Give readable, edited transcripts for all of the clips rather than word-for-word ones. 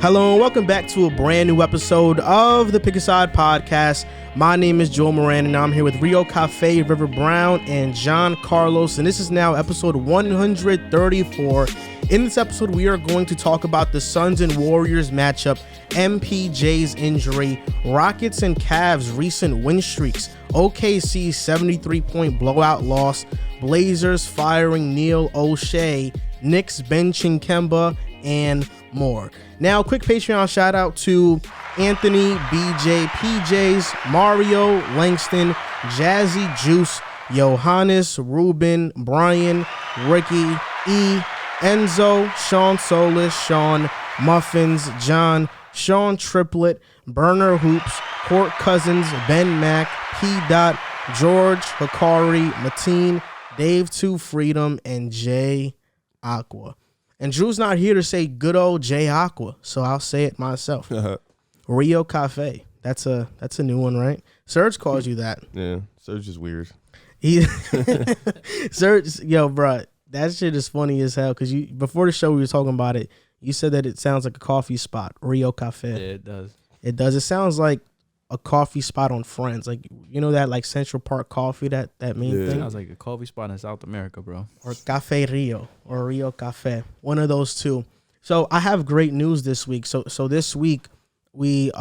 Hello and welcome back to a brand new episode of the Pick a Side podcast. My name is Joel Moran and I'm here with Rio Cafe, River Brown, and John Carlos, and this is now episode 134. In this episode, we are going to talk about the Suns and Warriors matchup, MPJ's injury, Rockets and Cavs recent win streaks, OKC's 73-point blowout loss, Blazers firing Neil Olshey, Knicks benching Kemba, and more. Now, quick Patreon shout out to Anthony, BJ, PJs, Mario, Langston, Jazzy, Juice, Johannes, Ruben, Brian, Ricky, E, Enzo, Sean Solis, Sean, Muffins, John, Sean Triplet, Burner Hoops, Court Cousins, Ben Mack, P. Dot, George, Hikari, Mateen, Dave 2 Freedom, and Jay Aqua. And Drew's not here to say good old Jay Aqua, so I'll say it myself. Rio Cafe. That's a new one, right? Serge calls you that. Yeah, Serge is weird. Serge, yo, bro, that shit is funny as hell. Because before the show we were talking about it, you said that it sounds like a coffee spot, Rio Cafe. Yeah, it does. It does. It sounds like a coffee spot on Friends, like you know that like Central Park coffee, that main thing. Sounds like a coffee spot in South America, bro. Or Cafe Rio or Rio Cafe, one of those two. So I have great news this week. So this week we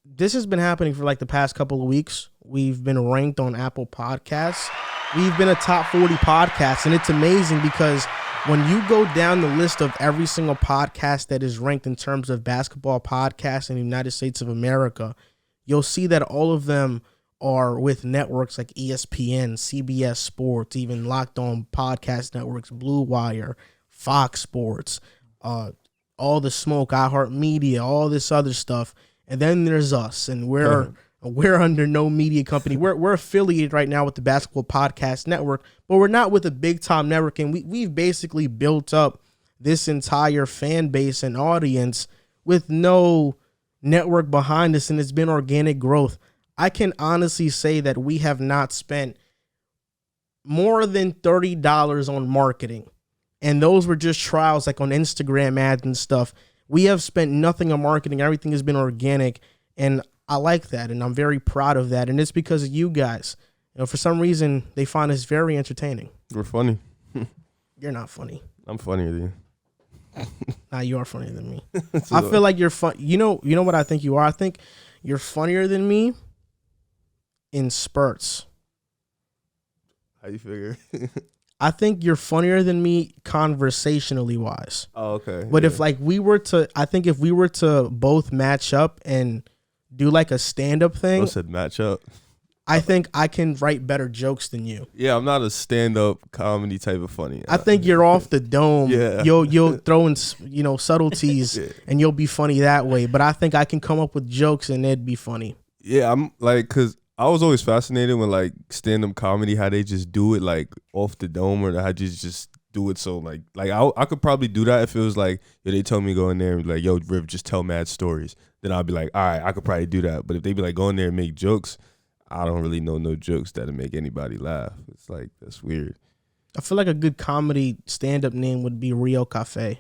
this has been happening for like the past couple of weeks. We've been ranked on Apple Podcasts. We've been a top 40 podcast, and it's amazing because when you go down the list of every single podcast that is ranked in terms of basketball podcasts in the United States of America, you'll see that all of them are with networks like ESPN, CBS Sports, even Locked On Podcast Networks, Blue Wire, Fox Sports, All the Smoke, iHeartMedia, all this other stuff. And then there's us, and we're under no media company. We're affiliated right now with the Basketball Podcast Network, but we're not with a big time network. And we've basically built up this entire fan base and audience with no network behind us, and it's been organic growth. I can honestly say that we have not spent more than $30 on marketing, and those were just trials like on Instagram ads and stuff. We have spent nothing on marketing. Everything has been organic, and I like that, and I'm very proud of that, and it's because of you guys. You know, for some reason, they find us very entertaining. We're funny. You're not funny. I'm funnier than you. Nah, you are funnier than me. I feel like you're fun. You know what I think you are? I think you're funnier than me in spurts. How you figure? I think you're funnier than me conversationally wise. Oh, okay. But if we were to both match up and do like a stand-up thing. I said match up. I think I can write better jokes than you. Yeah, I'm not a stand-up comedy type of funny. I think you're off the dome. Yeah. You'll throw in, subtleties and you'll be funny that way. But I think I can come up with jokes and it'd be funny. Yeah, I'm like, because I was always fascinated when like stand-up comedy, how they just do it like off the dome, or how they just do it so like I could probably do that if it was like, they told me go in there and be like, yo, Riv, just tell mad stories. Then I'd be like, all right, I could probably do that. But if they be like, go in there and make jokes, I don't really know no jokes that'll make anybody laugh. It's like, that's weird. I feel like a good comedy stand-up name would be Rio Cafe.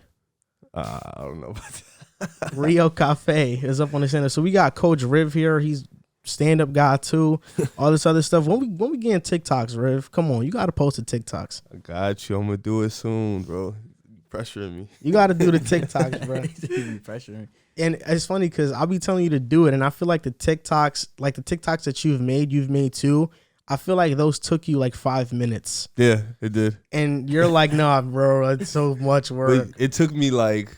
I don't know about that. Rio Cafe is up on the stand-up. So we got Coach Riv here. He's stand-up guy too. All this other stuff. When we getting TikToks, Riv, come on. You got to post the TikToks. I got you. I'm going to do it soon, bro. You're pressuring me. You got to do the TikToks, bro. Pressuring. And it's funny because I'll be telling you to do it, and I feel like the TikToks that you've made too, I feel like those took you like 5 minutes. Yeah, it did. And you're like, nah, bro, it's so much work. But it took me like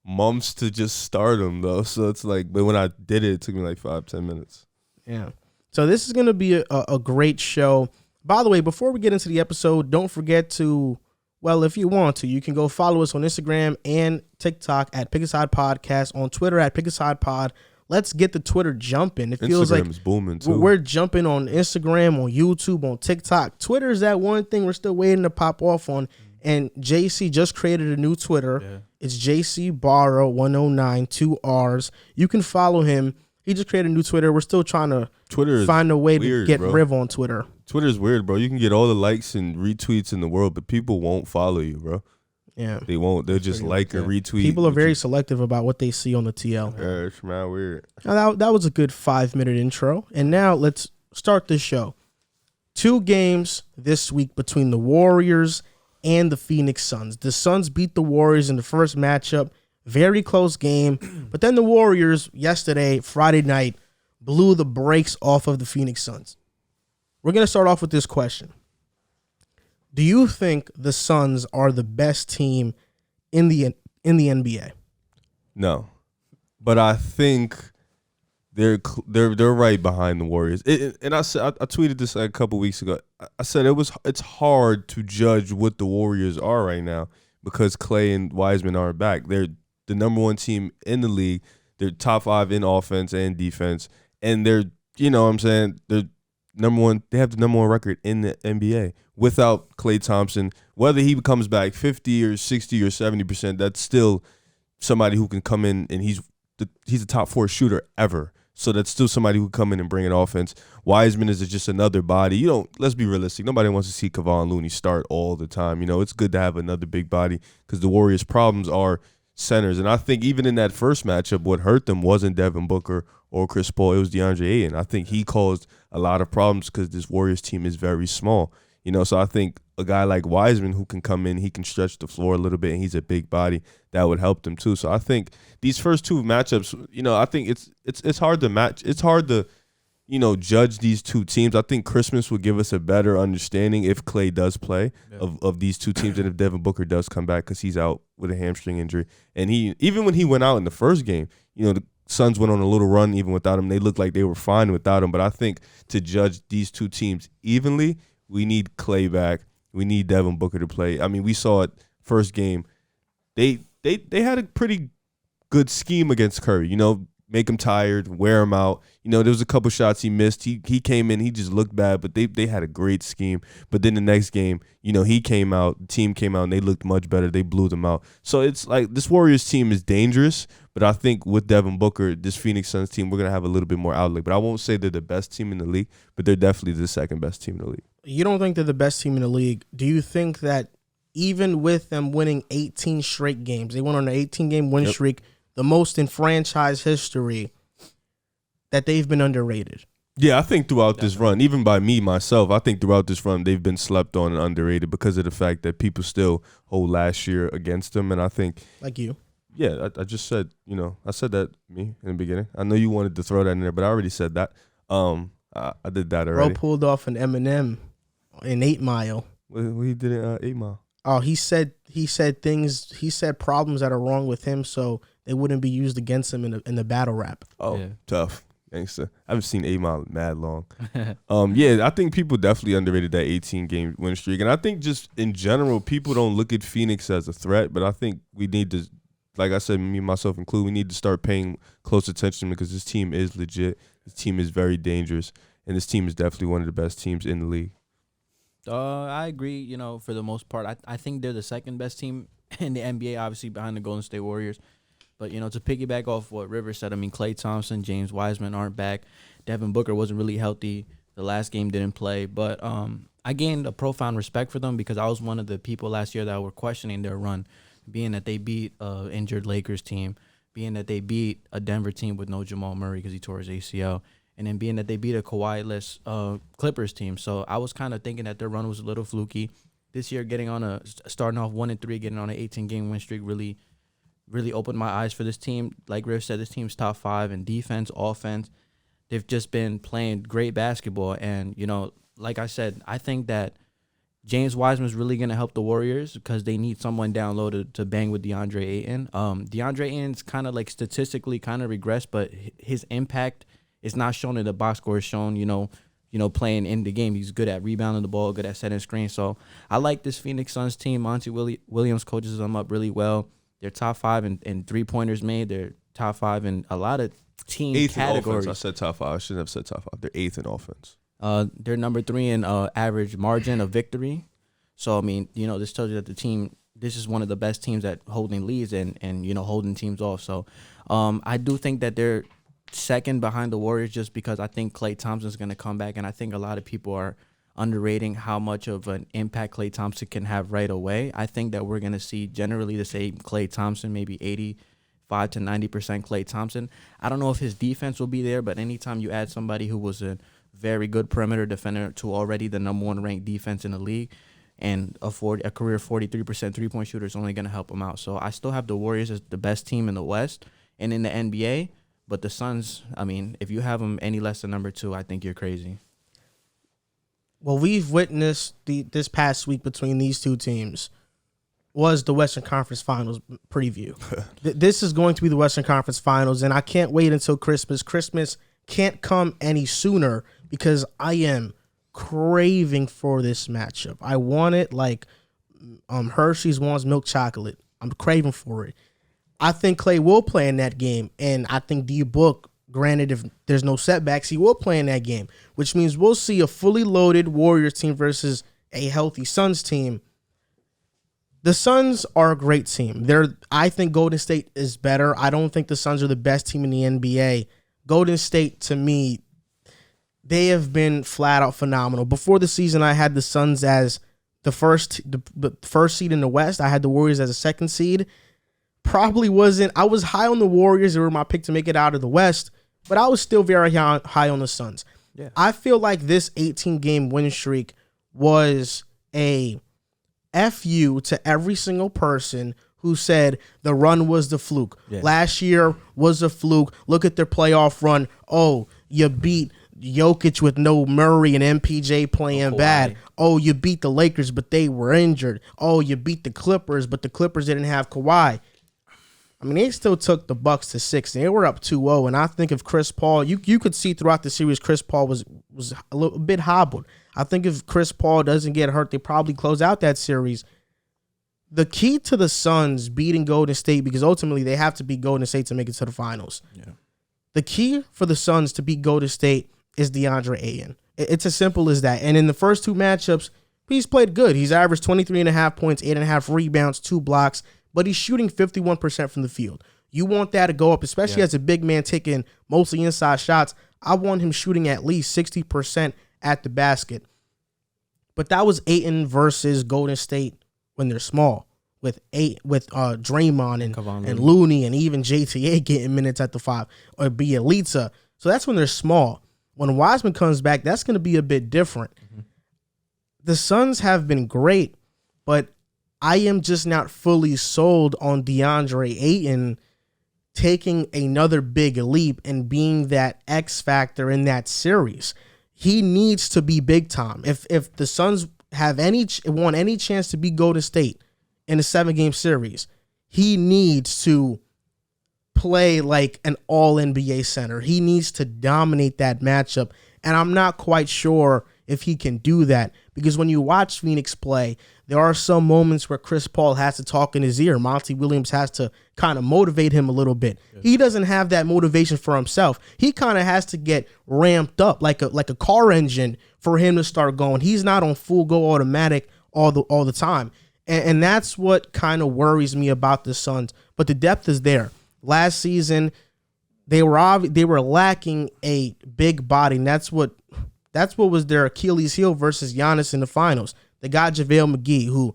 months to just start them, though. So it's like, but when I did it, it took me like 5-10 minutes. Yeah. So this is going to be a great show. By the way, before we get into the episode, don't forget to, well, if you want to, you can go follow us on Instagram and TikTok at Pick a Side Podcast, on Twitter at Pick a Side Pod. Let's get the Twitter jumping. It feels like Instagram's booming too. We're jumping on Instagram, on YouTube, on TikTok. Twitter is that one thing we're still waiting to pop off on. And JC just created a new Twitter. Yeah. It's JC Barra 109, 2 R's. You can follow him. He just created a new Twitter. We're still trying to find a way to get Riv on Twitter. Twitter's weird, bro. You can get all the likes and retweets in the world, but people won't follow you, bro. Yeah. They won't. They'll just pretty like much or it. retweet. People are what very you- selective about what they see on the TL. Yeah, it's mad weird. Now, that was a good 5-minute intro. And now let's start this show. 2 games this week between the Warriors and the Phoenix Suns. The Suns beat the Warriors in the first matchup. Very close game. But then the Warriors yesterday, Friday night, blew the brakes off of the Phoenix Suns. We're going to start off with this question. Do you think the Suns are the best team in the NBA? No, but I think they're right behind the Warriors. And I tweeted this like a couple weeks ago. I said it's hard to judge what the Warriors are right now because Klay and Wiseman aren't back. They're the number 1 team in the league. They're top 5 in offense and defense, and they're they're number 1. They have the number 1 record in the NBA without Klay Thompson. Whether he comes back 50 or 60 or 70%, that's still somebody who can come in and he's a top 4 shooter ever. So that's still somebody who can come in and bring an offense. Wiseman is just another body. Let's be realistic. Nobody wants to see Kevon Looney start all the time. It's good to have another big body because the Warriors' problems are centers. And I think even in that first matchup, what hurt them wasn't Devin Booker or Chris Paul. It was DeAndre Ayton. I think he caused a lot of problems because this Warriors team is very small. So I think a guy like Wiseman who can come in, he can stretch the floor a little bit, and he's a big body, that would help them too. So I think these first 2 matchups, I think it's hard to match. It's hard to, judge these 2 teams. I think Christmas will give us a better understanding if Klay does play of these 2 teams and if Devin Booker does come back because he's out with a hamstring injury. And even when he went out in the first game, the Suns went on a little run even without him. They looked like they were fine without him. But I think to judge these 2 teams evenly, we need Klay back. We need Devin Booker to play. I mean, we saw it first game. They had a pretty good scheme against Curry. Make him tired, wear him out. There was a couple shots he missed. He came in, he just looked bad, but they had a great scheme. But then the next game, he came out, the team came out, and they looked much better. They blew them out. So it's like this Warriors team is dangerous, but I think with Devin Booker, this Phoenix Suns team, we're going to have a little bit more outlet. But I won't say they're the best team in the league, but they're definitely the second best team in the league. You don't think they're the best team in the league. Do you think that even with them winning 18 straight games, they went on an 18-game win streak, the most in franchise history, that they've been underrated? Yeah, I think throughout this run, even by me, myself, I think throughout this run, they've been slept on and underrated because of the fact that people still hold last year against them. And I think... Like you. Yeah, I just said, I said that me in the beginning. I know you wanted to throw that in there, but I already said that. I did that already. Bro pulled off an Eminem in 8 Mile. What he did in 8 Mile? Oh, he said problems that are wrong with him, so they wouldn't be used against him in the battle rap. Oh, Yeah. Tough. Gangster. I haven't seen 8 Mile mad long. Yeah, I think people definitely underrated that 18-game win streak. And I think just in general, people don't look at Phoenix as a threat, but I think we need to, like I said, me, myself included, we need to start paying close attention because this team is legit. This team is very dangerous, and this team is definitely one of the best teams in the league. I agree, for the most part. I think they're the second best team in the NBA, obviously behind the Golden State Warriors. But, to piggyback off what Rivers said, I mean, Klay Thompson, James Wiseman aren't back. Devin Booker wasn't really healthy. The last game didn't play. But I gained a profound respect for them because I was one of the people last year that were questioning their run, being that they beat an injured Lakers team, being that they beat a Denver team with no Jamal Murray because he tore his ACL, and then being that they beat a Kawhi-less Clippers team. So I was kind of thinking that their run was a little fluky. This year, starting off 1-3, getting on an 18-game win streak really opened my eyes for this team. Like Riv said, this team's top 5 in defense, offense. They've just been playing great basketball. And, like I said, I think that James Wiseman is really going to help the Warriors because they need someone down low to bang with DeAndre Ayton. DeAndre Ayton's kind of like statistically kind of regressed, but his impact is not shown in the box score. It's shown, playing in the game. He's good at rebounding the ball, good at setting screens. So I like this Phoenix Suns team. Monty Williams coaches them up really well. They're top 5 in three-pointers made. They're top 5 in a lot of team 8th categories. In offense. I said top 5. I shouldn't have said top 5. They're 8th in offense. They're number 3 in average margin of victory. So, I mean, this tells you that this is one of the best teams at holding leads and holding teams off. So, I do think that they're second behind the Warriors just because I think Klay Thompson's going to come back, and I think a lot of people are underrating how much of an impact Klay Thompson can have right away. I think that we're going to see generally the same Klay Thompson, maybe 85 to 90% Klay Thompson. I don't know if his defense will be there, but anytime you add somebody who was a very good perimeter defender to already the number 1 ranked defense in the league, and a career 43% three-point shooter is only going to help him out. So I still have the Warriors as the best team in the West and in the NBA, but the Suns, I mean, if you have them any less than number 2, I think you're crazy. What we've witnessed this past week between these two teams was the Western Conference Finals preview. This is going to be the Western Conference Finals, and I can't wait until Christmas. Christmas can't come any sooner because I am craving for this matchup. I want it like Hershey's wants milk chocolate. I'm craving for it. I think Klay will play in that game, and I think D-Book, granted, if there's no setbacks, he will play in that game, which means we'll see a fully loaded Warriors team versus a healthy Suns team. The Suns are a great team. I think Golden State is better. I don't think the Suns are the best team in the NBA. Golden State, to me, they have been flat out phenomenal. Before the season, I had the Suns as the first seed in the West. I had the Warriors as a second seed. Probably wasn't. I was high on the Warriors. They were my pick to make it out of the West, but I was still very high on the Suns. Yeah. I feel like this 18-game win streak was a FU to every single person who said the run was the fluke. Yeah. Last year was a fluke. Look at their playoff run. Oh, you beat Jokic with no Murray and MPJ playing bad. Oh, you beat the Lakers, but they were injured. Oh, you beat the Clippers, but the Clippers didn't have Kawhi. I mean, they still took the Bucks to 6. They were up 2-0, and I think if Chris Paul, you could see throughout the series, Chris Paul was a little bit hobbled. I think if Chris Paul doesn't get hurt, they probably close out that series. The key to the Suns beating Golden State, because ultimately they have to beat Golden State to make it to the finals. Yeah. The key for the Suns to beat Golden State is DeAndre Ayton. It's as simple as that. And in the first 2 matchups, he's played good. He's averaged 23.5 points, 8.5 rebounds, 2 blocks, but he's shooting 51% from the field. You want that to go up, especially as a big man taking mostly inside shots. I want him shooting at least 60% at the basket. But that was Ayton versus Golden State when they're small, with Draymond and Looney and even JTA getting minutes at the 5, or Bielitsa. So that's when they're small. When Wiseman comes back, that's going to be a bit different. Mm-hmm. The Suns have been great, but I am just not fully sold on DeAndre Ayton taking another big leap and being that X factor in that series. He needs to be big time. If the Suns have want any chance to beat Golden State in a 7-game series, he needs to play like an all-NBA center. He needs to dominate that matchup, and I'm not quite sure if he can do that, because when you watch Phoenix play, there are some moments where Chris Paul has to talk in his ear. Monty Williams has to kind of motivate him a little bit. Yeah. He doesn't have that motivation for himself. He kind of has to get ramped up like a car engine for him to start going. He's not on full go automatic all the time. And that's what kind of worries me about the Suns. But the depth is there. Last season, they were lacking a big body, and that's what was their Achilles heel versus Giannis in the finals. They got JaVale McGee, who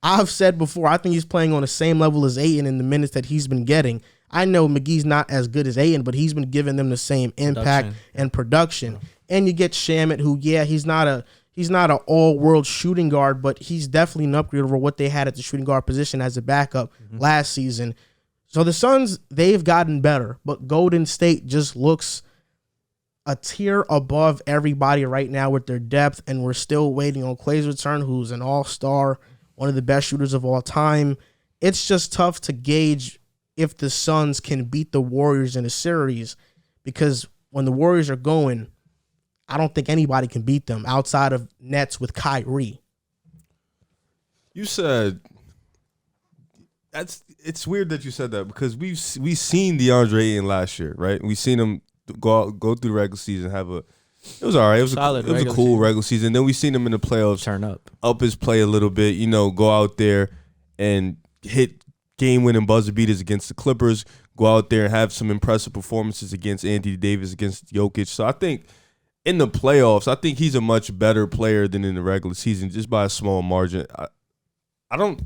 I've said before, I think he's playing on the same level as Ayton in the minutes that he's been getting. I know McGee's not as good as Ayton, but he's been giving them the same impact and production. Yeah. And you get Shamet, who, he's not an all-world shooting guard, but he's definitely an upgrade over what they had at the shooting guard position as a backup last season. So the Suns, they've gotten better, but Golden State just looks a tier above everybody right now with their depth, and we're still waiting on Klay's return, who's an all-star, one of the best shooters of all time. It's just tough to gauge if the Suns can beat the Warriors in a series, because when the Warriors are going, I don't think anybody can beat them outside of Nets with Kyrie. You said it's weird that you said that, because we've seen DeAndre Ayton last year, right? We've seen him go through the regular season, it was all right. It was a cool regular season. Then we seen him in the playoffs turn up his play a little bit, go out there and hit game-winning buzzer beaters against the Clippers, go out there and have some impressive performances against Anthony Davis, against Jokic. So I think in the playoffs, I think he's a much better player than in the regular season, just by a small margin. I don't.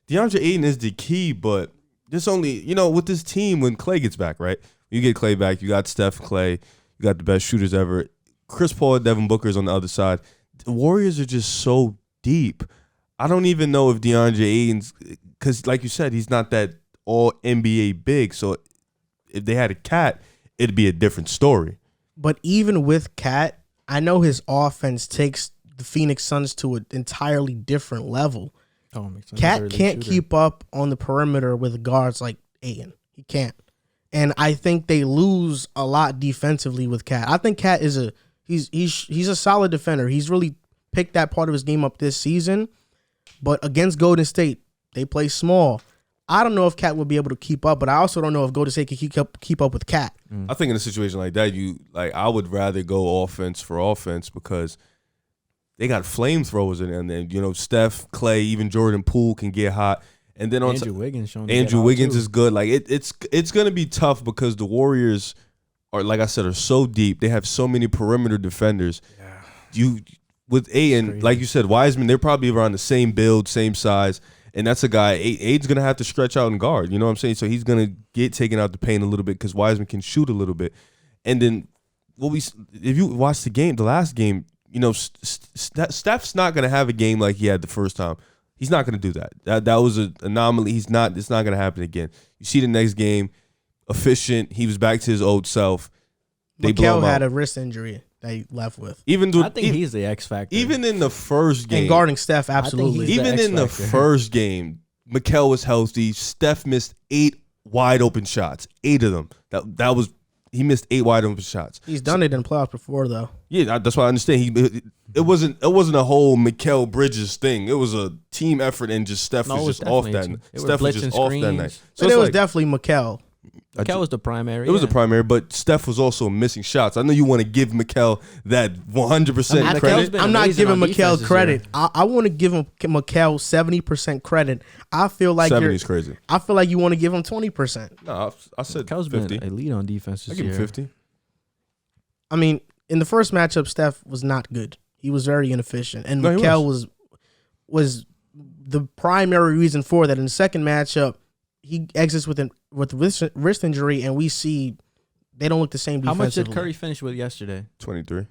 DeAndre Ayton is the key, but there's only with this team when Klay gets back, right? You get Klay back, you got Steph, Klay, you got the best shooters ever. Chris Paul, Devin Booker's on the other side. The Warriors are just so deep. I don't even know if DeAndre Ayton's, because like you said, he's not that all NBA big. So if they had a Cat, it'd be a different story. But even with Cat, I know his offense takes the Phoenix Suns to an entirely different level. Oh, makes sense. Cat can't keep up on the perimeter with guards like Ayton. He can't. And I think they lose a lot defensively with Cat. I think Cat is he's a solid defender. He's really picked that part of his game up this season. But against Golden State, they play small. I don't know if Cat will be able to keep up, but I also don't know if Golden State can keep up with Cat. I think in a situation like that, I would rather go offense for offense because they got flamethrowers in there. And Steph, Klay, even Jordan Poole can get hot. And then on Andrew Wiggins is good. Like it's gonna be tough because the Warriors are, like I said, are so deep. They have so many perimeter defenders. Yeah. With Ayton, like you said, Wiseman, they're probably around the same build, same size. And that's a guy, Aiden's going to have to stretch out and guard. You know what I'm saying? So he's going to get taken out the paint a little bit because Wiseman can shoot a little bit. And then if you watch the last game, Steph's not going to have a game like he had the first time. He's not going to do that. That was an anomaly. It's not going to happen again. You see the next game, efficient. He was back to his old self. Mikal had a wrist injury that he left with. I think he's the X factor. Even in the first game. And guarding Steph, absolutely. Even in the first game, Mikal was healthy. Steph missed 8 wide open shots. 8 of them. He missed 8 wide open shots. He's done it in playoffs before, though. Yeah, that's why I understand. It wasn't a whole Mikal Bridges thing. It was a team effort, and just Steph was just off that night. Steph was just off that night. So it was definitely Mikal. Mikal was the primary. It was the primary, but Steph was also missing shots. I know you want to give Mikal that 100% credit. I'm not giving Mikal credit. I want to give him Mikal 70% credit. I feel like 70 is crazy. I feel like you want to give him 20%. No, I said Mikal's 50. been elite on defense this I give him year. 50. I mean, in the first matchup, Steph was not good. He was very inefficient, and Mikal was the primary reason for that. In the second matchup, he exits with wrist injury, and we see they don't look the same defensively. How much did Curry finish with yesterday? 23.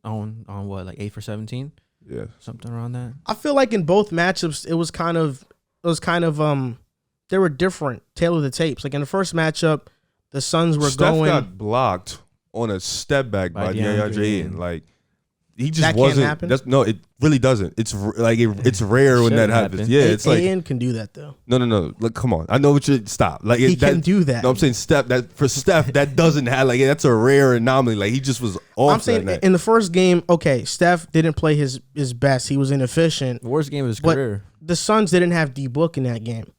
On what, like 8 for 17? Yeah, something around that. I feel like in both matchups, it was kind of they were different, tail of the tapes. Like in the first matchup, the Suns were Steph going. got blocked on a step back by DeAndre Ayton. Like he just that wasn't. Can't happen? No, it really doesn't. It's like it's rare when that happens. Yeah, it's like Ayton can do that though. No. Look, come on. I know what you stop. Like he can do that. No, I'm saying Steph. That doesn't have like that's a rare anomaly. Like he just was off. I'm saying in the first game, okay, Steph didn't play his best. He was inefficient. The worst game of his career. The Suns didn't have D Book in that game.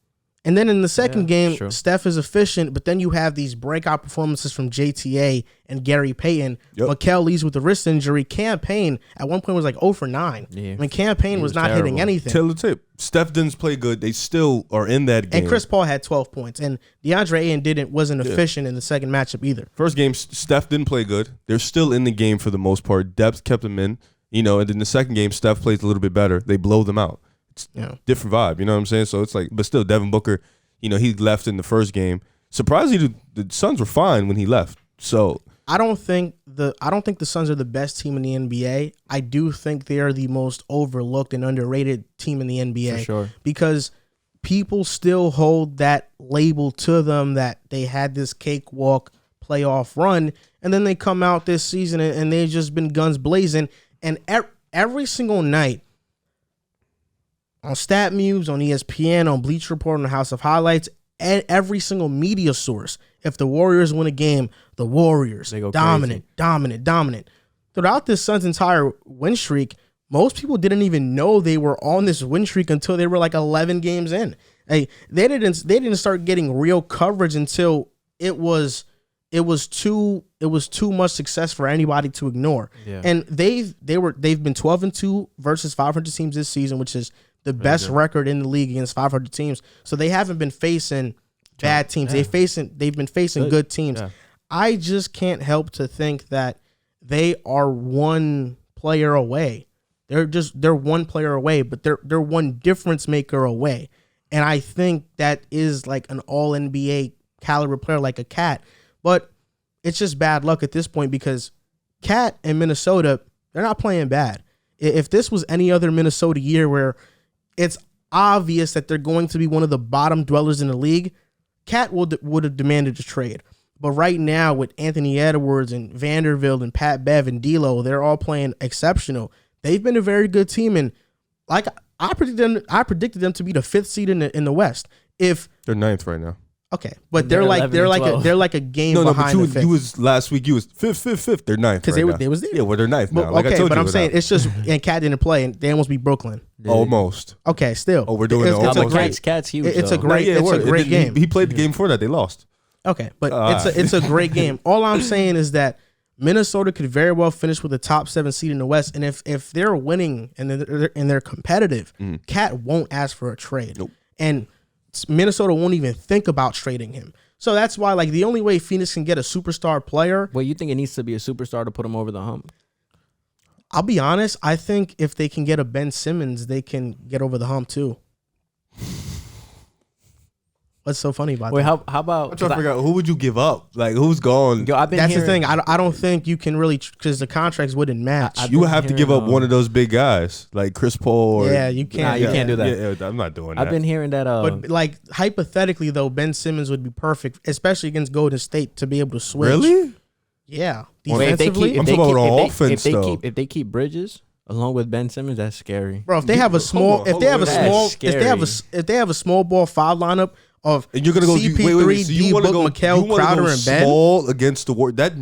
And then in the second game, Steph is efficient, but then you have these breakout performances from JTA and Gary Payton. Yep. Mikal leaves with a wrist injury. Cam Payne at one point was like 0 for 9. Yeah. I mean, Cam Payne was not terrible. Hitting anything. Tell the tip. Steph didn't play good. They still are in that game. And Chris Paul had 12 points. And DeAndre Ayton wasn't efficient in the second matchup either. First game, Steph didn't play good. They're still in the game for the most part. Depth kept them in. And then the second game, Steph plays a little bit better. They blow them out. It's different vibe. You know what I'm saying? So it's like, but still, Devin Booker, he left in the first game. Surprisingly, the Suns were fine when he left. So I don't think the Suns are the best team in the NBA. I do think they are the most overlooked and underrated team in the NBA. For sure. Because people still hold that label to them that they had this cakewalk playoff run, and then they come out this season and they've just been guns blazing. And every single night, on StatMuse, on ESPN, on Bleacher Report, on the House of Highlights, and every single media source, if the Warriors win a game, the Warriors dominant. Throughout this Suns' entire win streak, most people didn't even know they were on this win streak until they were like 11 games in. Hey, they didn't start getting real coverage until it was too much success for anybody to ignore. Yeah. And they've been 12-2 versus 500 teams this season, which is the best record in the league against 500 teams. So they haven't been facing bad teams. Yeah. They've been facing good teams. Yeah. I just can't help to think that they are one player away. They're one player away, but they're one difference maker away. And I think that is like an all NBA caliber player like a Cat. But it's just bad luck at this point because Cat and Minnesota, they're not playing bad. If this was any other Minnesota year where it's obvious that they're going to be one of the bottom dwellers in the league, Cat would have demanded a trade. But right now with Anthony Edwards and Vanderbilt and Pat Bev and D'Lo, they're all playing exceptional. They've been a very good team, and like I predicted them to be the 5th seed in the West. If they're 9th right now. Okay, but they're like a game behind. No, the 5th. You was last week. You was 5th. They're 9th because they was there. Yeah, well, they're 9th now. Like okay, I told but you, I'm saying it's just and Cat didn't play, and they almost beat Brooklyn. Almost. Okay, still. Oh, we're doing it almost. Cat's huge. It's a great game. He played the game before that. They lost. Okay, but it's a great game. All I'm saying is that Minnesota could very well finish with the top 7 seed in the West, and if they're winning and they're competitive, Cat won't ask for a trade, and Minnesota won't even think about trading him. So that's why, like, the only way Phoenix can get a superstar player. Well, you think it needs to be a superstar to put him over the hump? I'll be honest. I think if they can get a Ben Simmons, they can get over the hump too. What's so funny about that? How about? I'm trying to figure out who would you give up? Like, who's gone? That's the thing. I don't think you can really, because the contracts wouldn't match. You would have to give up one of those big guys, like Chris Paul. Yeah, you can't. Nah, you can't do that. Yeah, I'm not doing that. I've been hearing that. But like hypothetically, though, Ben Simmons would be perfect, especially against Golden State, to be able to switch. Really? Yeah. Defensively, I'm talking about on offense though. If they keep Bridges along with Ben Simmons, that's scary. Bro, if they have a small ball foul lineup of and you're gonna go CP3, so D Book, Mikal, Crowder, and Ben. Small against the Warriors.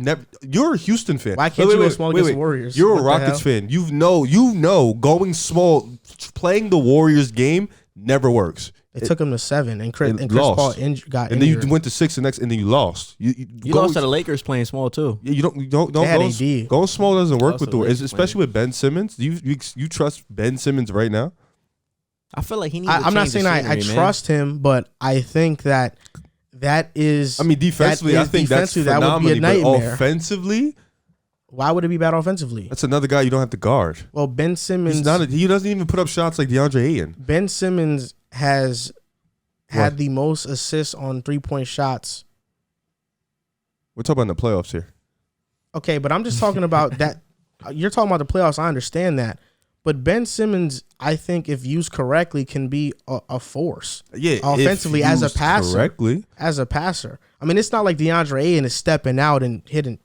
You're a Houston fan. Why can't you go small against the Warriors? You're a Rockets fan. You know, going small, playing the Warriors game never works. They took him to 7, and Chris Paul got injured. And then you went to 6 the next, and then you lost. You lost to the Lakers playing small too. You don't going small doesn't work with the Warriors, especially with Ben Simmons. You trust Ben Simmons right now? I feel like he needs. I'm not saying I trust him, but I think that is. I mean, defensively, I think that's phenomenal. But offensively, why would it be bad offensively? That's another guy you don't have to guard. Well, Ben Simmons, he doesn't even put up shots like DeAndre Ayton. Ben Simmons has had the most assists on 3-point shots. We're talking about the playoffs here. Okay, but I'm just talking about that. You're talking about the playoffs. I understand that. But Ben Simmons, I think, if used correctly, can be a force. Yeah, offensively as a passer. Correctly. As a passer. I mean, it's not like DeAndre Ayton is stepping out and hitting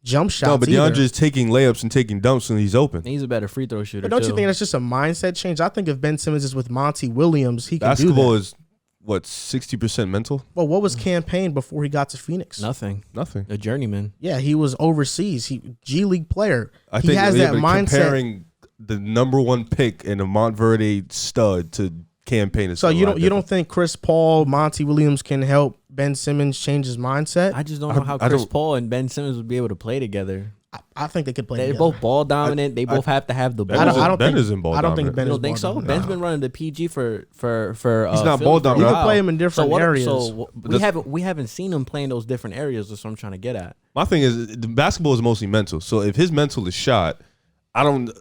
jump shots. No, but DeAndre is taking layups and taking dumps when he's open. He's a better free throw shooter. But don't you think that's just a mindset change? I think if Ben Simmons is with Monty Williams, he can do that. Basketball is, 60% mental? Well, what was campaign before he got to Phoenix? Nothing. A journeyman. Yeah, he was overseas. G League player. He has that mindset. Comparing the number 1 pick and a Montverde stud to campaign is so you don't think Chris Paul, Monty Williams can help Ben Simmons change his mindset? I just don't know how Chris Paul and Ben Simmons would be able to play together. I think they could play. They're both ball dominant. They both have to have the ball. Ben isn't ball dominant. I don't think Ben is. You don't think so? Ben's been running the PG for. He's not ball dominant. You can play him in different areas. So we haven't seen him play in those different areas. That's what I'm trying to get at. My thing is, the basketball is mostly mental. So if his mental is shot,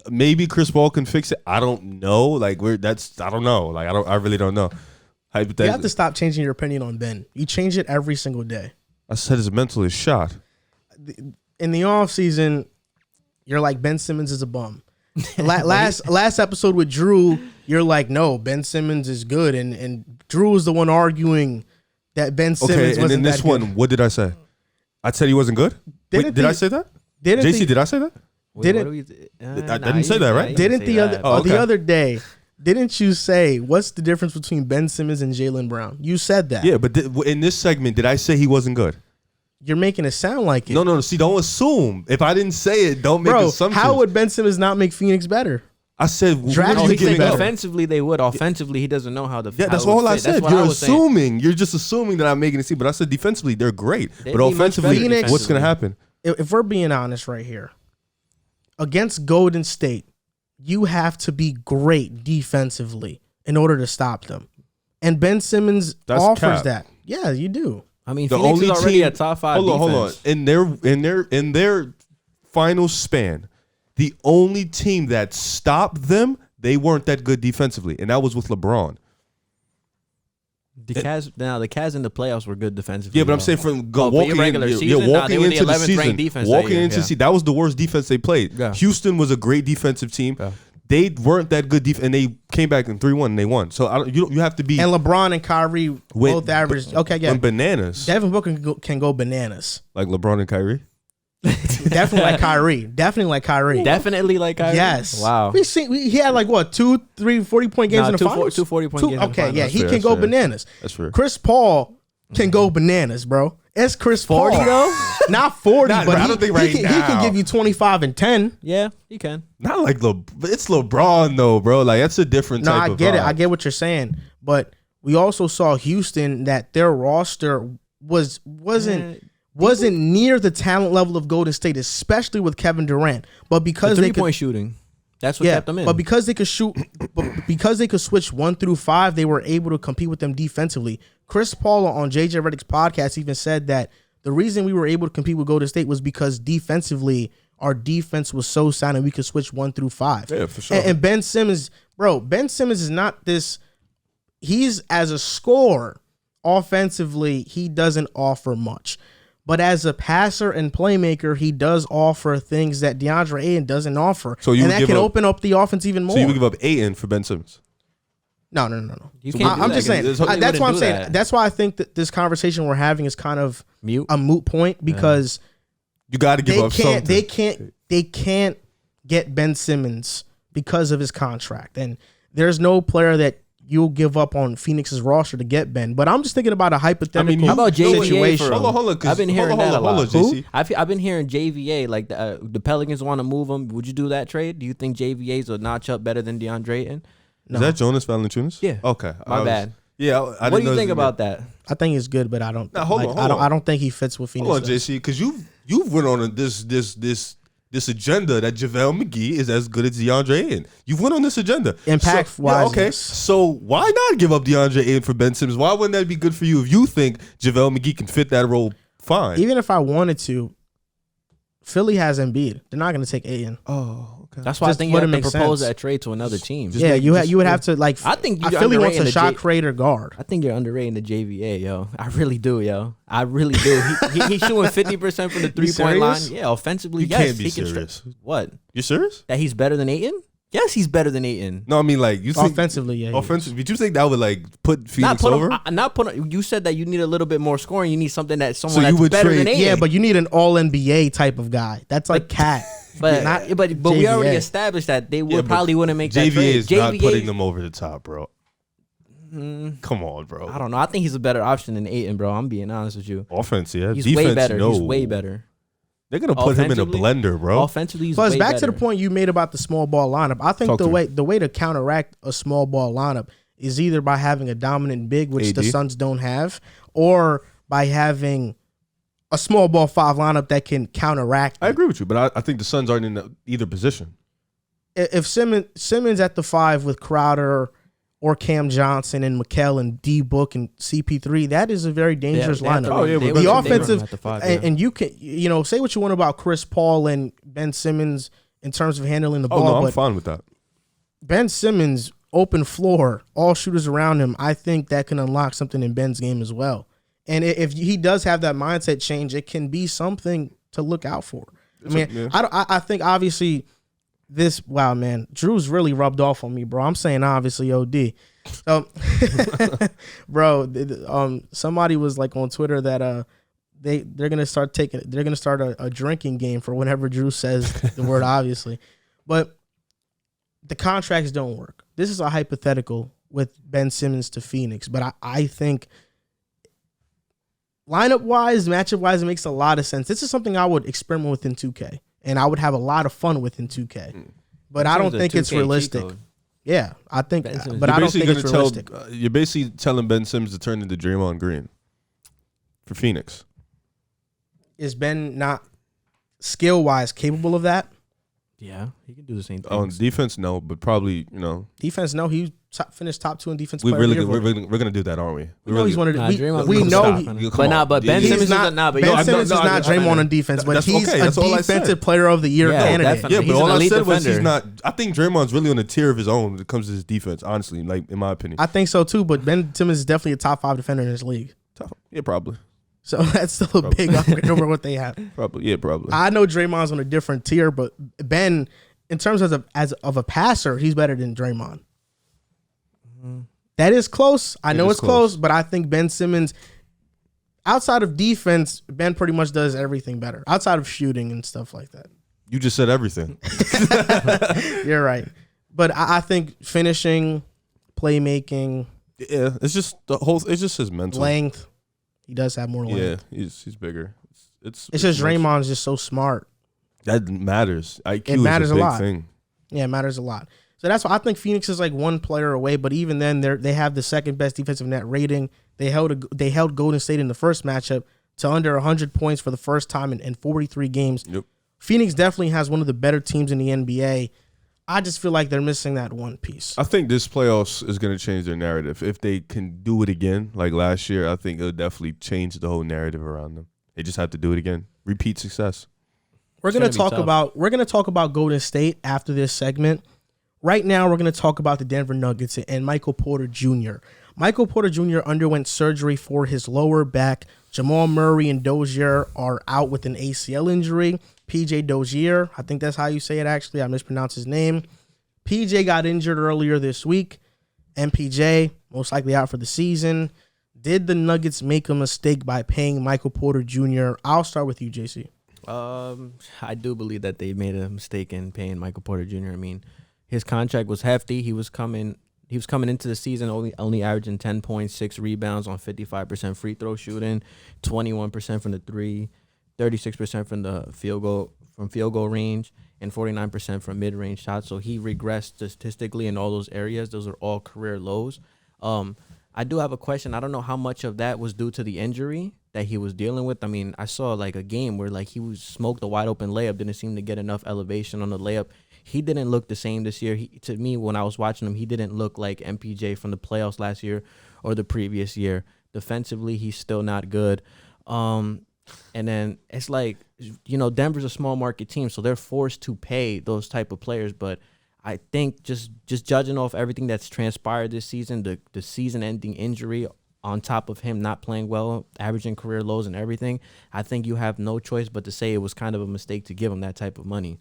maybe Chris Paul can fix it. I don't know. I don't know. I really don't know. You have to stop changing your opinion on Ben. You change it every single day. I said his mental is shot. In the offseason, you're like, Ben Simmons is a bum. last episode with Drew, you're like, no, Ben Simmons is good. And Drew was the one arguing that Ben Simmons wasn't that good. Okay, and in this one, what did I say? I said he wasn't good? Did I say that? JC, did I say that? I didn't say that, right? Didn't the other day, didn't you say, what's the difference between Ben Simmons and Jaylen Brown? You said that. Yeah, but in this segment, did I say he wasn't good? You're making it sound like it. No. See, don't assume. If I didn't say it, don't make assumptions. How would Ben Simmons not make Phoenix better? I said, defensively they would. Offensively, he doesn't know how to. Yeah, that's all I said. You're assuming. You're just assuming that I'm making it seem. But I said defensively they're great. But offensively, what's going to happen? If we're being honest right here, against Golden State, you have to be great defensively in order to stop them. And Ben Simmons offers that. Yeah, you do. I mean, Phoenix is already a top 5 defense. Hold on. In their finals span, the only team that stopped them, they weren't that good defensively, and that was with LeBron. The Cavs in the playoffs were good defensively. Yeah, but I'm saying from walking regular in, season, walking they were into the the 11th season, ranked defense walking that into year. the season, that was the worst defense they played. Yeah. Houston was a great defensive team. Yeah. They weren't that good and they came back in 3-1 and they won. So you have to be And LeBron and Kyrie both averaged. Okay, yeah. Bananas. Devin Booker can go bananas. Like LeBron and Kyrie. Definitely like Kyrie. Definitely like Kyrie. Definitely like Kyrie. Yes. Wow. He had like what 2, 3, 40-point games in the finals. 2 40-point games. Okay, yeah, That's he fair, can that's go fair. bananas. That's fair. Chris Paul can go bananas, bro. It's Chris 40 Paul. though? Not 40, Nah, but I don't think right he can now. give you 25 and 10. Yeah, you can. Not like it's LeBron though, bro. Like that's a different No, type I of get it. vibe. I get what you're saying, but we also saw Houston that their roster wasn't near the talent level of Golden State, especially with Kevin Durant. But because The they 3-point could, shooting. That's what kept them in. but because they could shoot, because they could switch 1 through 5, they were able to compete with them defensively. Chris Paul on JJ Redick's podcast even said that the reason we were able to compete with Golden State was because defensively our defense was so sound and we could switch 1 through 5. Yeah, for sure. And Ben Simmons, Ben Simmons is not this. He's as a scorer, offensively, he doesn't offer much. But as a passer and playmaker, he does offer things that DeAndre Ayton doesn't offer. So you and would that give can up- open up the offense even more. So you would give up Ayton for Ben Simmons. No. You can't do I'm that, just saying. 'cause That's why I'm do saying. that. That's why I think that this conversation we're having is kind of Mute. a moot point because You got to give they up can't. something. They can't get Ben Simmons because of his contract, and there's no player that you'll give up on Phoenix's roster to get Ben. But I'm just thinking about a hypothetical How about JVA situation. for him? Hold on. 'Cause- I've been hearing hold that on, a lot. hold on, JC. I've been hearing JVA, like the Pelicans want to move him. Would you do that trade? Do you think JVA's a notch up better than DeAndre Ayton? No. Is that Jonas Valanciunas? Yeah. Okay. My bad. Yeah. I What didn't do you know think this- about that? I think he's good, but I don't. Now, hold on, hold on. I don't think he fits with Phoenix. Hold on, JC, because you've went on this agenda that JaVale McGee is as good as DeAndre Ayton. You've went on this agenda. Impact-wise, okay. yes. So why not give up DeAndre Ayton for Ben Simmons? Why wouldn't that be good for you if you think JaVale McGee can fit that role fine? Even if I wanted to, Philly has Embiid. They're not going to take Ayton. Oh, okay. That's why I Just think you have wouldn't to make propose sense. that trade to another team. Just Yeah, make- you just- would have to like. I think you're Philly wants underrating a the shot J- creator guard. I think you're underrating the JVA, yo. I really do, yo. I really do. He's shooting 50% from the 3-point line. serious? Yeah, offensively, You yes. can't be he can serious. What? You serious? That he's better than Ayton? Yes, he's better than Ayton. No, I mean like you think Offensively, yeah. offensive. Did you think that would like put Phoenix Not over? put him. You said that you need a little bit more scoring. You need something that someone So you that's would better trade- than Ayton. Yeah, but you need an All NBA type of guy. That's like Cat. but not we already JVA. established that they would Yeah, but probably wouldn't make that JVA trade. is not putting them over the top, bro. Come on, bro. I don't know. I think he's a better option than Ayton, bro. I'm being honest with you. Offense, yeah. He's Defense, way better. no. He's way better. They're gonna put him in a Offensively- blender, bro. Offensively, he's Plus, way back better. to the point you made about the small ball lineup. I think Talk to me. the way to counteract a small ball lineup is either by having a dominant big, which the AD. Suns don't have, or by having a small ball 5 lineup that can counteract. I agree with you, but I think the Suns aren't in either position. If Simmons at the 5 with Crowder or Cam Johnson and Mikal and D Book and CP3, that is a very dangerous They have to lineup. Oh, yeah, run- but they The run- they run offensive at the 5, and, yeah. and you can say what you want about Chris Paul and Ben Simmons in terms of handling the Oh ball, no, I'm but fine with that. Ben Simmons, open floor, all shooters around him, I think that can unlock something in Ben's game as well. And if he does have that mindset change, it can be something to look out for. Yeah. I think obviously this, wow, man, Drew's really rubbed off on me, bro. I'm saying obviously OD. Bro, somebody was like on Twitter that they're gonna start a drinking game for whenever Drew says the word obviously. But the contracts don't work. This is a hypothetical with Ben Simmons to Phoenix, but I think lineup wise, matchup wise, it makes a lot of sense. This is something I would experiment with in 2K, and I would have a lot of fun with in 2K. But I don't think it's realistic. Yeah, I think, Ben Simmons. but I don't think it's gonna realistic. You're basically telling Ben Simmons to turn into Draymond Green for Phoenix. Is Ben not skill wise capable of that? Yeah, he can do the same thing. On defense, no, but probably Defense, no. He finished top 2 in defense. We're gonna do that, aren't we? We know he's one of the. Draymond's We know. But Ben Simmons is not. Ben Simmons is not Draymond on defense, but he's a defensive player of the year candidate. Yeah, but all I said was he's not. I think Draymond's really on a tier of his own when it comes to his defense. Honestly, like in my opinion, I think so too. But Ben Simmons is definitely a top 5 defender in this league. Yeah, probably. So that's still a big upgrade over what they have. Probably. I know Draymond's on a different tier, but Ben, in terms of a passer, he's better than Draymond. That is close. I know it's close, but I think Ben Simmons, outside of defense, Ben pretty much does everything better. Outside of shooting and stuff like that. You just said everything. You're right. But I think finishing, playmaking. Yeah, it's just his mental length. He does have more length. Yeah, he's bigger. It's just Draymond's just so smart. That matters. IQ it matters is a big lot. thing. Yeah, it matters a lot. So that's why I think Phoenix is like one player away. But even then, they have the second best defensive net rating. They held Golden State in the first matchup to under 100 points for the first time in 43 games. Yep. Phoenix definitely has one of the better teams in the NBA. I just feel like they're missing that one piece. I think this playoffs is going to change their narrative. If they can do it again, like last year, I think it'll definitely change the whole narrative around them. They just have to do it again. Repeat success. We're going to talk about Golden State after this segment. Right now, we're going to talk about the Denver Nuggets and Michael Porter Jr. Michael Porter Jr. underwent surgery for his lower back. Jamal Murray and Dozier are out with an ACL injury. PJ Dozier, I think that's how you say it actually. I mispronounced his name. PJ got injured earlier this week. MPJ, most likely out for the season. Did the Nuggets make a mistake by paying Michael Porter Jr.? I'll start with you, JC. I do believe that they made a mistake in paying Michael Porter Jr. I mean, his contract was hefty. He was coming into the season only averaging 10 points, 6 rebounds on 55% free throw shooting, 21% from the three, 36% from the field goal range, and 49% from mid-range shots. So he regressed statistically in all those areas. Those are all career lows. I do have a question. I don't know how much of that was due to the injury that he was dealing with. I mean, I saw like a game where like he was smoked a wide open layup, didn't seem to get enough elevation on the layup. He didn't look the same this year. To me, when I was watching him, he didn't look like MPJ from the playoffs last year or the previous year. Defensively, he's still not good. And then it's like, you know, Denver's a small market team, so they're forced to pay those type of players. But I think just judging off everything that's transpired this season, the season-ending injury on top of him not playing well, averaging career lows and everything, I think you have no choice but to say it was kind of a mistake to give him that type of money.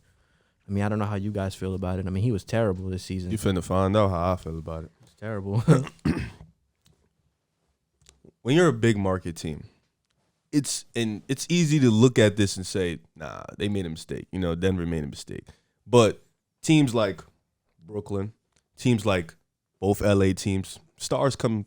I mean, I don't know how you guys feel about it. I mean, he was terrible this season. You finna find out how I feel about it. It's terrible. When you're a big market team, it's easy to look at this and say, nah, they made a mistake. You know, Denver made a mistake. But teams like Brooklyn, teams like both LA teams, stars come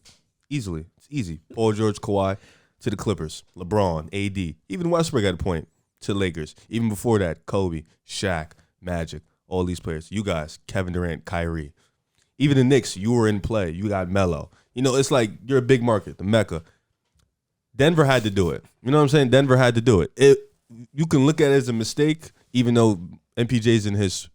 easily. It's easy. Paul George, Kawhi to the Clippers, LeBron, AD, even Westbrook at a point to Lakers. Even before that, Kobe, Shaq, Magic, all these players. You guys, Kevin Durant, Kyrie. Even the Knicks, you were in play. You got Melo. You know, it's like you're a big market, the Mecca. Denver had to do it. You know what I'm saying? Denver had to do it. You can look at it as a mistake, even though MPJ's in his,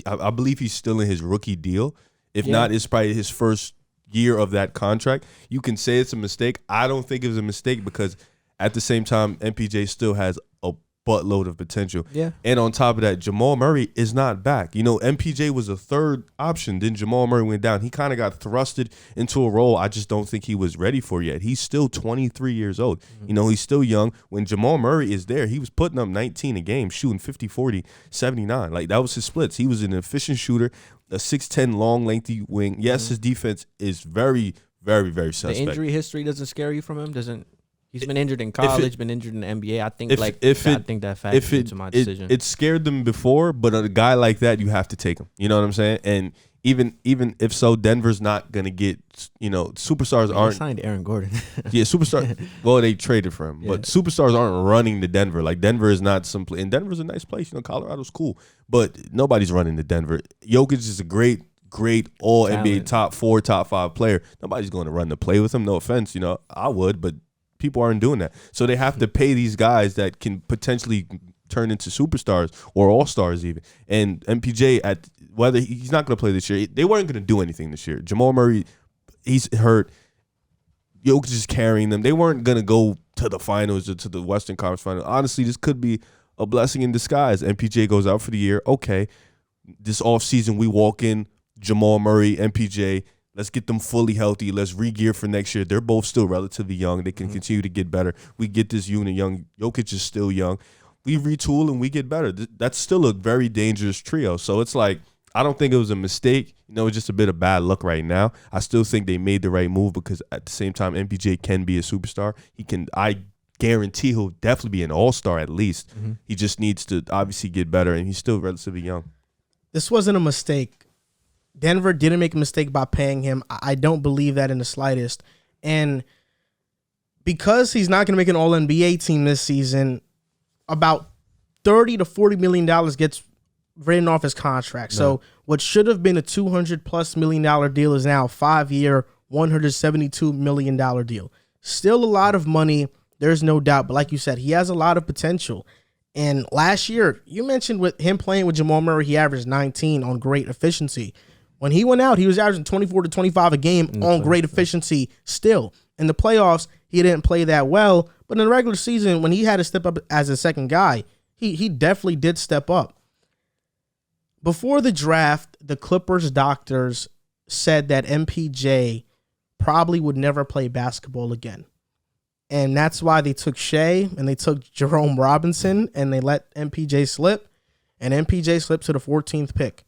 I believe he's still in his rookie deal. If not, it's probably his first year of that contract. You can say it's a mistake. I don't think it was a mistake because at the same time, MPJ still has a buttload of potential. Yeah. And on top of that, Jamal Murray is not back. You know, MPJ was a third option. Then Jamal Murray went down. He kind of got thrusted into a role I just don't think he was ready for yet. He's still 23 years old. Mm-hmm. You know, he's still young. When Jamal Murray is there, he was putting up 19 a game, shooting 50, 40, 79. Like, that was his splits. He was an efficient shooter, a 6'10", long, lengthy wing. Yes, his defense is very, very, very suspect. The injury history doesn't scare you from him? He's been injured in college, been injured in the NBA. I think that factors into my decision. It scared them before, but a guy like that, you have to take him. You know what I'm saying? And even if so, Denver's not gonna get, you know, superstars aren't. They signed Aaron Gordon. Yeah, superstar. Well, they traded for him, but superstars aren't running to Denver. Like, Denver is not some place, and Denver's a nice place. You know, Colorado's cool, but nobody's running to Denver. Jokic is a great all NBA top 4, top 5 player. Nobody's going to run to play with him. No offense, you know, I would, but people aren't doing that. So they have to pay these guys that can potentially turn into superstars or all-stars even. And MPJ, whether he's not going to play this year, they weren't going to do anything this year. Jamal Murray, he's hurt. Jokic is carrying them. They weren't going to go to the finals or to the Western Conference Finals. Honestly, this could be a blessing in disguise. MPJ goes out for the year. Okay, this offseason we walk in, Jamal Murray, MPJ, let's get them fully healthy. Let's re-gear for next year. They're both still relatively young. They can continue to get better. We get this unit young. Jokic is still young. We retool and we get better. That's still a very dangerous trio. So it's like, I don't think it was a mistake. It's just a bit of bad luck right now. I still think they made the right move because at the same time, MPJ can be a superstar. I guarantee he'll definitely be an all-star at least. He just needs to obviously get better, and he's still relatively young. This wasn't a mistake. Denver didn't make a mistake by paying him. I don't believe that in the slightest. And because he's not going to make an All-NBA team this season, about $30 to $40 million gets written off his contract. So what should have been a $200+ million deal is now a 5-year, $172 million deal. Still a lot of money. There's no doubt. But like you said, he has a lot of potential. And last year, you mentioned with him playing with Jamal Murray, he averaged 19 on great efficiency. When he went out, he was averaging 24 to 25 a game on great efficiency still. In the playoffs, he didn't play that well. But in the regular season, when he had to step up as a second guy, he definitely did step up. Before the draft, the Clippers doctors said that MPJ probably would never play basketball again. And that's why they took Shea and they took Jerome Robinson and they let MPJ slip. And MPJ slipped to the 14th pick.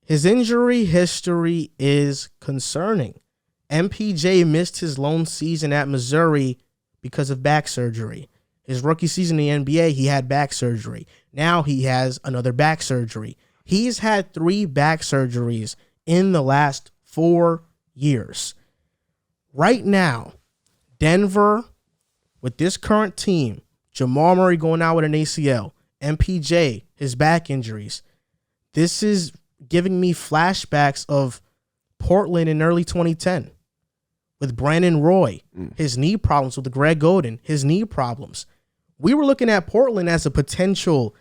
His injury history is concerning. MPJ missed his lone season at Missouri because of back surgery. His rookie season in the NBA, he had back surgery. Now he has another back surgery. He's had 3 back surgeries in the last 4 years. Right now, Denver, with this current team, Jamal Murray going out with an ACL, MPJ, his back injuries, this is giving me flashbacks of Portland in early 2010 with Brandon Roy, his knee problems with Greg Oden, his knee problems. We were looking at Portland as a potential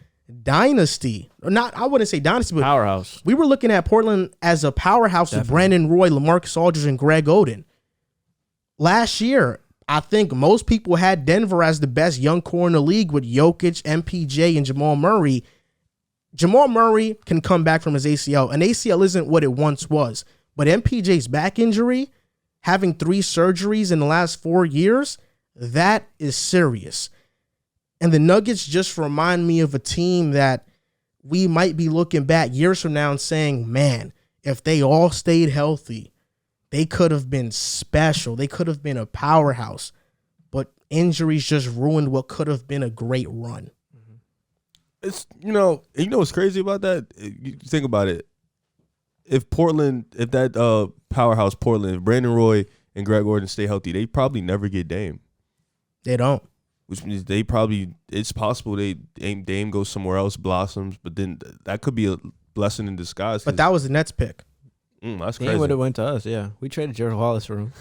dynasty. I wouldn't say dynasty, but powerhouse. We were looking at Portland as a powerhouse with Brandon Roy, LaMarcus Aldridge, and Greg Oden. Last year, I think most people had Denver as the best young core in the league with Jokic, MPJ, and Jamal Murray. Jamal Murray can come back from his ACL. An ACL isn't what it once was. But MPJ's back injury, having 3 surgeries in the last 4 years, that is serious. And the Nuggets just remind me of a team that we might be looking back years from now and saying, man, if they all stayed healthy, they could have been special. They could have been a powerhouse. But injuries just ruined what could have been a great run. It's, what's crazy about that? You think about it. If that powerhouse Portland, if Brandon Roy and Greg Oden stay healthy, they probably never get Dame. They don't. Which means it's possible Dame goes somewhere else, blossoms, but then that could be a blessing in disguise. But that was the Nets pick. That's Dame crazy. would have went to us, yeah. We traded Gerald Wallace for him.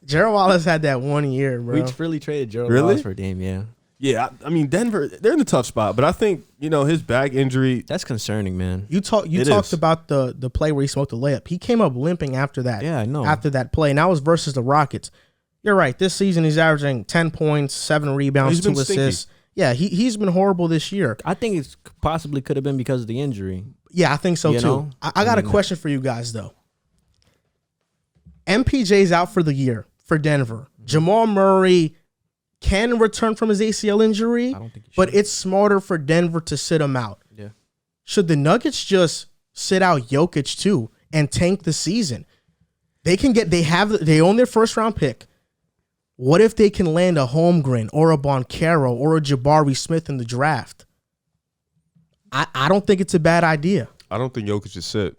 Gerald Wallace had that 1 year, bro. We really traded Gerald Wallace for Dame, yeah. Yeah, I mean, Denver, they're in a tough spot, but I think, his back injury. That's concerning, man. You talked about the play where he smoked the layup. He came up limping after that. Yeah, I know. After that play, and that was versus the Rockets. You're right. This season, he's averaging 10 points, 7 rebounds, 2 assists. Yeah, he's been horrible this year. I think it possibly could have been because of the injury. Yeah, I think so, too. I got a question for you guys, though. MPJ's out for the year for Denver. Jamal Murray can return from his ACL injury, I don't think he but it's smarter for Denver to sit him out. Yeah. Should the Nuggets just sit out Jokic, too, and tank the season? They own their first round pick. What if they can land a Holmgren or a Boncaro or a Jabari Smith in the draft? I don't think it's a bad idea. I don't think Jokic should sit.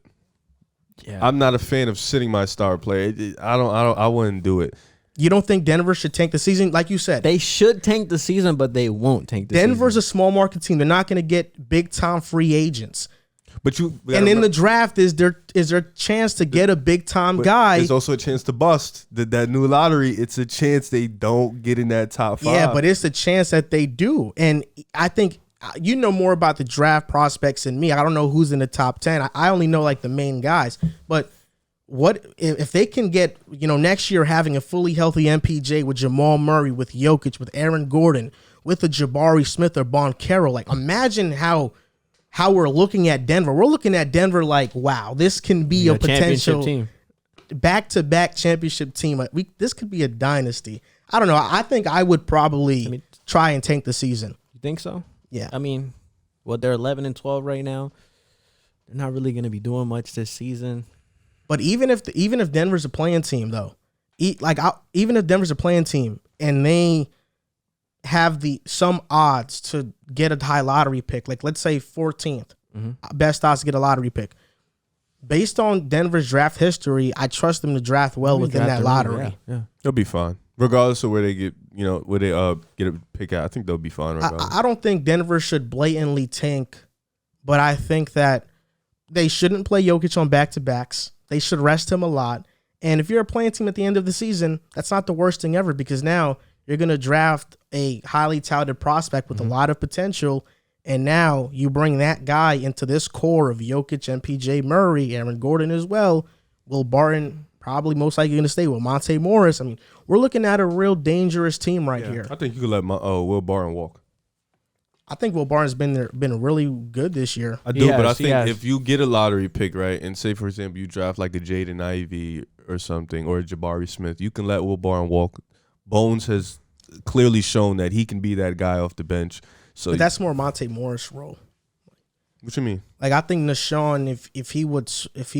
Yeah. I'm not a fan of sitting my star player. I wouldn't do it. You don't think Denver should tank the season? Like you said, they should tank the season, but they won't tank the season. Denver's a small market team. They're not going to get big time free agents. But and in the draft, is there a chance to get a big time guy? There's also a chance to bust that new lottery. It's a chance they don't get in that top 5. Yeah, but it's a chance that they do. And I think you know more about the draft prospects than me. I don't know who's in the top 10. I only know like the main guys. But what if they can get, next year having a fully healthy MPJ with Jamal Murray, with Jokic, with Aaron Gordon, with a Jabari Smith or Boncaro? Like, imagine how we're looking at Denver. We're looking at Denver like, wow, this can be a potential team. Back-to-back championship team. This could be a dynasty. I don't know. I think I would probably try and tank the season. You think so? Yeah. I mean, they're 11-12 right now. They're not really going to be doing much this season. But even if Denver's a playing team, though, even if Denver's a playing team and they have some odds to get a high lottery pick, like let's say 14th, best odds to get a lottery pick. Based on Denver's draft history, I trust them to draft well within that lottery. Yeah. They'll be fine, regardless of where they get, where they get a pick at. I think they'll be fine. I don't think Denver should blatantly tank, but I think that they shouldn't play Jokic on back-to-backs. They should rest him a lot. And if you're a playing team at the end of the season, that's not the worst thing ever, because now you're going to draft a highly touted prospect with a lot of potential, and now you bring that guy into this core of Jokic, MPJ, Murray, Aaron Gordon as well. Will Barton probably most likely going to stay with Monte Morris. I mean, we're looking at a real dangerous team here. I think you could let Will Barton walk. I think Will Barton's been really good this year. I do, but I think if you get a lottery pick, right, and say, for example, you draft like a Jaden Ivey or something, or a Jabari Smith, you can let Will Barton walk. Bones has clearly shown that he can be that guy off the bench. So but that's more Monte Morris' role. What you mean? Like, I think Nashawn, if he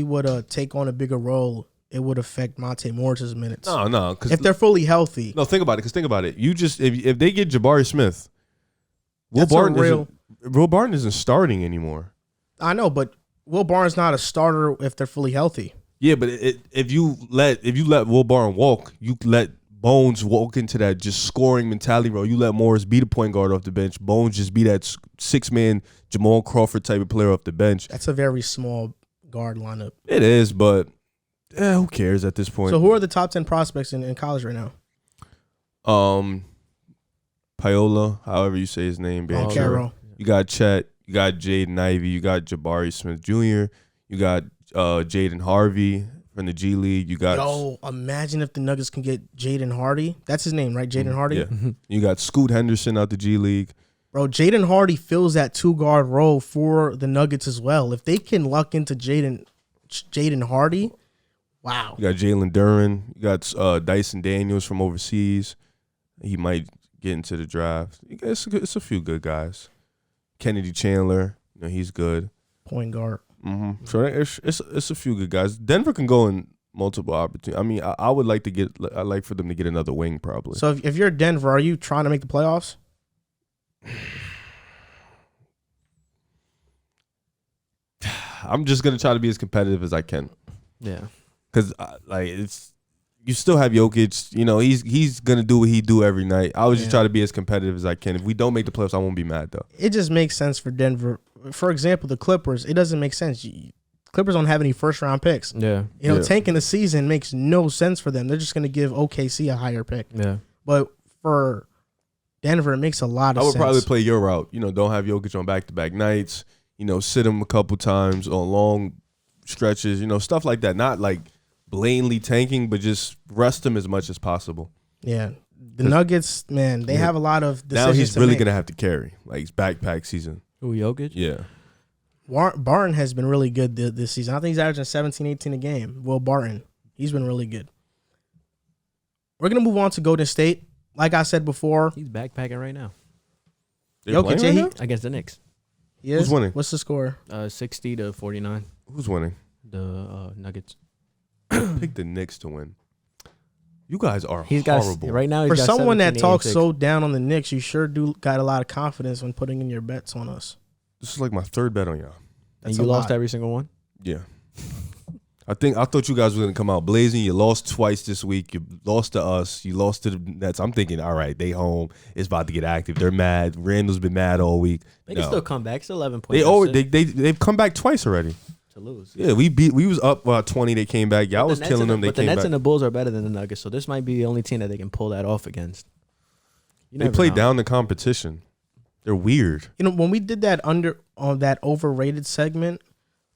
would take on a bigger role, it would affect Monte Morris' minutes. No, because if they're fully healthy. No, think about it. Because think about it. You just if they get Jabari Smith, Will Barton isn't starting anymore. I know, but Will Barton's not a starter if they're fully healthy. Yeah, but if you let Will Barton walk, you let Bones walk into that just scoring mentality role. You let Morris be the point guard off the bench. Bones just be that 6-man Jamal Crawford type of player off the bench. That's a very small guard lineup. It is, but who cares at this point? So who are the top 10 prospects in college right now? Paola, however you say his name. Boncaro. You got Chet. You got Jaden Ivey. You got Jabari Smith Jr. You got Jaden Harvey from the G League. You got imagine if the Nuggets can get Jaden Hardy. That's his name, right? Jaden Hardy? Yeah. You got Scoot Henderson out the G League. Bro, Jaden Hardy fills that 2-guard role for the Nuggets as well. If they can luck into Jaden Hardy, wow. You got Jalen Duren. You got Dyson Daniels from overseas. He might get into the draft. It's a few good guys. Kennedy Chandler, he's good. Point guard. Mm-hmm. So it's a few good guys. Denver can go in multiple opportunities. I mean, I would like to get. I like for them to get another wing probably. So if you're Denver, are you trying to make the playoffs? I'm just gonna try to be as competitive as I can. Yeah, because you still have Jokic. He's gonna do what he do every night. I would just try to be as competitive as I can. If we don't make the playoffs, I won't be mad though. It just makes sense for Denver. For example, the Clippers. It doesn't make sense. Clippers don't have any first-round picks. Yeah, tanking the season makes no sense for them. They're just gonna give OKC a higher pick. Yeah, but for Denver, it makes a lot of sense. I would probably play your route. Don't have Jokic on back-to-back nights. Sit him a couple times on long stretches. Stuff like that. Not like blatantly tanking, but just rest him as much as possible. Yeah. The Nuggets, man, they have a lot of decisions. Now he's really going to have to carry. Like, it's backpack season. Who, Jokic? Yeah. Barton has been really good this season. I think he's averaging 17, 18 a game. Will Barton, he's been really good. We're going to move on to Golden State. Like I said before. He's backpacking right now. Jokic, against the Knicks. Yes. Who's winning? What's the score? 60-49. Who's winning? The Nuggets. Pick the Knicks to win. You guys are horrible. Right now, for someone that talks so down on the Knicks, you sure do got a lot of confidence when putting in your bets on us. This is like my third bet on y'all. And you lost every single one? Yeah. I thought you guys were gonna come out blazing. You lost twice this week. You lost to us. You lost to the Nets. I'm thinking, all right, they home. It's about to get active. They're mad. Randall's been mad all week. They can still come back. It's 11 points. They've come back twice already. To lose. Yeah, we was up 20. They came back. Y'all was killing them. But the Nets and the Bulls are better than the Nuggets, so this might be the only team that they can pull that off against. They play down the competition. They're weird. You know, when we did that on that overrated segment,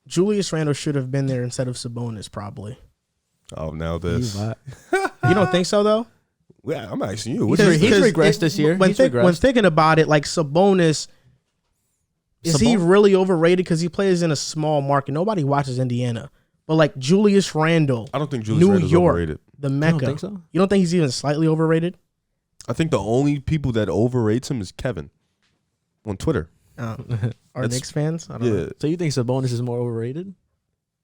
Julius Randle should have been there instead of Sabonis, probably. Oh, now this. You don't think so, though? Yeah, I'm asking you. He's regressed this year. When thinking about it, like Sabonis, is he really overrated because he plays in a small market? Nobody watches Indiana. But like Julius Randle, I don't think Julius Randle's overrated. The Mecca. You don't think so? You don't think he's even slightly overrated? I think the only people that overrates him is Kevin on Twitter. Are Knicks fans? I don't know. So you think Sabonis is more overrated?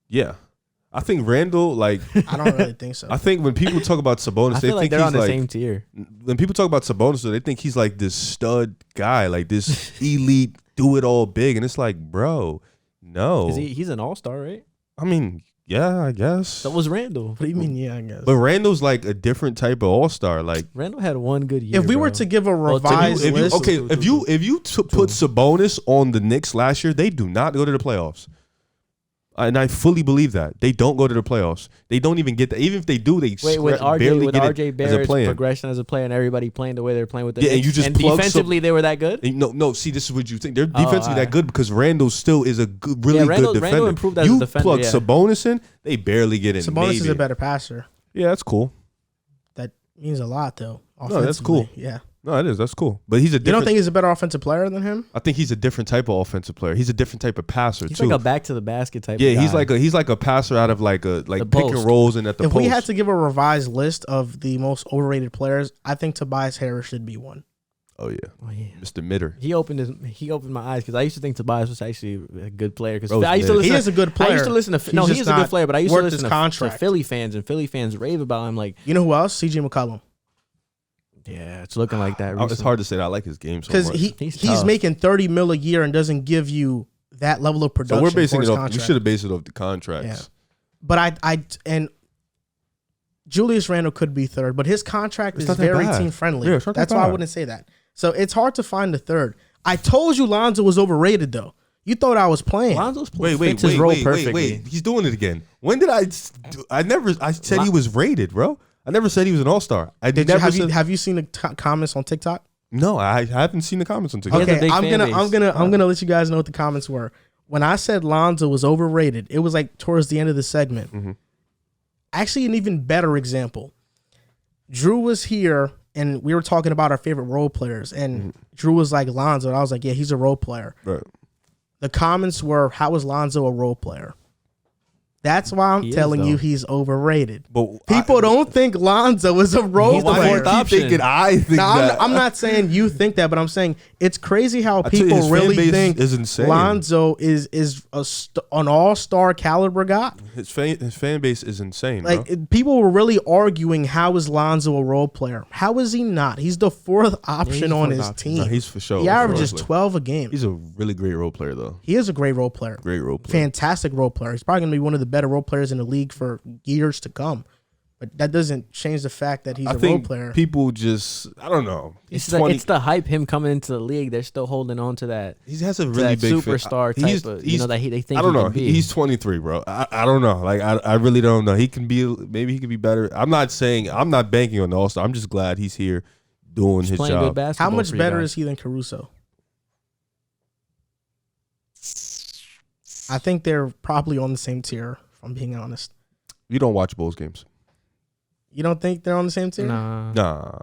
Yeah. I think Randle, like... I don't really think so. I think when people talk about Sabonis, they think they're on the same tier. When people talk about Sabonis, they think he's like this stud guy, like this elite, do-it-all big. And it's like, bro, no. He's an all-star, right? I mean, yeah, I guess. So was Randle. What do you mean, yeah, I guess? But Randle's like a different type of all-star. Like Randle had one good year. If we were to give a revised list... If you put Sabonis on the Knicks last year, they do not go to the playoffs. And I fully believe that. They don't go to the playoffs. They don't even get that. Even if they do, they with barely get RJ it Barrett's as a player. progression as a player and everybody playing the way they're playing with the Yeah, Knicks. and you just and plug defensively they were that good? No. See, this is what you think. They're defensively that good because Randle still is a really good defender. Randle improved as a defender. You plug Sabonis in, they barely get it. Sabonis is a better passer. Yeah, that's cool. That means a lot, though. No, that's cool. Yeah. No, it is. That's cool. But he's a different... You don't think he's a better offensive player than him? I think he's a different type of offensive player. He's a different type of passer, he's too. He's like a back to the basket type of guy. He's like a passer out of like pick post. and rolls and at the post. If we had to give a revised list of the most overrated players, I think Tobias Harris should be one. Oh yeah. Mr. Mitter. He opened my eyes because I used to think Tobias was actually a good player. Because he is a good player. I used to listen to he is a good player, but I used to listen to Philly fans and Philly fans rave about him. Like, you know who else? CJ McCollum. Yeah, it's looking like that. Recently. It's hard to say that I like his game so much because he's making $30 million a year and doesn't give you that level of production. So we're basing it off. Contract. We should have based it off the contracts. Yeah. But and Julius Randle could be third, but his contract is very team friendly. Yeah, that's why I wouldn't say that. So it's hard to find the third. I told you Lonzo was overrated though. You thought I was playing. Lonzo's fits his role perfectly. Wait. He's doing it again. When did I said he was rated, bro. I never said he was an all-star. Have you seen the comments on TikTok? No, I haven't seen the comments on TikTok. Okay, I'm gonna let you guys know what the comments were. When I said Lonzo was overrated, it was like towards the end of the segment. Mm-hmm. Actually, an even better example. Drew was here, and we were talking about our favorite role players, and Drew was like Lonzo, and I was like, yeah, he's a role player. Right. The comments were, how is Lonzo a role player? That's why I'm telling you he's overrated. But people don't think Lonzo is a role player. I think that. I'm not saying you think that, but I'm saying it's crazy how people really think Lonzo is an all-star caliber guy. His fan base is insane. Like people were really arguing, how is Lonzo a role player? How is he not? He's the fourth option on his team. No, he's for sure. He averages 12 a game. He's a really great role player, though. He is a great role player. Great role player. Fantastic role player. He's probably going to be one of the better role players in the league for years to come. But that doesn't change the fact that he's a role player. People just, I don't know. It's the hype him coming into the league. They're still holding on to that. He has a really big superstar type of, that they think. I don't know. He can be. He's 23, bro. I don't know. Like I really don't know. Maybe he could be better. I'm not banking on the All-Star. I'm just glad he's here doing his job. Good basketball. How much better is he than Caruso? I think they're probably on the same tier, if I'm being honest. You don't watch Bulls games. You don't think they're on the same tier? Nah.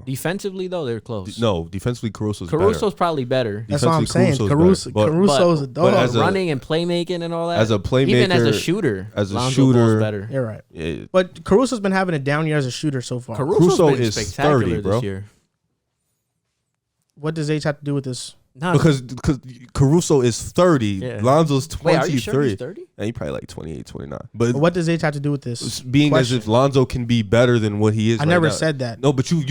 Defensively, though, they're close. No, defensively, Caruso's probably better. That's what I'm saying. Caruso's a dog. Running and playmaking and all that. As a playmaker. Even as a shooter. Lonzo Ball's better. You're right. Yeah. But Caruso's been having a down year as a shooter so far. Caruso is spectacular 30, bro. this year. What does age have to do with this? Because Caruso is 30, Yeah. Lonzo's 23. Wait, are you sure he's 30? And he probably like 28, 29. But what does age have to do with this? Being question? as if Lonzo can be better than what he is. I right never now. said that. No, but you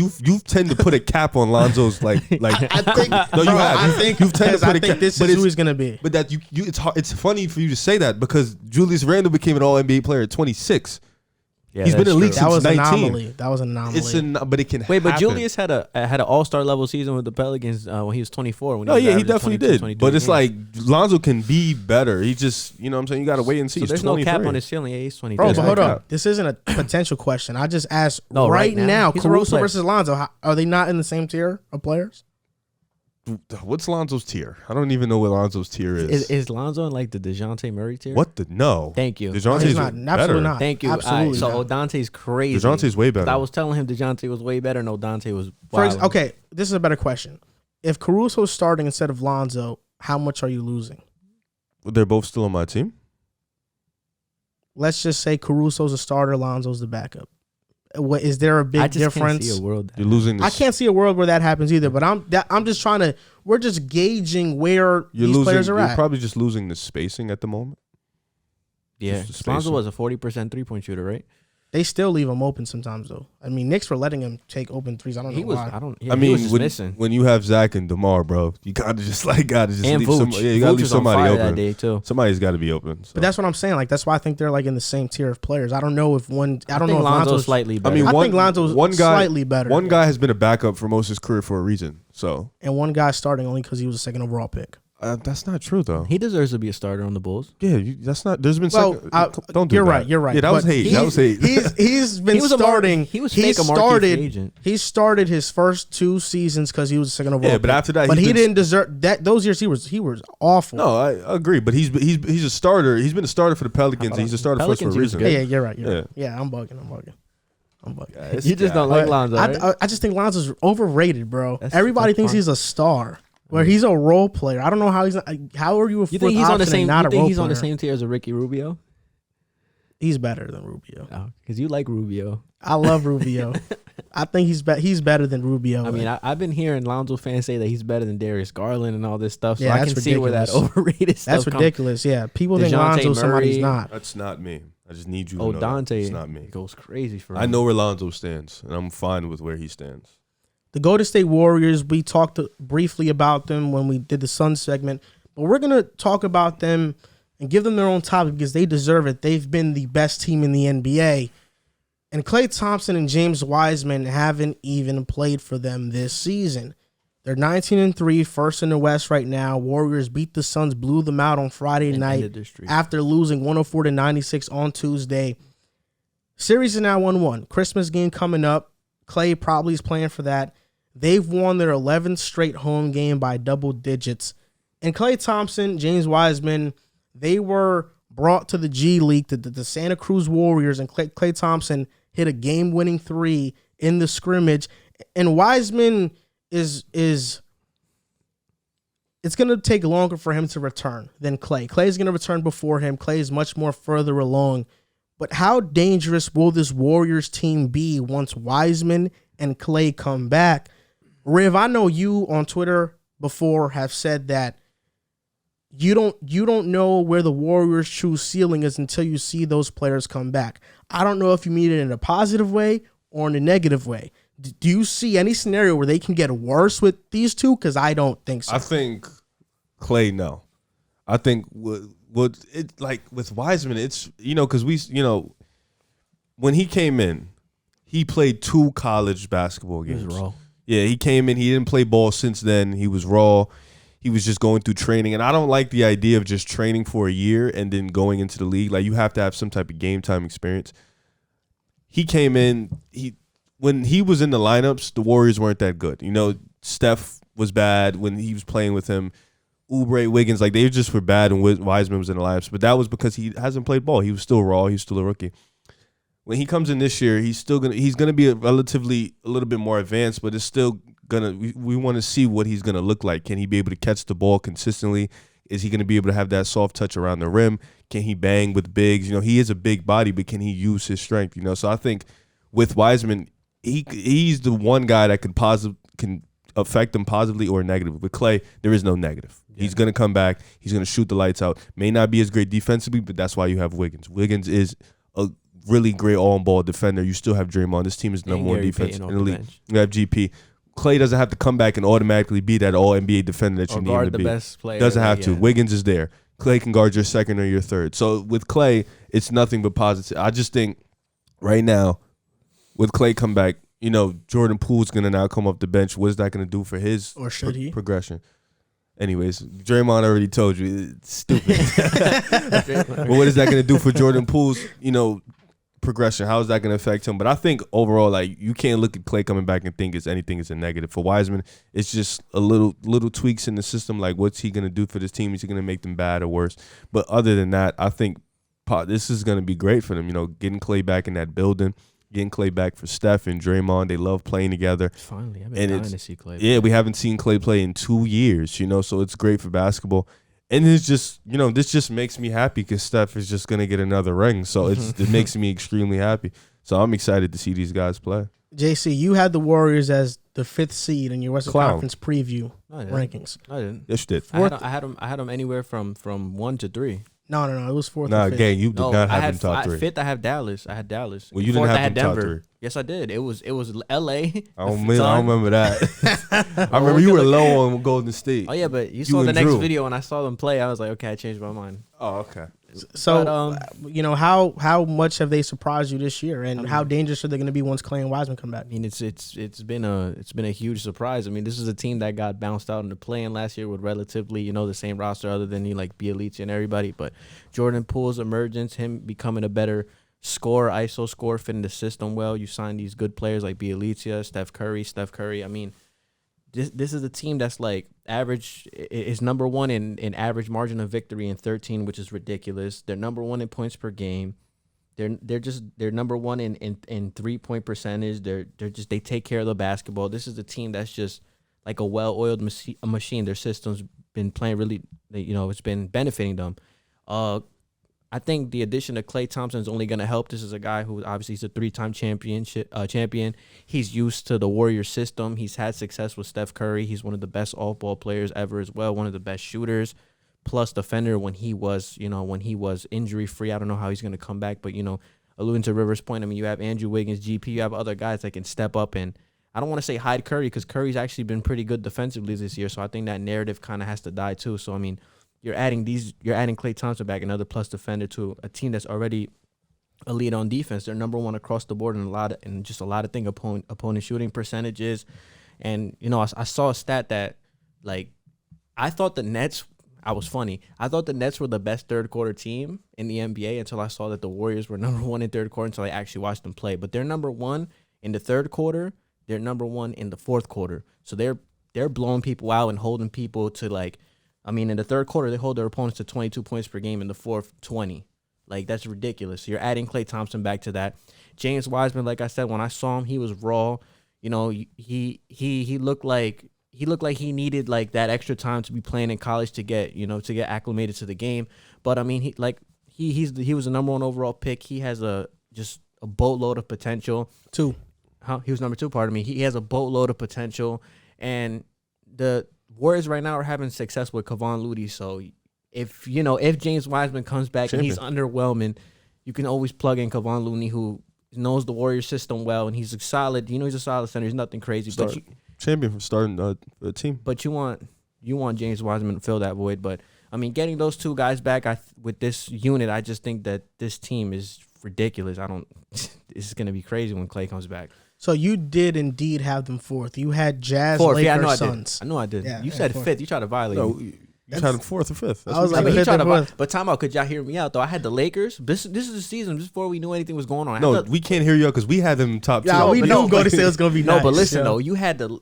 tend to put a cap on Lonzo's like. I think. No, you bro, have. I think. You've tended to I put a think cap. this but is who it's- he's gonna be. But that it's hard, it's funny for you to say that because Julius Randle became an All NBA player at 26. Yeah, He's been in the league That since was an 19. anomaly. That was an anomaly. But it can. Wait, but happen. Julius had an all-star level season with the Pelicans when he was 24. When No, was yeah, he averaging definitely 22, did. 23 But it's games. like Lonzo can be better. He just, you know what I'm saying? You got to wait and see. So He's there's no 23. cap on his ceiling. Yeah, he's 23. Bro, There's but no hold cap. up. This isn't a potential question. I just asked No, right right now, now, he's a role Caruso player. versus Lonzo. Are they not in the same tier of players? What's Lonzo's tier? I don't even know what Lonzo's tier is. Is Lonzo in like the DeJounte Murray tier? What the no? Thank you. DeJounte's He's not. better. Absolutely not. Thank you. Absolutely. So not. Odante's crazy. DeJounte's way better. I was telling him DeJounte was way better. No, Dante was Okay, this is a better question. If Caruso's starting instead of Lonzo, how much are you losing? They're both still on my team. Let's just say Caruso's a starter, Lonzo's the backup. What is there a big I just difference? can't see a world. You're losing. I can't see a world where that happens either. But I'm just trying to. We're just gauging where You're these losing. players are You're at. probably just losing the spacing at the moment. Yeah, Just the Lonzo spacing. was a 40% 3-point shooter, right? They still leave him open sometimes, though. I mean, Knicks were letting him take open threes. I don't know He was. why. I don't. Yeah, I he mean, was just missing. when you have Zach and DeMar, bro, you gotta just And leave Vooch. somebody. Yeah, you gotta Vooch leave was on somebody fire that open. day too. Somebody's got to be open. So. But that's what I'm saying. Like that's why I think they're like in the same tier of players. I don't know if one. I don't know think if Lonzo's slightly better. I mean, I one, think Lonzo's one guy, slightly better. One guy has been a backup for most of his career for a reason. So and one guy starting only because he was a second overall pick. that's not true though. he deserves to be a starter on the Bulls. Yeah, that's not. There's been. Well, don't do you're that. right. You're right. Yeah, that was But hate. That was hate. He's been He was starting. he was fake a marquee free agent. He started his first 2 seasons because he was a second overall. Yeah, but pick. after that, but he's he been- didn't deserve that. Those years he was awful. No, I agree, but he's a starter. He's been a starter for the Pelicans. And he's a starter for us for a Pelicans, he was reason. good. Yeah, you're right. You're Yeah. right. Yeah, I'm bugging. This You just guy. don't like But Lonzo, right? I just think Lonzo's overrated, bro. That's Everybody thinks fine. he's a star, where he's a role player. I don't know how he's. How are you a You fourth think he's on the option same? and not You a think role he's on the player? same tier as a Ricky Rubio? He's better than Rubio. Because you like Rubio. I love Rubio. I think he's better than Rubio. I mean, I've been hearing Lonzo fans say that he's better than Darius Garland and all this stuff. So Yeah, I that's can see where that ridiculous. overrated stuff that's comes. ridiculous. Yeah, people think DeJounte Lonzo's somebody he's Murray. not. That's not me. I just need you to Oh, know Dante It's not me. goes crazy for him. I know where Lonzo stands, and I'm fine with where he stands. The Golden State Warriors, we talked briefly about them when we did the Suns segment, but we're going to talk about them and give them their own topic because they deserve it. They've been the best team in the NBA. And Klay Thompson and James Wiseman haven't even played for them this season. They're 19-3, first in the West right now. Warriors beat the Suns, blew them out on Friday And night ended the streak. after losing 104-96 on Tuesday. Series is now 1-1. Christmas game coming up. Klay probably is playing for that. They've won their 11th straight home game by double digits. And Klay Thompson, James Wiseman, they were brought to the G League, the Santa Cruz Warriors, and Klay Thompson hit a game-winning 3 in the scrimmage. And Wiseman is it's going to take longer for him to return than Klay. Klay is going to return before him. Klay is much more further along. But how dangerous will this Warriors team be once Wiseman and Klay come back? Riv, I know you on Twitter before have said that you don't know where the Warriors' true ceiling is until you see those players come back. I don't know if you mean it in a positive way or in a negative way. Do you see any scenario where they can get worse with these two? Because I don't think so. I think Klay, no. I think what it like with Wiseman, it's because when he came in, he played 2 college basketball He games. was raw. Yeah, he came in. He didn't play ball since then. He was raw. He was just going through training, and I don't like the idea of just training for a year and then going into the league. Like you have to have some type of game time experience. He came in. When he was in the lineups, the Warriors weren't that good. Steph was bad when he was playing with him. Oubre, Wiggins, like they just were bad when Wiseman was in the lineups. But that was because he hasn't played ball. He was still raw. He was still a rookie. When he comes in this year, he's gonna be a little bit more advanced, but it's still we want to see what he's gonna look like. Can he be able to catch the ball consistently? Is he gonna be able to have that soft touch around the rim? Can he bang with bigs? He is a big body, but can he use his strength? So I think with Wiseman, he's the one guy that can affect him positively or negatively. With Klay, there is no negative. Yeah. He's going to come back. He's going to shoot the lights out. May not be as great defensively, but that's why you have Wiggins. Wiggins is a really great all-ball defender. You still have Draymond. This team is number one defense in the league. You have GP. Klay doesn't have to come back and automatically be that all-NBA defender that you need him to be. Best player, doesn't have to. Wiggins is there. Klay can guard your second or your third. So with Klay, it's nothing but positive. I just think right now, with Klay come back, you know, Jordan Poole's going to now come off the bench. What is that going to do for his progression? Anyways, Draymond already told you. It's stupid. But what is that going to do for Jordan Poole's, you know, progression? How is that going to affect him? But I think overall, like, you can't look at Klay coming back and think it's anything is a negative. For Wiseman, it's just a little tweaks in the system. Like, what's he going to do for this team? Is he going to make them bad or worse? But other than that, I think this is going to be great for them. You know, getting Klay back in that building. Getting Klay back for Steph and Draymond. They love playing together. Finally, I've been dying to see Klay. Yeah, we haven't seen Klay play in 2 years, you know, so it's great for basketball. And it's just, you know, this just makes me happy because Steph is just going to get another ring. So it makes me extremely happy. So I'm excited to see these guys play. JC, you had the Warriors as the 5th seed in your Western Conference preview rankings. I didn't. Yes, you did. I had them anywhere from 1 to 3. No. It was 4th. Nah, gang, you did not have them top 3. 5th, I have Dallas. I had Dallas. Well, you didn't have them top 3. Yes, I did. It was L.A. I don't remember that. I remember you were low on Golden State. Oh, yeah, but you saw the next video and I saw them play. I was like, okay, I changed my mind. Oh, okay. So, you know, how much have they surprised you this year, and how dangerous are they going to be once Klay and Wiseman come back? I mean, it's been a huge surprise. I mean, this is a team that got bounced out in the play-in last year with relatively, you know, the same roster other than like Bielitsa and everybody. But Jordan Poole's emergence, him becoming a better scorer, ISO scorer, fitting the system well. You sign these good players like Bielitsa, Steph Curry. I mean, This is a team that's like average is number one in average margin of victory in 13, which is ridiculous. They're number one in points per game. They're number one in 3-point percentage. They take care of the basketball. This is a team that's just like a well-oiled machine. Their system's been playing really, you know, it's been benefiting them. I think the addition of Klay Thompson is only going to help. This is a guy who obviously is a 3-time champion. He's used to the Warriors system. He's had success with Steph Curry. He's one of the best off-ball players ever as well, one of the best shooters, plus defender when he was injury-free. I don't know how he's going to come back, but, you know, alluding to Rivers' point, I mean, you have Andrew Wiggins, GP, you have other guys that can step up and I don't want to say hide Curry because Curry's actually been pretty good defensively this year, so I think that narrative kind of has to die too. So, I mean, you're adding Klay Thompson back, another plus defender to a team that's already a lead on defense. They're number one across the board in just a lot of things, opponent shooting percentages. And, you know, I saw a stat that, like, I thought the Nets were the best third quarter team in the NBA until I saw that the Warriors were number one in third quarter until I actually watched them play. But they're number one in the third quarter. They're number one in the fourth quarter. So they're blowing people out and holding people to, like, I mean, in the third quarter, they hold their opponents to 22 points per game. In the fourth, 20. Like, that's ridiculous. You're adding Klay Thompson back to that. James Wiseman, like I said, when I saw him, he was raw. You know, he looked like he needed, like, that extra time to be playing in college to get acclimated to the game. But I mean, he was a number one overall pick. He has just a boatload of potential. He was number 2. Pardon me. He has a boatload of potential, and the Warriors right now are having success with Kevon Looney. So if James Wiseman comes back and he's underwhelming, you can always plug in Kevon Looney, who knows the Warriors system well, and he's a solid center. He's nothing crazy, champion from starting a team. But you want James Wiseman to fill that void. But I mean, getting those two guys back with this unit, I just think that this team is ridiculous. It's going to be crazy when Klay comes back. So you did indeed have them 4th. You had Jazz, 4th. Lakers, Yeah, I Suns. I know I did. Yeah, You said 4th. 5th. You tried to violate me. You had them 4th or 5th. I was like, but time out. Could y'all hear me out though? I had the Lakers. This is the season just before we knew anything was going on. No, we can't hear you because we had them top 2. Yeah, we knew Golden State was gonna be nice. No, but listen though,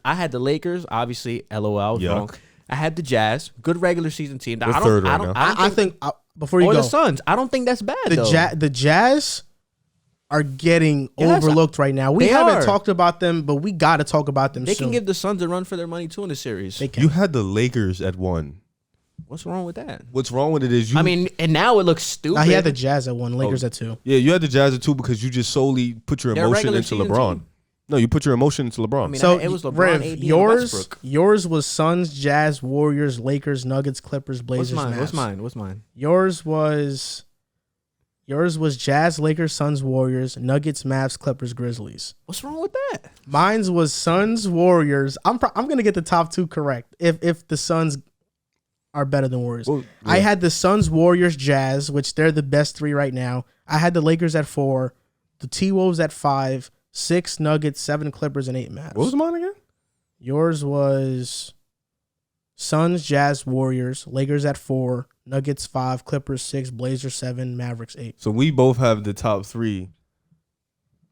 I had the Lakers. Obviously, LOL. I was wrong. I had the Jazz. Good regular season team. I think before you go, the Suns. I don't think that's bad. The Jazz are getting overlooked right now. We haven't talked about them, but we got to talk about them soon. They can give the Suns a run for their money too in the series. You had the Lakers at 1. What's wrong with that? What's wrong with it is and now it looks stupid. Now he had the Jazz at 1, Lakers at 2. Yeah, you had the Jazz at 2 because you just solely put your emotion into LeBron. No, you put your emotion into LeBron. I mean, So it was LeBron, Rev, AD, and yours Westbrook. was Suns, Jazz, Warriors, Lakers, Nuggets, Clippers, Blazers. What's Mavs. What's mine? Yours was Jazz, Lakers, Suns, Warriors, Nuggets, Mavs, Clippers, Grizzlies. What's wrong with that? Mine's was Suns, Warriors. I'm gonna get the top two correct if the Suns are better than Warriors. Well, I yeah. had the Suns, Warriors, Jazz, which they're the best three right now. I had the Lakers at 4, the T-Wolves at 5, 6 Nuggets, 7 Clippers, and 8 Mavs. What was mine again? Yours was Suns, Jazz, Warriors, Lakers at 4, Nuggets 5, Clippers 6, Blazers 7, Mavericks 8. So we both have the top 3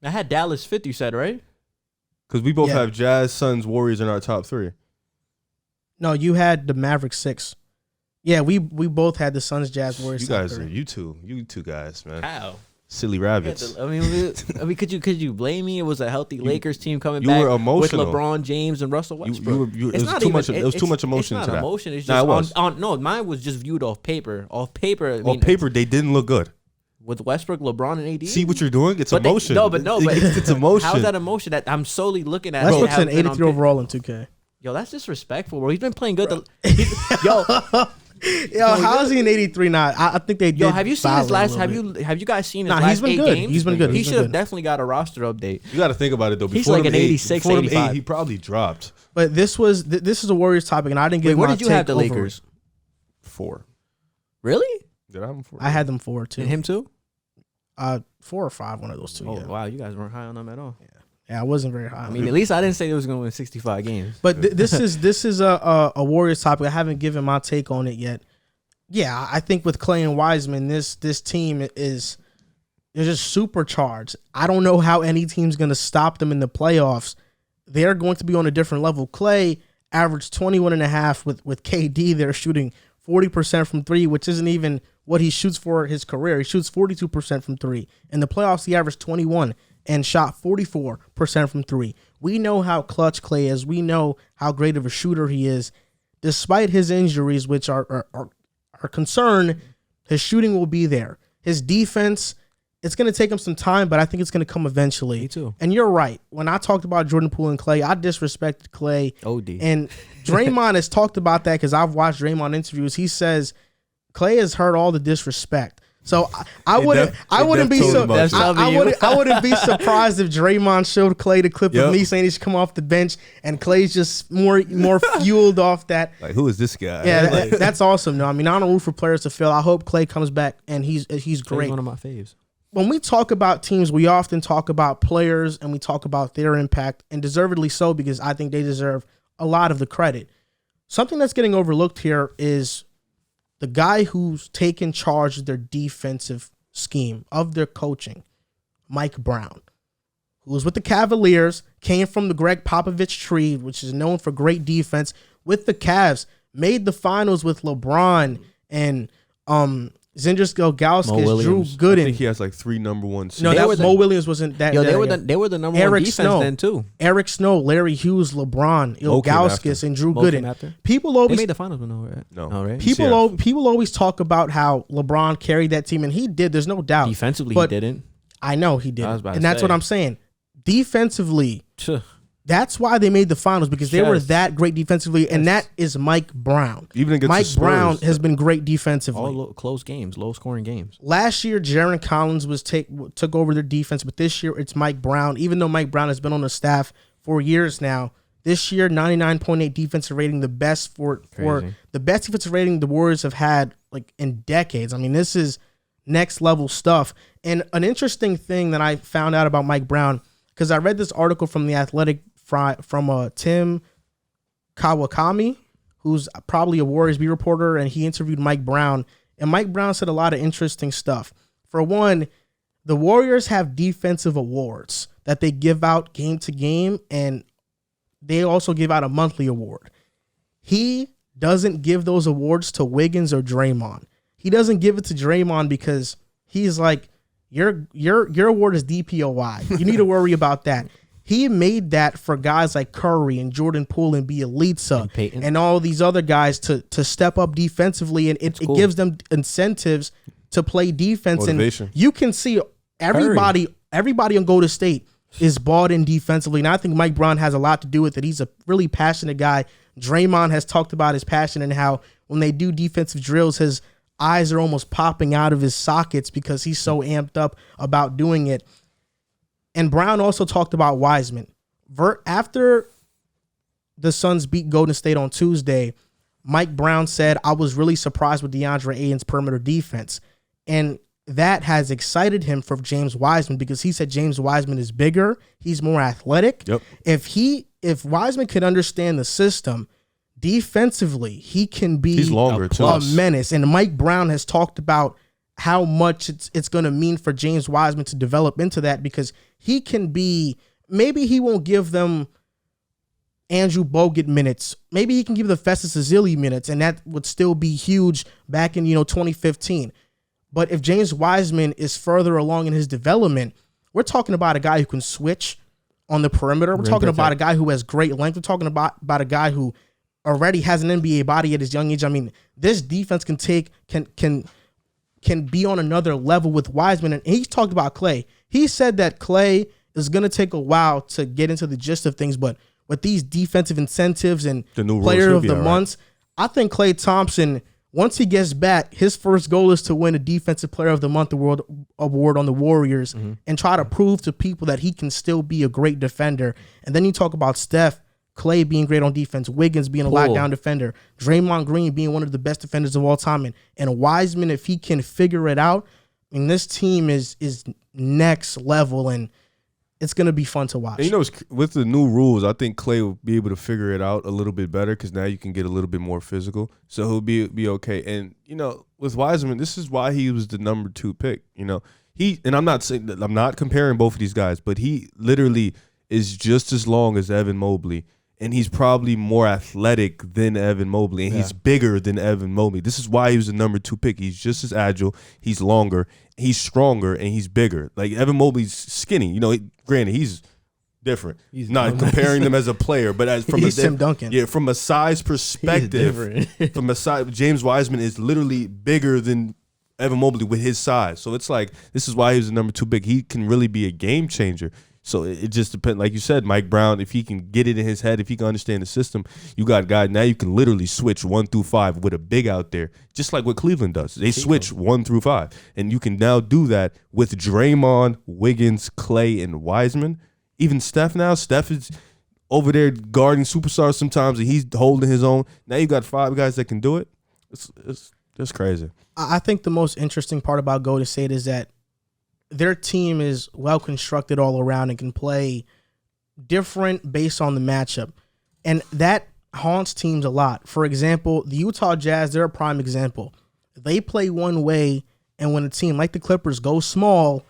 I had Dallas 5th, you said, right? because we both Yeah. have Jazz, Suns, Warriors in our top 3. No, you had the Mavericks 6. Yeah, we both had the Suns, Jazz, Warriors. You top guys, three. you two guys, man. How? Silly rabbits. I mean, could you blame me? It was a healthy Lakers team coming you back were emotional. with LeBron James and Russell Westbrook. It It's was not too even- much. It was too much emotion it's to not that. emotion. It's Nah, just it was. no, mine was just viewed off paper. Off paper, I On mean, paper, they didn't look good. with Westbrook, LeBron, and AD. See what you're doing? It's But emotion. but it's emotion. How's that emotion? That I'm solely looking at. Westbrook's how an it's been on 83 pa- overall in 2K. Yo, that's disrespectful, bro. He's been playing good. Yo, how is he an 83 now? I think they did. Yo, have you seen his foul him a last? little bit. Have you guys seen his Nah, last he's been 8 good. games? He's been good. He He's been should have good. definitely got a roster update. You got to think about it though. He's Before like them an 8 86, before them 85. he probably dropped But this is a Warriors topic, and I didn't Wait, give where my did you have take the over Lakers? it. 4. Really? Did I have them 4? I had them 4 too. And him too? 4 or 5, one of those two. Oh yeah. wow, you guys weren't high on them at all. Yeah, I wasn't very high. I mean, at least I didn't say they was going to win 65 games. But this is a Warriors topic. I haven't given my take on it yet. Yeah, I think with Klay and Wiseman, this team is just supercharged. I don't know how any team's going to stop them in the playoffs. They're going to be on a different level. Klay averaged 21.5 with KD. They're shooting 40% from 3, which isn't even what he shoots for his career. He shoots 42% from 3. In the playoffs, he averaged 21 and shot 44% from 3. We know how clutch Klay is. We know how great of a shooter he is. Despite his injuries, which are concerned, his shooting will be there. His defense, it's going to take him some time, but I think it's going to come eventually. Me too. And you're right. When I talked about Jordan Poole and Klay, I disrespected Klay. OD. And Draymond has talked about that because I've watched Draymond interviews. He says Klay has heard all the disrespect. So I wouldn't be surprised if Draymond showed Klay the clip of me saying he should come off the bench, and Klay's just more fueled off that. Like, who is this guy? Yeah, that's awesome. No, I mean, I don't root for players to fail. I hope Klay comes back and he's great. One of my faves. When we talk about teams, we often talk about players and we talk about their impact, and deservedly so, because I think they deserve a lot of the credit. Something that's getting overlooked here is the guy who's taken charge of their defensive scheme, of their coaching, Mike Brown, who was with the Cavaliers, came from the Greg Popovich tree, which is known for great defense, with the Cavs, made the finals with LeBron and Zindris Ilgauskas, Drew I Gooden. think he has like 3 number 1 seeds. No, that was Mo Williams wasn't that. Yo, that they were the number one Eric defense Snow. then too. Eric Snow, Larry Hughes, LeBron, Ilgauskas, and Drew Both came Gooden. after. People They always made the finals, but no, right? No. right? people always talk about how LeBron carried that team, and he did. There's no doubt. Defensively, But he didn't. I know he did, I was about to and that's say. what I'm saying. Defensively, Tuh. that's why they made the finals, because they were Yes. that great defensively, and Yes. that is Mike Brown. Even against Mike the Spurs. Brown has been great defensively. All close games, low scoring games. Last year, Jaron Collins took over their defense, but this year it's Mike Brown. Even though Mike Brown has been on the staff for years now, this year 99.8 defensive rating, the best for the best defensive rating the Warriors have had like in decades. I mean, this is next level stuff. And an interesting thing that I found out about Mike Brown, because I read this article from The Athletic from Tim Kawakami, who's probably a Warriors beat reporter, and he interviewed Mike Brown. And Mike Brown said a lot of interesting stuff. For one, the Warriors have defensive awards that they give out game to game, and they also give out a monthly award. He doesn't give those awards to Wiggins or Draymond. He doesn't give it to Draymond because he's like, your award is DPOY. You need to worry about that. He made that for guys like Curry and Jordan Poole and Bielitsa and all these other guys to step up defensively, and it gives them incentives to play defense. Motivation. And you can see everybody on Golden State is bought in defensively. And I think Mike Brown has a lot to do with it. He's a really passionate guy. Draymond has talked about his passion and how when they do defensive drills, his eyes are almost popping out of his sockets because he's so amped up about doing it. And Brown also talked about Wiseman. After the Suns beat Golden State on Tuesday, Mike Brown said, I was really surprised with DeAndre Ayton's perimeter defense. And that has excited him for James Wiseman because he said James Wiseman is bigger. He's more athletic. Yep. If Wiseman can understand the system defensively, he can be He's longer too. A menace. And Mike Brown has talked about how much it's going to mean for James Wiseman to develop into that because he can be, maybe he won't give them Andrew Bogut minutes. Maybe he can give the Festus Ezeli minutes, and that would still be huge back in 2015. But if James Wiseman is further along in his development, we're talking about a guy who can switch on the perimeter. We're talking about a guy who has great length. We're talking about a guy who already has an NBA body at his young age. I mean, this defense can be on another level with Wiseman. And he's talked about Klay. He said that Klay is going to take a while to get into the gist of things, but with these defensive incentives and the new player of the months, I think Klay Thompson, once he gets back, his first goal is to win a defensive player of the month award on the Warriors and try to prove to people that he can still be a great defender. And then you talk about Steph, Klay being great on defense, Wiggins being a lockdown defender, Draymond Green being one of the best defenders of all time, and Wiseman, if he can figure it out, I mean, this team is next level, and it's going to be fun to watch. And with the new rules, I think Klay will be able to figure it out a little bit better because now you can get a little bit more physical. So he'll be okay. And, with Wiseman, this is why he was the number 2 pick. And I'm not saying that I'm not comparing both of these guys, but he literally is just as long as Evan Mobley. And he's probably more athletic than Evan Mobley. And he's bigger than Evan Mobley. This is why he was the number 2 pick. He's just as agile. He's longer. He's stronger. And he's bigger. Like, Evan Mobley's skinny. Granted, he's different. He's not comparing them as a player, but from Tim Duncan. Yeah, from a size perspective, James Wiseman is literally bigger than Evan Mobley with his size. So it's like, this is why he was the number 2 pick. He can really be a game changer. So it just depends. Like you said, Mike Brown, if he can get it in his head, if he can understand the system, you got guys. Now you can literally switch 1 through 5 with a big out there, just like what Cleveland does. They switch 1 through 5. And you can now do that with Draymond, Wiggins, Klay, and Wiseman. Even Steph now. Steph is over there guarding superstars sometimes, and he's holding his own. Now you got 5 guys that can do it. It's crazy. I think the most interesting part about Golden State is that their team is well constructed all around and can play different based on the matchup. And that haunts teams a lot. For example, the Utah Jazz, they're a prime example. They play one way, and when a team like the Clippers goes small,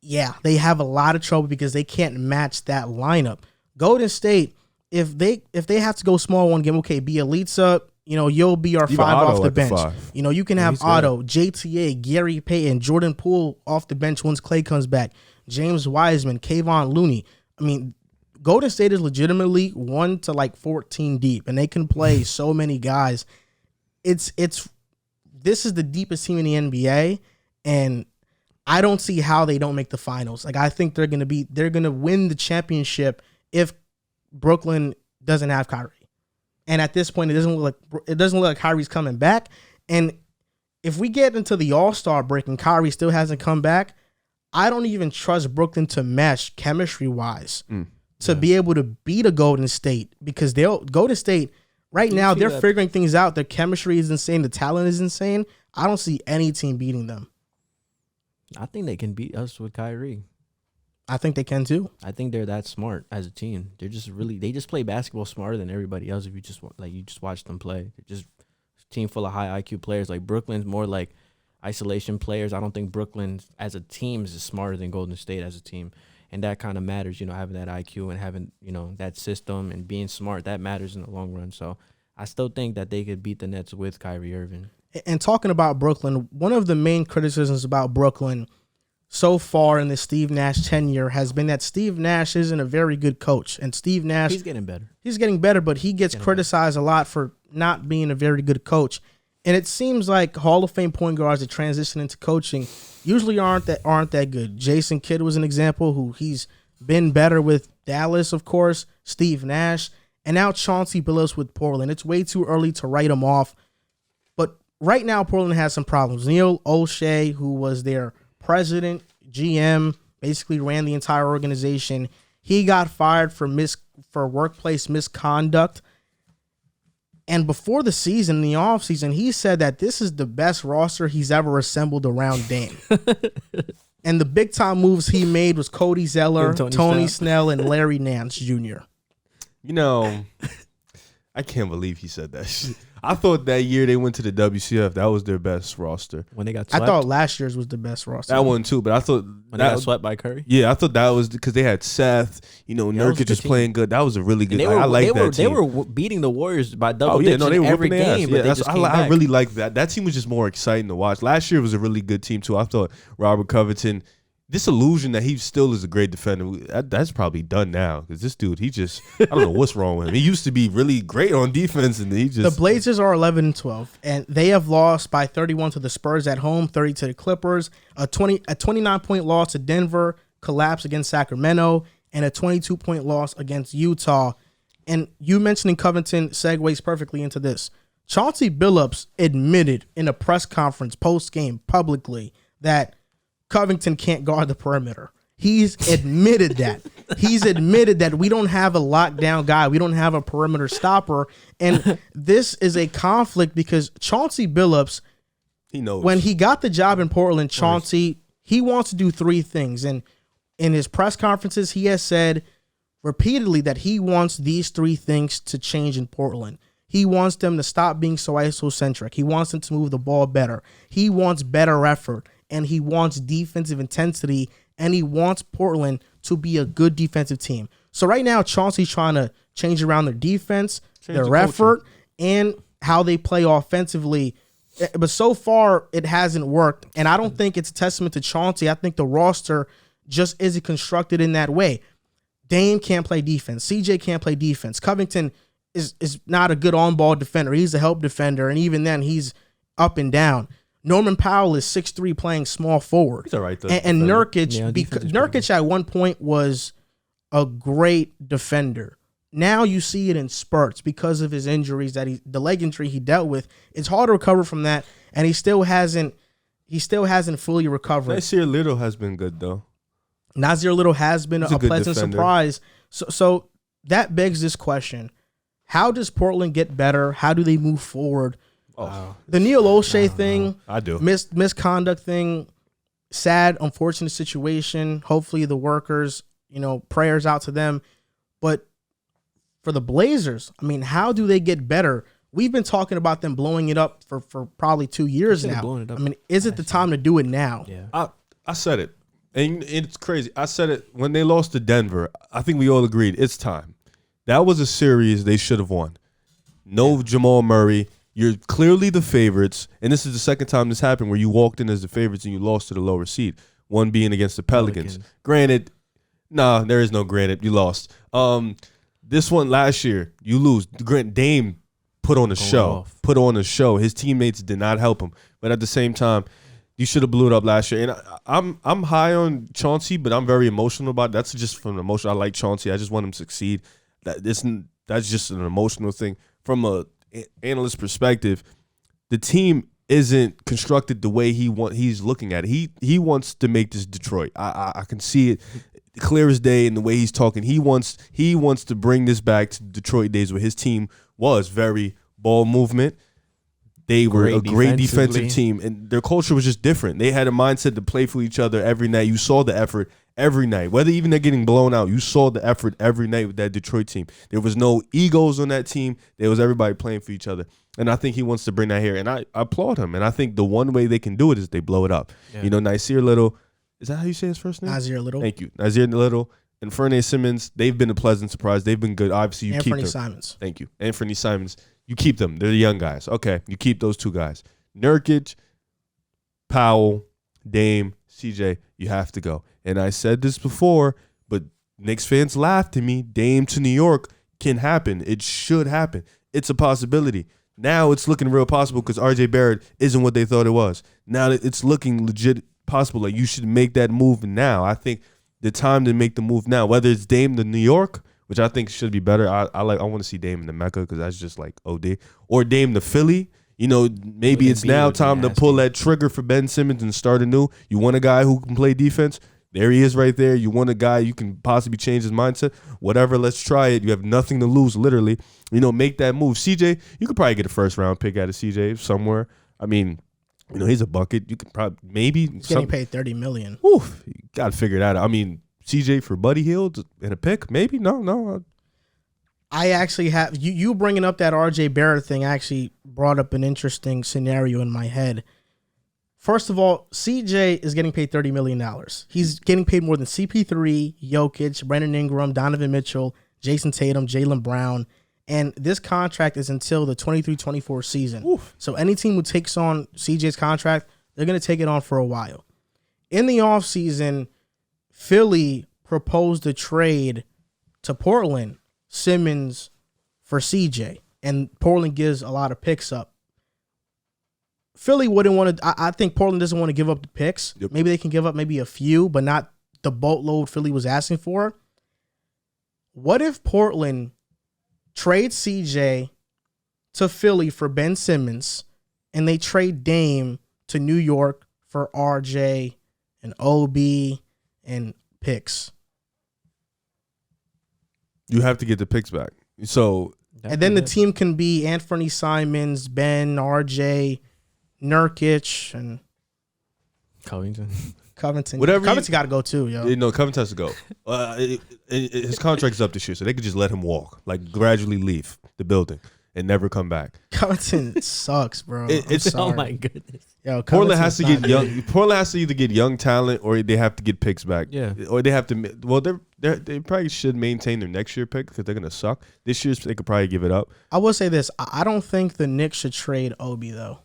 they have a lot of trouble because they can't match that lineup. Golden State, if they have to go small one game, okay, Bielitsa, you'll be our 5 off the bench. You can have Otto, JTA, Gary Payton, Jordan Poole off the bench once Klay comes back, James Wiseman, Kayvon Looney. I mean, Golden State is legitimately 1 to like 14 deep, and they can play so many guys. This is the deepest team in the NBA, and I don't see how they don't make the finals. Like, I think they're gonna win the championship if Brooklyn doesn't have Kyrie. And at this point, it doesn't look like Kyrie's coming back. And if we get into the All-Star break and Kyrie still hasn't come back, I don't even trust Brooklyn to mesh chemistry-wise to be able to beat a Golden State, because Golden State right now, they're figuring things out. Their chemistry is insane. The talent is insane. I don't see any team beating them. I think they can beat us with Kyrie. I think they can too. I think they're that smart as a team. They just play basketball smarter than everybody else. If you just watch them play, they're just a team full of high IQ players. Like, Brooklyn's more like isolation players. I don't think Brooklyn as a team is smarter than Golden State as a team, and that kind of matters. Having that IQ and having that system and being smart, that matters in the long run. So I still think that they could beat the Nets with Kyrie Irving. And talking about Brooklyn, one of the main criticisms about Brooklyn so far in the Steve Nash tenure has been that Steve Nash isn't a very good coach. And Steve Nash, he's getting better. He's getting better, but he gets criticized a lot for not being a very good coach. And it seems like Hall of Fame point guards that transition into coaching usually aren't that good. Jason Kidd was an example who he's been better with Dallas, of course, Steve Nash, and now Chauncey Billups with Portland. It's way too early to write them off. But right now, Portland has some problems. Neil Olshey, who was their president, GM, basically ran the entire organization. He got fired for workplace misconduct. And before the season, in the offseason, he said that this is the best roster he's ever assembled around Dame. And the big-time moves he made was Cody Zeller, Tony Snell, and Larry Nance Jr. You know, I can't believe he said that shit. I thought that year they went to the WCF, that was their best roster. When they got swept? I thought last year's was the best roster. That one too, but I thought When they got swept by Curry? Yeah, I thought that was because they had Seth, Nurkic was playing good. That was a really good. I like that team. They were beating the Warriors by double digits they were every game. Yeah, But I really like that. That team was just more exciting to watch. Last year was a really good team too. I thought Robert Covington, this illusion that he still is a great defender, that's probably done now because this dude, I don't know what's wrong with him. He used to be really great on defense, and he just. The Blazers are 11-12, and they have lost by 31 to the Spurs at home, 30 to the Clippers, a 29-point loss to Denver, collapse against Sacramento, and a 22-point loss against Utah. And you mentioning Covington segues perfectly into this. Chauncey Billups admitted in a press conference post-game publicly that Covington can't guard the perimeter. He's admitted that. He's admitted that we don't have a lockdown guy. We don't have a perimeter stopper. And this is a conflict because Chauncey Billups, he knows. When he got the job in Portland, Chauncey, he wants to do three things. And in his press conferences, he has said repeatedly that he wants these three things to change in Portland. He wants them to stop being so isocentric. He wants them to move the ball better. He wants better effort. And he wants defensive intensity, and he wants Portland to be a good defensive team. So right now, Chauncey's trying to change around their defense, their effort, and how they play offensively. But so far, it hasn't worked, and I don't think it's a testament to Chauncey. I think the roster just isn't constructed in that way. Dame can't play defense. CJ can't play defense. Covington is not a good on-ball defender. He's a help defender, and even then, he's up and down. Norman Powell is 6'3", playing small forward. He's all right, though. And Nurkic, Nurkic at one point was a great defender. Now you see it in spurts because of his injuries the leg injury he dealt with. It's hard to recover from that, and he still hasn't fully recovered. Nasir Little has been good though. Nasir Little has been a pleasant surprise. So that begs this question: how does Portland get better? How do they move forward? Oh, the Neil Olshey thing, I do. Misconduct thing, sad, unfortunate situation. Hopefully the workers, prayers out to them. But for the Blazers, I mean, how do they get better? We've been talking about them blowing it up for probably 2 years now. I mean, is it the time to do it now? Yeah. I said it, and it's crazy. I said it when they lost to Denver. I think we all agreed it's time. That was a series they should have won. No Jamal Murray. You're clearly the favorites, and this is the second time this happened where you walked in as the favorites and you lost to the lower seed, one being against the Pelicans. Granted, there is no granted. You lost. This one last year, you lose. Dame put on a show. His teammates did not help him. But at the same time, you should have blew it up last year. And I'm high on Chauncey, but I'm very emotional about it. That's just from emotion. I like Chauncey. I just want him to succeed. That's just an emotional thing. From a analyst perspective, the team isn't constructed the way he's looking at it. He wants to make this Detroit. I can see it clear as day in the way he's talking. He wants to bring this back to Detroit days where his team was very ball movement. They were a great defensive team, and their culture was just different. They had a mindset to play for each other every night. You saw the effort every night. Whether even they're getting blown out, you saw the effort every night with that Detroit team. There was no egos on that team. There was everybody playing for each other. And I think he wants to bring that here. And I applaud him. And I think the one way they can do it is they blow it up. Yeah. Nasir Little, is that how you say his first name? Nasir Little. Thank you. Nasir Little and Fernie Simmons, they've been a pleasant surprise. They've been good. Obviously, you keep them. Anthony Simons. Thank you. Anthony Simons. You keep them. They're the young guys. Okay, you keep those two guys. Nurkic, Powell, Dame, CJ, you have to go. And I said this before, but Knicks fans laughed at me. Dame to New York can happen. It should happen. It's a possibility. Now it's looking real possible because RJ Barrett isn't what they thought it was. Now it's looking legit possible. Like, you should make that move now. I think the time to make the move now. Whether it's Dame to New York, which I think should be better. I want to see Dame in the Mecca because that's just like OD. Or Dame to Philly. You know, maybe it's now time to pull that trigger for Ben Simmons and start anew. You want a guy who can play defense? There he is right there. You want a guy you can possibly change his mindset? Whatever, let's try it. You have nothing to lose, literally. You know, make that move. CJ, you could probably get a first-round pick out of CJ somewhere. I mean, you know, he's a bucket. You could probably, maybe. He's getting paid $30 million. Oof, you got to figure that out. I mean, CJ for Buddy Hield and a pick? Maybe? No. I actually have, you bringing up that RJ Barrett thing actually brought up an interesting scenario in my head. First of all, CJ is getting paid $30 million. He's getting paid more than CP3, Jokic, Brandon Ingram, Donovan Mitchell, Jason Tatum, Jaylen Brown. And this contract is until the 23-24 season. Oof. So any team who takes on CJ's contract, they're going to take it on for a while. In the offseason, Philly proposed a trade to Portland, Simmons for CJ. And Portland gives a lot of picks up. Philly wouldn't want to. I think Portland doesn't want to give up the picks. Yep. Maybe they can give up maybe a few, but not the boatload Philly was asking for. What if Portland trades CJ to Philly for Ben Simmons and they trade Dame to New York for RJ and OB and picks? You have to get the picks back. So, and then the team can be Anthony Simons, Ben, RJ, Nurkic, and Covington. Whatever Covington got to go too, yo. You know, Covington has to go. His contract is up this year, so they could just let him walk, like gradually leave the building and never come back. Covington sucks, bro. Oh my goodness. Yo, Portland has to get young. Portland has to either get young talent or they have to get picks back. Yeah. Or they have to. Well, they probably should maintain their next year pick because they're gonna suck. This year's they could probably give it up. I will say this: I don't think the Knicks should trade Obi though.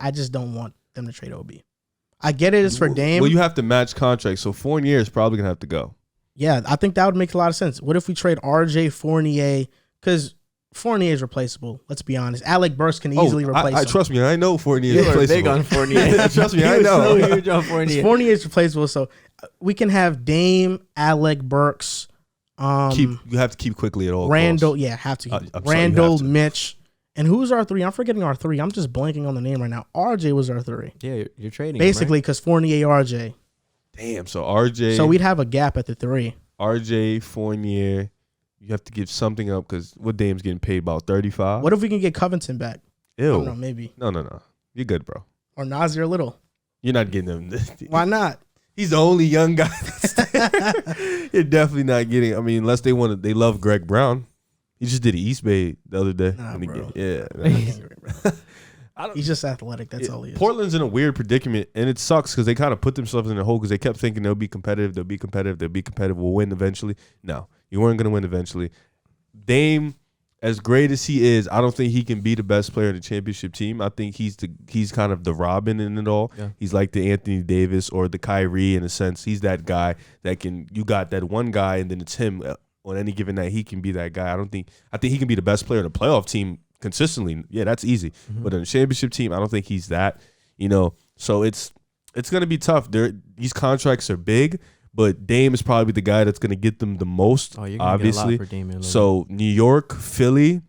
I just don't want them to trade Obi. I get it; it's for Dame. Well, you have to match contracts, so Fournier is probably gonna have to go. Yeah, I think that would make a lot of sense. What if we trade RJ Fournier? Because Fournier is replaceable. Let's be honest. Alec Burks can easily replace him. Trust me, I know Fournier You is were replaceable. big on Fournier. Trust me, I know. So huge on Fournier. Fournier is replaceable, so we can have Dame, Alec Burks, You have to keep quickly at all Randall. costs. Yeah, have to. I'm sorry, you Randall, have to. Mitch, and who's our three? I'm forgetting our three. I'm just blanking on the name right now. RJ was our three. Yeah, you're trading. Basically, because Fournier, RJ. Damn. So RJ. So we'd have a gap at the three. RJ Fournier. You have to give something up because what Dame's getting paid about 35. What if we can get Covington back? I Ew. don't know, maybe. No. You're good, bro. Or Nasir Little. You're not getting him. Why not? He's the only young guy. You're definitely not getting. I mean, unless they want to. They love Greg Brown. He just did an East Bay the other day. Nah, bro. He's just athletic. That's all he is. Portland's in a weird predicament, and it sucks because they kind of put themselves in a hole because they kept thinking they'll be competitive, we'll win eventually. No, you weren't going to win eventually. Dame, as great as he is, I don't think he can be the best player in the championship team. I think he's kind of the Robin in it all. Yeah. He's like the Anthony Davis or the Kyrie in a sense. He's that guy that you got that one guy, and then it's him on any given night. He can be that guy. I think he can be the best player in a playoff team consistently. Yeah, that's easy. Mm-hmm. But in a championship team, I don't think he's that. So it's going to be tough. These contracts are big, but Dame is probably the guy that's going to get them the most, obviously. Get a lot for Dame so New York, Philly,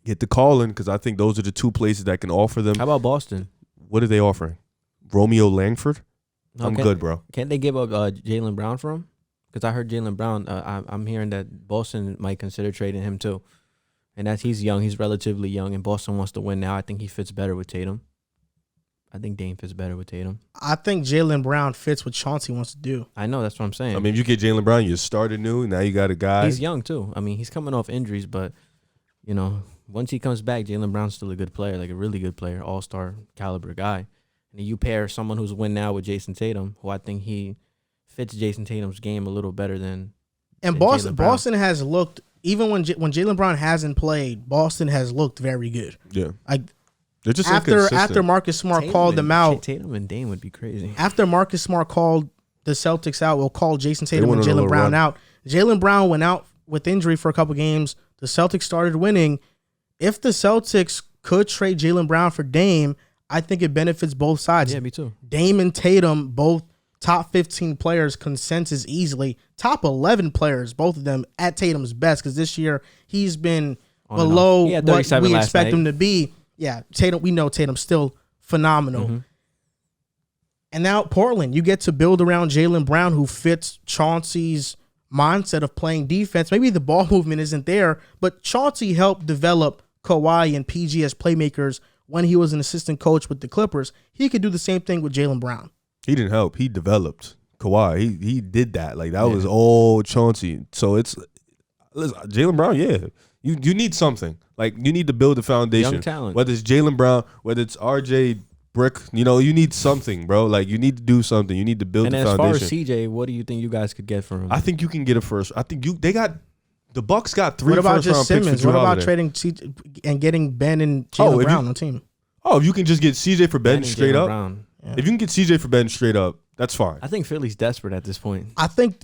get the call in because I think those are the two places that can offer them. How about Boston? What are they offering? Romeo Langford? No, I'm good, bro. Can't they give up Jaylen Brown for him? Because I heard Jaylen Brown. I'm hearing that Boston might consider trading him too. And he's young. He's relatively young, and Boston wants to win now. I think he fits better with Tatum. I think Dame fits better with Tatum. I think Jaylen Brown fits what Chauncey wants to do. I know. That's what I'm saying. I mean, if you get Jaylen Brown, you start anew. Now you got a guy. He's young, too. I mean, he's coming off injuries, but, once he comes back, Jaylen Brown's still a good player, like a really good player, all-star caliber guy. And you pair someone who's win now with Jason Tatum, who I think he fits Jason Tatum's game a little better than Boston has looked, even when Jaylen Brown hasn't played, Boston has looked very good. Yeah. Like, they're just after Marcus Smart called them out. Tatum and Dame would be crazy. After Marcus Smart called the Celtics out, call Jason Tatum and Jaylen Brown out. Jaylen Brown went out with injury for a couple games. The Celtics started winning. If the Celtics could trade Jaylen Brown for Dame, I think it benefits both sides. Yeah, me too. Dame and Tatum both top 15 players consensus easily. Top 11 players, both of them at Tatum's best, because this year he's been below what we expect him to be. Yeah, Tatum. We know Tatum's still phenomenal. Mm-hmm. And now Portland, you get to build around Jaylen Brown, who fits Chauncey's mindset of playing defense. Maybe the ball movement isn't there, but Chauncey helped develop Kawhi and PG as playmakers when he was an assistant coach with the Clippers. He could do the same thing with Jaylen Brown. He didn't help. He developed Kawhi. He did that. Like, that was all Chauncey. So it's Jaylen Brown, yeah. You need something. Like, you need to build a foundation. Young talent. Whether it's Jaylen Brown, whether it's RJ Brick, you need something, bro. Like, you need to do something. You need to build the foundation. And as far as CJ, what do you think you guys could get from him? I think you can get a first. I think the Bucks got 3 What about first round just picks. Simmons? What about trading CJ and getting Ben and Jaylen Brown on the team? Oh, if you can just get CJ for Ben straight up. Yeah. If you can get CJ for Ben straight up, that's fine. I think Philly's desperate at this point. I think,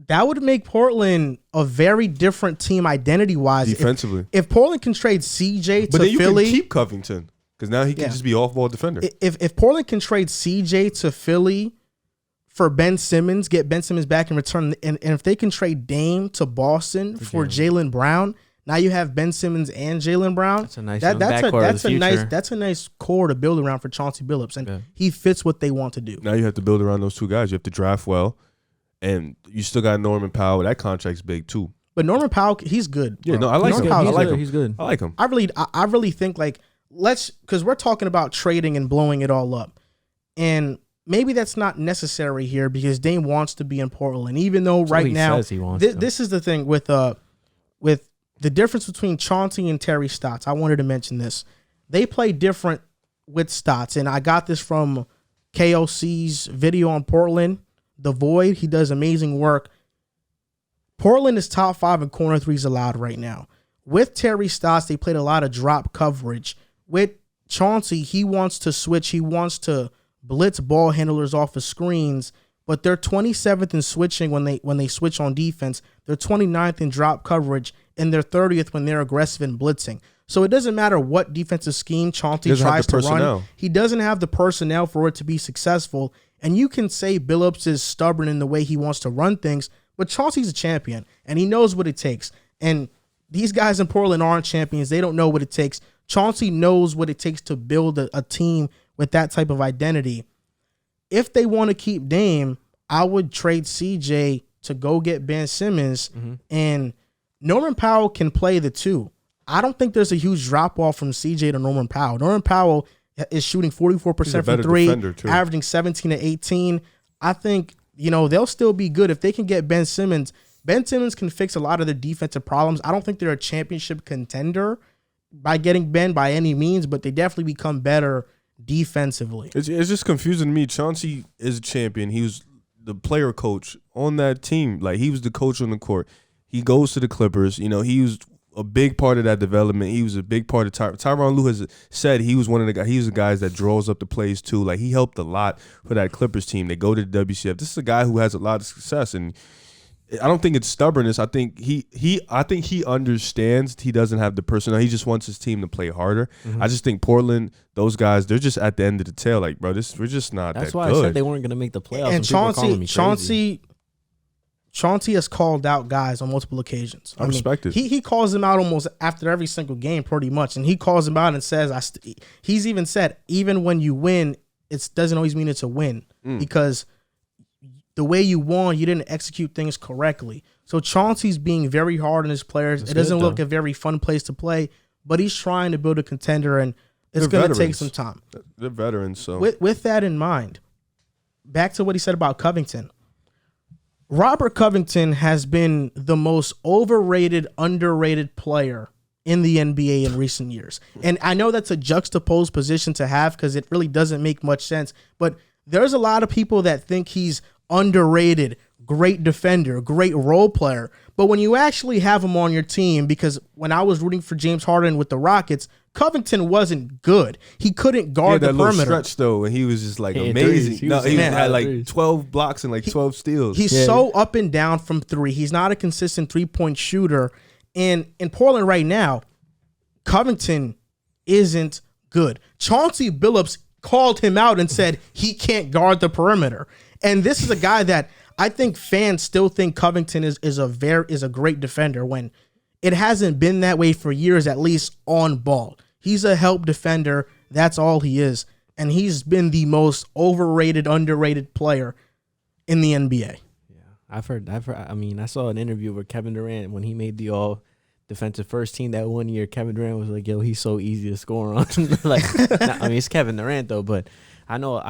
that would make Portland a very different team identity-wise. Defensively. If Portland can trade CJ But to then you Philly. can keep Covington, because now he can just be off-ball defender. If Portland can trade CJ to Philly for Ben Simmons, get Ben Simmons back in return, and if they can trade Dame to Boston for Jaylen Brown, now you have Ben Simmons and Jaylen Brown. That's a nice that's a nice core to build around for Chauncey Billups, and he fits what they want to do. Now you have to build around those two guys. You have to draft well, and you still got Norman Powell. That contract's big too. But Norman Powell, he's good. Yeah, no, I like him. I like him. He's good. I like him. I really think, like, because we're talking about trading and blowing it all up, and maybe that's not necessary here because Dame wants to be in Portland, even though right now this is the thing with the difference between Chauncey and Terry Stotts. I wanted to mention this. They play different with Stotts, and I got this from KOC's video on Portland, The Void. He does amazing work. Portland is top 5 in corner threes allowed right now. With Terry Stotts, they played a lot of drop coverage. With Chauncey, he wants to switch. He wants to blitz ball handlers off of screens, but they're 27th in switching when they switch on defense. They're 29th in drop coverage, and they're 30th when they're aggressive in blitzing. So it doesn't matter what defensive scheme Chauncey tries to run. He doesn't have the personnel for it to be successful. And you can say Billups is stubborn in the way he wants to run things, but Chauncey's a champion, and he knows what it takes. And these guys in Portland aren't champions. They don't know what it takes. Chauncey knows what it takes to build a team with that type of identity. If they want to keep Dame, I would trade CJ to go get Ben Simmons, and Norman Powell can play the two. I don't think there's a huge drop-off from CJ to Norman Powell. Norman Powell is shooting 44% from 3, averaging 17 to 18. I think, they'll still be good. If they can get Ben Simmons can fix a lot of their defensive problems. I don't think they're a championship contender by getting Ben by any means, but they definitely become better defensively. It's just confusing to me. Chauncey is a champion. He was the player coach on that team. Like, he was the coach on the court. He goes to the Clippers. He was a big part of that development. He was a big part of Tyronn Lue has said he was one of the guys. He was the guys that draws up the plays too. Like, he helped a lot for that Clippers team. They go to the WCF. This is a guy who has a lot of success, and I don't think it's stubbornness. I think he understands he doesn't have the personnel. He just wants his team to play harder. I just think Portland, those guys, they're just at the end of the tail. Like, bro, we're just not that good. That's why I said they weren't going to make the playoffs. And Chauncey has called out guys on multiple occasions. I respect it. He calls them out almost after every single game, pretty much, and he calls them out and says, he's even said, even when you win, it doesn't always mean it's a win because the way you won, you didn't execute things correctly. So Chauncey's being very hard on his players. It doesn't look a very fun place to play, but he's trying to build a contender, and it's going to take some time. They're veterans. So with that in mind, back to what he said about Covington. Robert Covington has been the most overrated, underrated player in the NBA in recent years. And I know that's a juxtaposed position to have because it really doesn't make much sense, but there's a lot of people that think he's underrated, great defender, great role player. But when you actually have him on your team, because when I was rooting for James Harden with the Rockets, Covington wasn't good. He couldn't guard the perimeter. Little stretch though, and he was just like amazing. He had like 12 blocks and like 12 steals. He's so up and down from 3. He's not a consistent 3-point shooter. And in Portland right now, Covington isn't good. Chauncey Billups called him out and said he can't guard the perimeter. And this is a guy that I think fans still think Covington is a great defender when it hasn't been that way for years, at least on ball. He's a help defender. That's all he is. And he's been the most overrated, underrated player in the NBA. Yeah, I've heard. I mean, I saw an interview with Kevin Durant when he made the all defensive first team that one year. Kevin Durant was like, "Yo, he's so easy to score on." Like, I mean, it's Kevin Durant though, but I know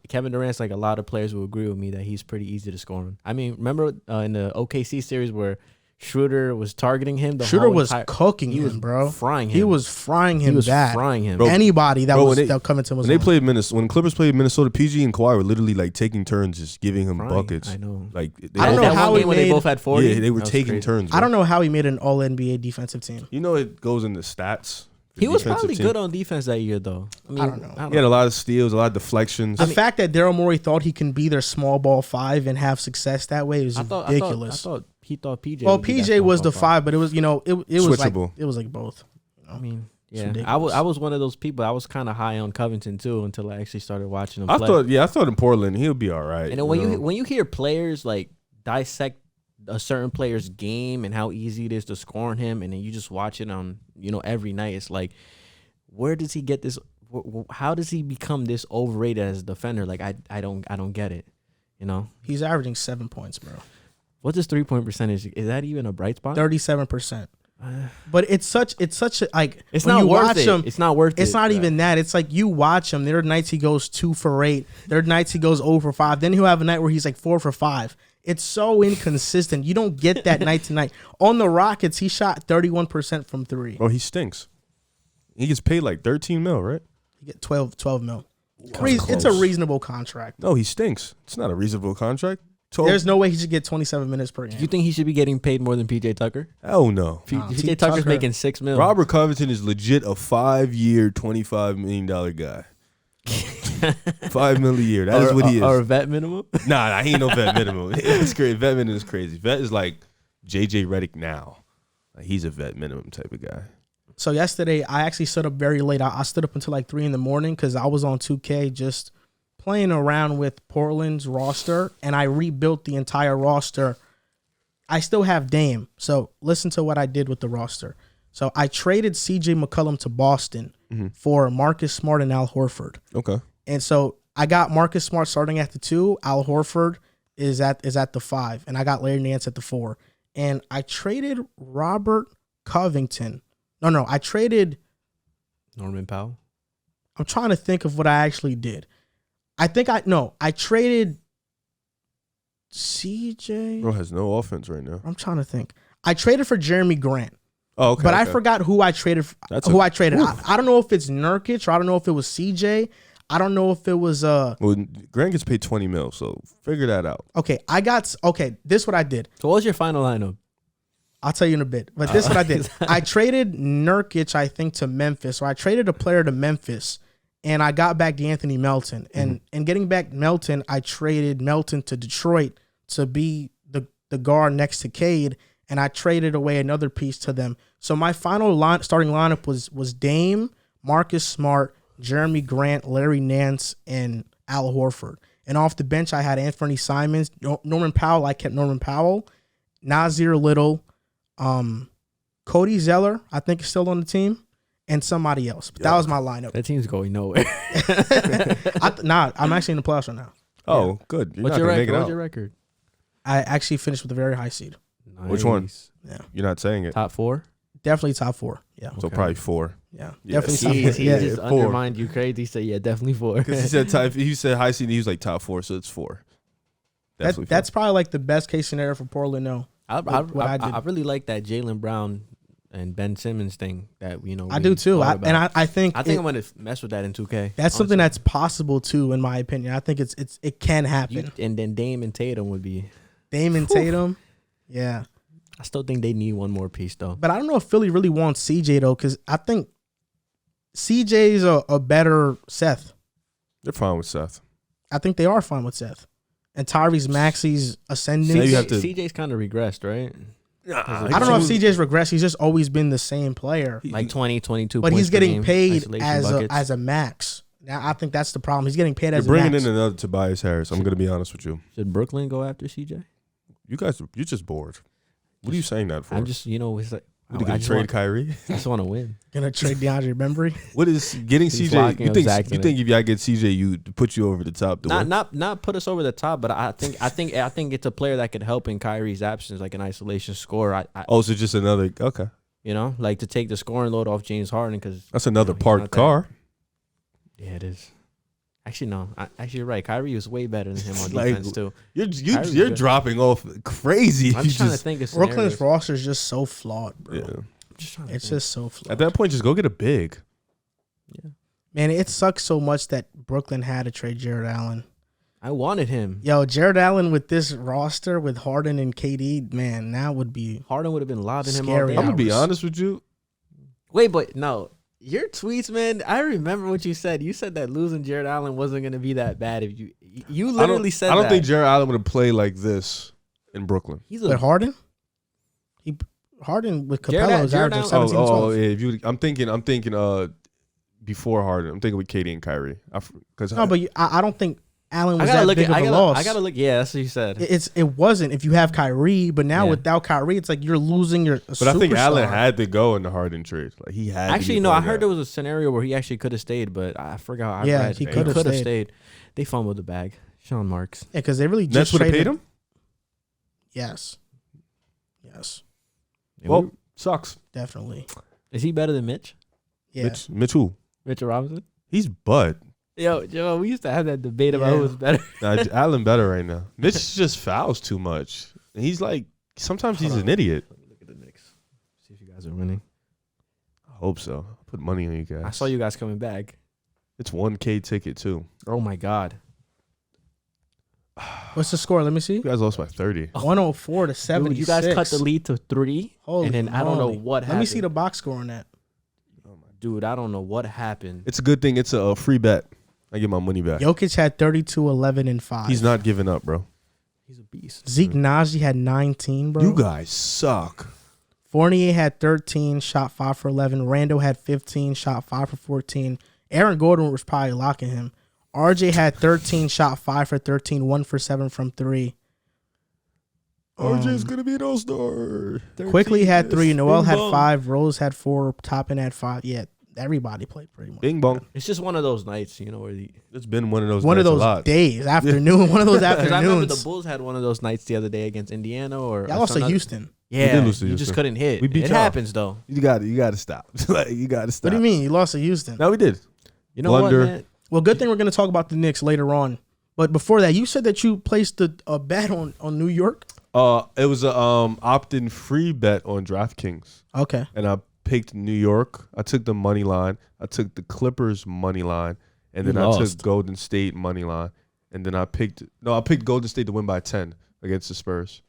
Kevin Durant's like a lot of players will agree with me that he's pretty easy to score on. I mean, remember in the OKC series where Schroeder was targeting him? Schroeder was cooking him, bro. Frying him. He was frying him bad. Frying him. Bro, anybody that Covington was when they played Minnesota, when Clippers played Minnesota, PG and Kawhi were literally like taking turns just giving him buckets. I know. Like I don't know how when they both had 40. Yeah, they were taking turns. Bro. I don't know how he made an All NBA defensive team. You know, it goes in the stats. He was probably good on defense that year, though. I mean, I don't know. He had a lot of steals, a lot of deflections. The fact that Daryl Morey thought he can be their small ball 5 and have success that way is ridiculous. I thought he thought PJ. Well, PJ was the 5, but it was it was like both. I mean, yeah, I was one of those people. I was kind of high on Covington too until I actually started watching him play. I thought in Portland he'll be all right. And then when you hear players like dissect a certain player's game and how easy it is to score on him, and then you just watch it on every night, it's like, where does he get this? How does he become this overrated as a defender? Like I don't get it. He's averaging 7 points, bro. What's his 3-point percentage? Is that even a bright spot? 37%. But it's such a like. It's when not you worth watch it. him, It's not worth it. It's not even that. It's like you watch him. There are nights he goes 2 for 8. There are nights he goes 0 for 5. Then he'll have a night where he's like 4 for 5. It's so inconsistent. You don't get that night to night. On the Rockets, he shot 31% from 3. Oh, he stinks. He gets paid like $13 million, right? He get 12 mil. It's a reasonable contract. No, he stinks. It's not a reasonable contract. There's no way he should get 27 minutes per game. You think he should be getting paid more than PJ Tucker? Hell no. PJ Tucker's making $6 million. Robert Covington is legit a 5-year, $25 million guy. $5 million a year. That is what he is. Or a vet minimum? Nah, he ain't no vet minimum. It's crazy. Vet minimum is crazy. Vet is like JJ Redick now. Like, he's a vet minimum type of guy. So yesterday, I actually stood up very late. I stood up until like 3 in the morning because I was on 2K just playing around with Portland's roster, and I rebuilt the entire roster. I still have Dame. So listen to what I did with the roster. So I traded CJ McCollum to Boston for Marcus Smart and Al Horford. Okay. And so I got Marcus Smart starting at the 2. Al Horford is at the 5. And I got Larry Nance at the 4. And I traded Robert Covington. No, I traded Norman Powell. I'm trying to think of what I actually did. I traded CJ. Bro has no offense right now. I'm trying to think. I traded for Jeremy Grant. Oh, okay. But I forgot who I traded. I don't know if it's Nurkic or I don't know if it was CJ. I don't know if it was Well, Grant gets paid $20 million, so figure that out. Okay, this is what I did. So what was your final lineup? I'll tell you in a bit. But this is what I did. I traded Nurkic, I think, to Memphis. Or I traded a player to Memphis, and I got back D'Anthony Melton. And getting back Melton, I traded Melton to Detroit to be the guard next to Cade, and I traded away another piece to them. So my final starting lineup was Dame, Marcus Smart, Jeremy Grant, Larry Nance, and Al Horford. And off the bench, I had Anthony Simons, Norman Powell. I kept Norman Powell, Nasir Little, Cody Zeller, I think is still on the team, and somebody else. But that was my lineup. That team's going nowhere. I'm actually in the playoffs right now. Oh, good. What's your record? What's your record? I actually finished with a very high seed. Nice. Which one? Yeah. You're not saying it. Top 4? Definitely top 4. Yeah. So probably 4. Yeah. Yeah. Definitely top 4. He Yeah. just 4. undermined you crazy. He said, yeah, definitely 4. Because he said high seed, he was like top 4, so it's 4. That's probably like the best case scenario for Portland. No. I really like that Jaylen Brown and Ben Simmons thing that I do too. I think I'm gonna mess with that in 2K. That's something that's possible too, in my opinion. I think it can happen. And then Dame and Tatum would be Tatum. Yeah. I still think they need one more piece though. But I don't know if Philly really wants CJ though, because I think CJ's a better Seth. They're fine with Seth. I think they are fine with Seth. And Tyrese Maxey's ascending. CJ's kind of regressed, right? I don't know if CJ's regressed. He's just always been the same player. Like 20, 22 but points he's getting per game, paid isolation buckets. as a max. Now I think that's the problem. He's getting paid You're as a bringing max. in another Tobias Harris. I'm gonna be honest with you. Should Brooklyn go after CJ? You're just bored. What are you saying that for? I'm just, it's like What, you gonna trade Kyrie? I just want to win. Gonna trade DeAndre Bembry. What is getting He's CJ? locking You up think Zach in if y'all get CJ, you put you over the top? Not put us over the top, but I think it's a player that could help in Kyrie's absence, like an isolation scorer. So just another okay. Like to take the scoring load off James Harden because That's another he's parked not car. Yeah, it is. Actually, no. Actually, you're right. Kyrie is way better than him on Like, defense too. You're dropping off crazy. I'm just trying to think of Brooklyn's scenarios. roster is just so flawed, bro. Yeah. I'm just trying to It's think. just so flawed. At that point, just go get a big. Yeah. Man, it sucks so much that Brooklyn had to trade Jared Allen. I wanted him. Yo, Jared Allen with this roster with Harden and KD, man, that would be Harden would have been lobbing him all Scary day. I'm gonna be hours. honest with you. Wait, but no. Your tweets, man, I remember what you said. You said that losing Jared Allen wasn't going to be that bad if you literally said that. I don't think Jared Allen would play like this in Brooklyn. He's with Harden. Harden with Capello is Jared averaging Allen- 17 12. Yeah. I'm thinking. Before Harden, I'm thinking with KD and Kyrie. Because No, but I don't think Allen I was gotta that look big at of a loss. I gotta look. Yeah, that's what you said. It wasn't if you have Kyrie, but now Yeah. without Kyrie, it's like you're losing your. But I think Allen had to go in the Harden trade. Like he had. Actually, to no. I part of heard that. there was a scenario where he actually could have stayed, but I forgot. Yeah, read. he could have coulda stayed. They fumbled the bag. Sean Marks. Yeah, because they really Nets just would have traded paid him. Yes, Well, sucks. definitely. Is he better than Mitch? Yeah, Mitch who? Mitchell Robinson? He's butt. Yo, we used to have that debate about Yeah. who was better. Nah, Allen better right now. Mitch just fouls too much. And he's like sometimes he's an idiot. Let me look at the Knicks. See if you guys are winning. I hope so. I put money on you guys. I saw you guys coming back. It's 1K ticket too. Oh my God. what's the score? Let me see. You guys lost by 30. 104 to 76. Dude, you guys cut the lead to 3. Holy and then I don't know moly. what Let happened. me see the box score on that. Dude, I don't know what happened. It's a good thing it's a free bet. I get my money back. Jokic had 32, 11, and 5. He's not giving up, bro. He's a beast. Zeke Naji had 19, bro. You guys suck. Fournier had 13, shot 5 for 11. Randall had 15, shot 5 for 14. Aaron Gordon was probably locking him. RJ had 13, shot 5 for 13, 1 for 7 from 3. RJ's gonna be an all-star. Quickly had 3. Noel had bong. 5. Rose had 4. Toppin had 5. Yeah, everybody played pretty much. Bing bong. It's just one of those nights, where the. It's been one of those. One of nights a those lot. days, afternoon. One of those Because I remember the afternoons. Bulls had one of those nights the other day against Indiana or. Y'all lost to some other- Houston. Yeah, did lose to you just Houston. couldn't hit. We beat it y'all. happens though. You got to stop. Like you got to stop. What do you mean? You lost to Houston. No, we did. You know Blunder. what, man? Well, good thing we're going to talk about the Knicks later on. But before that, you said that you placed a bet on New York. It was a opt-in free bet on DraftKings, Okay. and I picked New York. I took the money line. I took the Clippers money line, and then You I lost. took Golden State money line, and then I picked Golden State to win by 10 against the Spurs.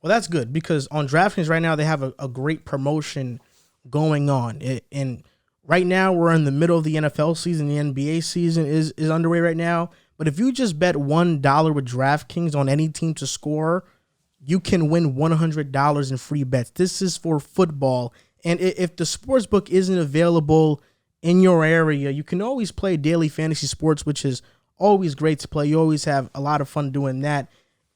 Well, that's good because on DraftKings right now, they have a great promotion going on. And right now, we're in the middle of the NFL season. The NBA season is underway right now. But if you just bet $1 with DraftKings on any team to score, you can win $100 in free bets. This is for football. And if the sports book isn't available in your area, you can always play daily fantasy sports, which is always great to play. You always have a lot of fun doing that.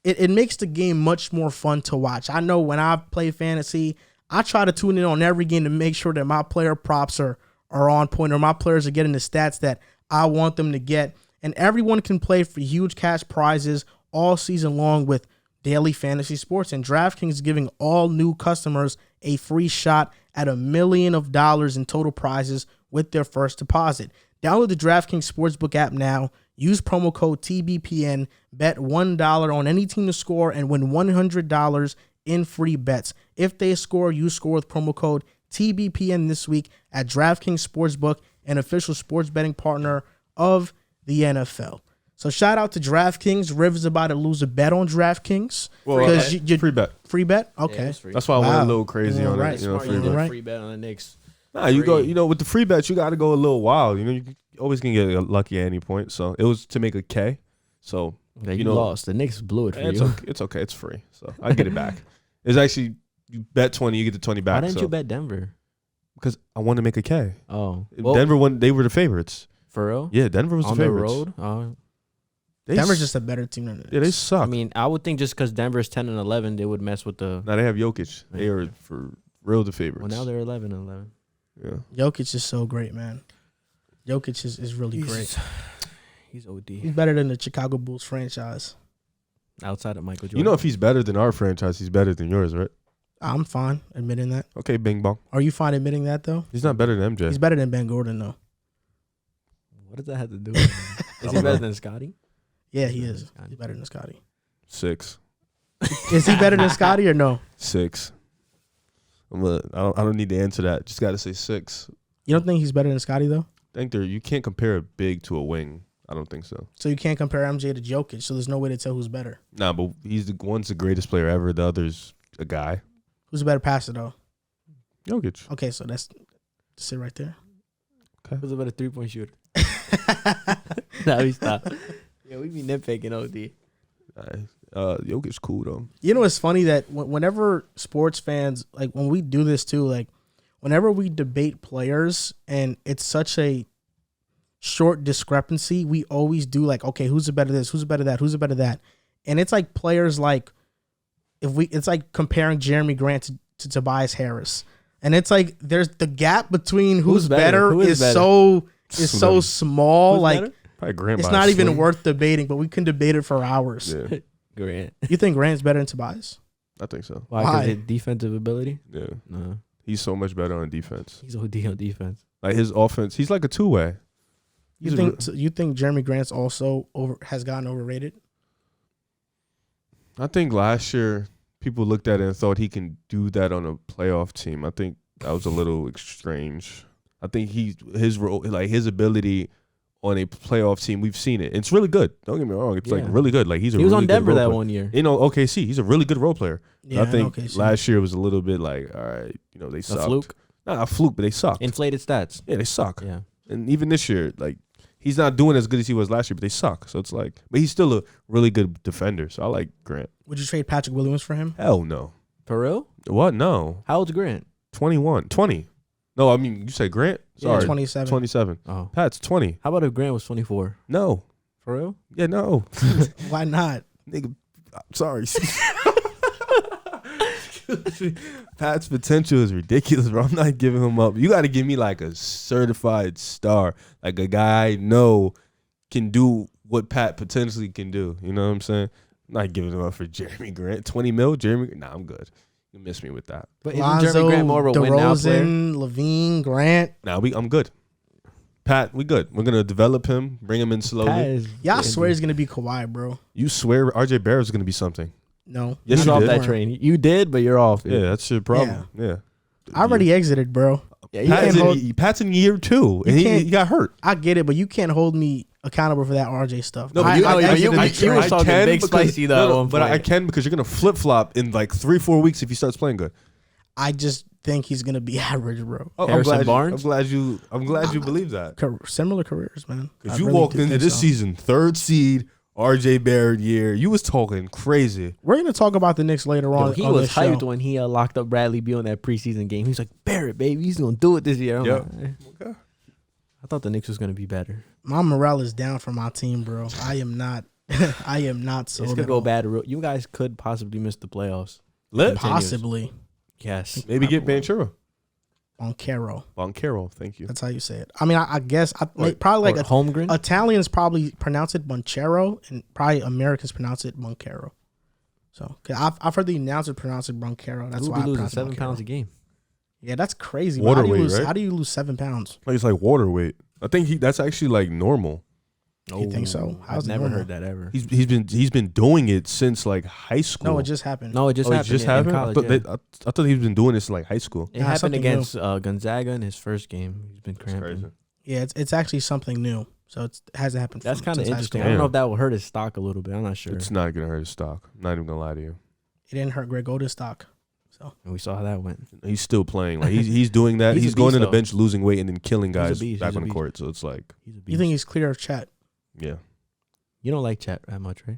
It makes the game much more fun to watch. I know when I play fantasy, I try to tune in on every game to make sure that my player props are on point or my players are getting the stats that I want them to get. And everyone can play for huge cash prizes all season long with daily fantasy sports. And DraftKings is giving all new customers a free shot at $1 million in total prizes with their first deposit. Download the DraftKings Sportsbook app now. Use promo code TBPN. Bet $1 on any team to score and win $100 in free bets. If they score, you score with promo code TBPN this week at DraftKings Sportsbook, an official sports betting partner of the NFL. So shout out to DraftKings. Riv is about to lose a bet on DraftKings. Because you free bet. Free bet? Yeah, Okay. it's free. That's why I went Wow. a little crazy Yeah, on right. it. Smart, Free you bet. did Right. free bet on the Knicks. Nah, you Free. go. With the free bets, you got to go a little wild. You always can get lucky at any point. So it was to make a K. So Yeah, you lost. The Knicks blew it for it's you. okay. It's okay. It's free. So I get it back. It's actually you bet 20, you get the 20 back. Why didn't so. you bet Denver? Because I want to make a K. Oh, Denver won. They were the favorites. For real? Yeah, Denver was On the the favorites. road? Denver's just a better team than the Knicks. Yeah, they suck. I mean, I would think just because Denver's 10-11, they would mess with the. Now they have Jokic. They are for real the favorites. Well, now they're 11-11. Yeah. Jokic is so great, man. Jokic is really great. He's OD. He's better than the Chicago Bulls franchise. Outside of Michael Jordan. You know, if he's better than our franchise, he's better than yours, right? I'm fine admitting that. Okay, bing bong. Are you fine admitting that, though? He's not better than MJ. He's better than Ben Gordon, though. What does that have to do with it? Is he better than Scotty? Yeah, he is. He's better than Scotty. 6. Is he better than Scotty or no? 6. I don't need to answer that. Just got to say 6. You don't think he's better than Scotty, though? I think you can't compare a big to a wing. I don't think so. So you can't compare MJ to Jokic, so there's no way to tell who's better. Nah, but one's the greatest player ever. The other's a guy. Who's a better passer, though? Jokic. Okay, so that's sit right there. Who's a better 3-point shooter? Nah, we stop. Yeah, we be nitpicking OD. Jokic's cool, though. You know, it's funny that whenever sports fans, like when we do this too, like whenever we debate players and it's such a short discrepancy, we always do like, okay, who's a better this, who's a better that, who's a better that. And it's like players like, it's like comparing Jeremy Grant to Tobias Harris. And it's like there's the gap between who's better Who is better? so small. Who's like better? Probably Grant. it's by not a even slim. worth debating, but we can debate it for hours. Yeah, Grant. You think Grant's better than Tobias? I think so. Why? Why? Because his defensive ability? Yeah, No. he's so much better on defense. He's OD on defense. Like his offense, he's like a two-way. You think Jeremy Grant's also has gotten overrated? I think last year people looked at it and thought he can do that on a playoff team. I think that was a little strange. I think his role, like his ability on a playoff team, we've seen it. It's really good. Don't get me wrong. It's like really good. Like he was really on Denver good that role player. one year. You know, OKC. He's a really good role player. Yeah, I think OKC. last year was a little bit like, all right, they sucked. A fluke? Not a fluke, but they sucked. Inflated stats. Yeah, they suck. Yeah. And even this year, like he's not doing as good as he was last year, but they suck. So it's like, but he's still a really good defender. So I like Grant. Would you trade Patrick Williams for him? Hell no. For real? What? No. How old's Grant? 21. 20. No, I mean, you said Grant? Yeah, Sorry. 27. 27. Oh. Pat's 20. How about if Grant was 24? No. For real? Yeah, no. Why not? Nigga, I'm sorry. Pat's potential is ridiculous, bro. I'm not giving him up. You got to give me like a certified star, like a guy I know can do what Pat potentially can do. You know what I'm saying? I'm not giving him up for Jeremy Grant. 20 mil, Jeremy? Nah, I'm good. You miss me with that. But isn't Jeremy Grant more of a win now player? DeRozan, Levine, Grant. Nah, I'm good. Pat, we good. We're gonna develop him, bring him in slowly. Yeah, I swear he's gonna be Kawhi, bro. You swear RJ Barrett's gonna be something? No. Yes, You're you off did. that train. You did, but you're off. Yeah, that's your problem. Yeah. I already exited, bro. Yeah, you can't hold, Pat's in year 2, and he got hurt. I get it, but you can't hold me accountable for that RJ stuff. No, but you were talking big because- spicy though. at one but I point. can because you're gonna flip flop in like 3-4 weeks if he starts playing good. I just think he's gonna be average, bro. Oh, Harrison Barnes? I'm glad you believe that Similar careers, man. because I you really walked do into think this so. season 3rd seed RJ Barrett year. You was talking crazy. We're gonna talk about the Knicks later on. He on was this hyped show. when he locked up Bradley Beal in that preseason game. He was like, Barrett, baby, he's gonna do it this year. I'm Yep. like, Okay. I thought the Knicks was gonna be better. My morale is down for my team, bro. I am not. I am not so. It's gonna go bad. You guys could possibly miss the playoffs. Let Possibly Yes. maybe get Banchero. Boncaro. Thank you. That's how you say it. I mean, I guess Wait, probably like Holmgren. Italians probably pronounce it Boncero, and probably Americans pronounce it Boncaro. So, cause I've heard the announcer pronounce it Boncaro. That's Who why be I losing pronounce it 7 Boncaro. pounds a game? Yeah, that's crazy. How do you Waterweight, lose? right? How do you lose 7 pounds? Like it's like water weight. I think that's actually like normal. You think so? How's I've it never normal? heard that ever. He's been doing it since like high school. No, it just happened. No, it just Oh, it happened. just in happened. college, I yeah. thought I thought he's been doing this in like high school. It Nah, happened something against Gonzaga in his first game. He's been That's cramping. crazy. Yeah, it's actually something new. So it hasn't happened. That's kind of since high interesting. school. I don't know if that will hurt his stock a little bit. I'm not sure. It's not gonna hurt his stock. I'm not even gonna lie to you. It didn't hurt Greg Oden's stock. So And we saw how that went. He's still playing. Like he's doing that. He's a He's going beast, to the though. bench, losing weight, and then killing He's a guys beast. back He's a on the beast. court. So it's like, He's a beast. you think he's clear of chat? yeah, You don't like Chat that much, right?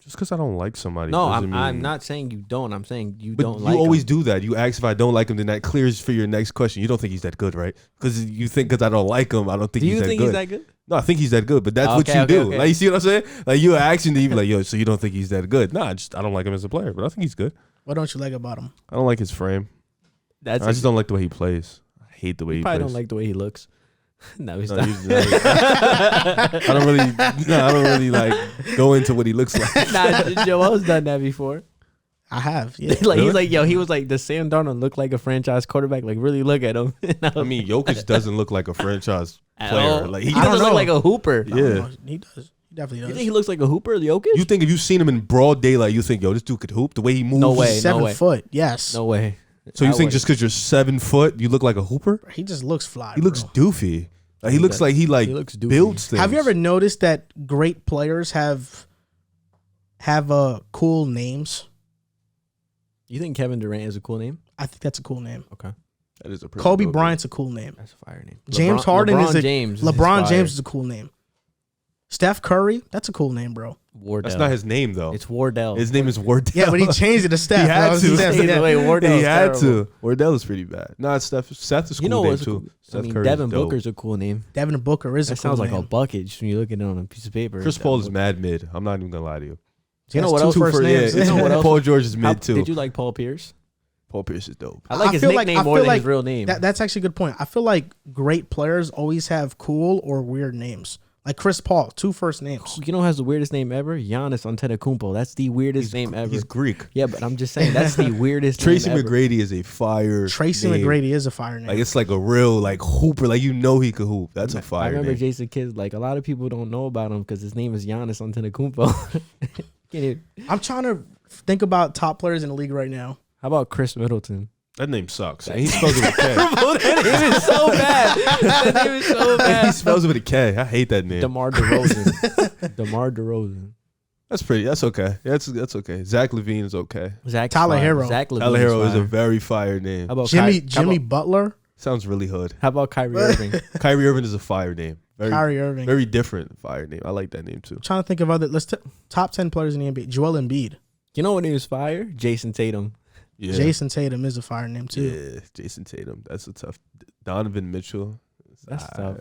Just because I don't like somebody. No, doesn't I'm mean- not saying you don't. I'm saying you But don't you like always him. do that. You ask if I don't like him, then that clears for your next question. You don't think he's that good, right? Because you think because I don't like him, I don't think Do he's you that think good. he's that good? No, I think he's that good, but that's what Okay, you okay, do. okay. Like, you see what I'm saying? Like, you asking to be like, yo, so you don't think he's that good? Nah, I don't like him as a player, but I think he's good. What don't you like about him? I don't like his frame. I just don't like the way he plays. I hate the way he probably plays. don't like the way he looks. No, he's No, not. I don't really like go into what he looks like. Nah, Joel's done that before. I have. Yeah. Like Really? he's like, yo, he was like, does Sam Darnold look like a franchise quarterback? Like, really look at him. I mean, Jokic doesn't look like a franchise At player. all. Like, he I don't doesn't look know. like a hooper. I don't Yeah. know. He does. He definitely You does. think he looks like a hooper, Jokic? you think if you've seen him in broad daylight, you think, yo, this dude could hoop the way he moves. No way. He's 7 way. foot. Yes. No way. So you I think wouldn't. just because you're 7 foot, you look like a hooper? He just looks fly. He looks bro. doofy. Like, he He looks does. like he looks doofy. builds things. Have you ever noticed that great players have cool names? You think Kevin Durant is a cool name? I think that's a cool name. Okay. That is a pretty Kobe dope Bryant's a cool name. That's a fire name. James Harden LeBron is a James LeBron is James fire. is a cool name. Steph Curry, that's a cool name, bro. Wardell. That's not his name though. It's Wardell. His name is Wardell. Yeah, but he changed it to Steph. He had bro. to. Steph, Either yeah. way, Wardell's he had terrible. to. Wardell is pretty bad. Nah, it's Steph. Seth is a cool You know name what's too. I Steph mean, Curry Devin is dope. Booker's a cool name. Devin Booker is That a cool sounds like a name. bucket when you look at it on a piece of paper. Chris Devin Paul is Booker. mad mid. I'm not even gonna lie to you. He You know has what two else? first names. Yeah, You know what else? Paul George is How- mid too. Did you like Paul Pierce? Paul Pierce is dope. I like I his feel like- nickname I more feel than his like real name. That's actually a good point. I feel like great players always have cool or weird names. Like Chris Paul, 2 first names. You know who has the weirdest name ever? Giannis Antetokounmpo. That's the weirdest name ever. He's Greek. Yeah, but I'm just saying that's the weirdest Tracy name ever. McGrady is a fire. Tracy name. McGrady is a fire name. Like, it's like a real like hooper. Like, you know he could hoop. That's a I fire remember name. Jason Kidd, like a lot of people don't know about him because his name is Giannis Antetokounmpo. Get it? I'm trying to think about top players in the league right now. How about Chris Middleton? That name sucks. And he spells it with a K. That name is so bad. That name is so he bad. spells it with a K. I hate that name. DeMar DeRozan. DeMar DeRozan. That's pretty. That's okay. That's okay. Zach LaVine is okay. Zach Tyler Herro. Zach LaVine Tyler Herro is a fire. very fire name. How about Jimmy Butler, Sounds really hood. How about Kyrie Irving? Kyrie Irving is a fire name. Very, Kyrie Irving. very different fire name. I like that name too. Trying to think of other. Top 10 players in the NBA. Joel Embiid. You know what name is fire? Jason Tatum. Yeah. Jason Tatum is a fire name too. Yeah, Jason Tatum. That's a tough. Donovan Mitchell. That's tough.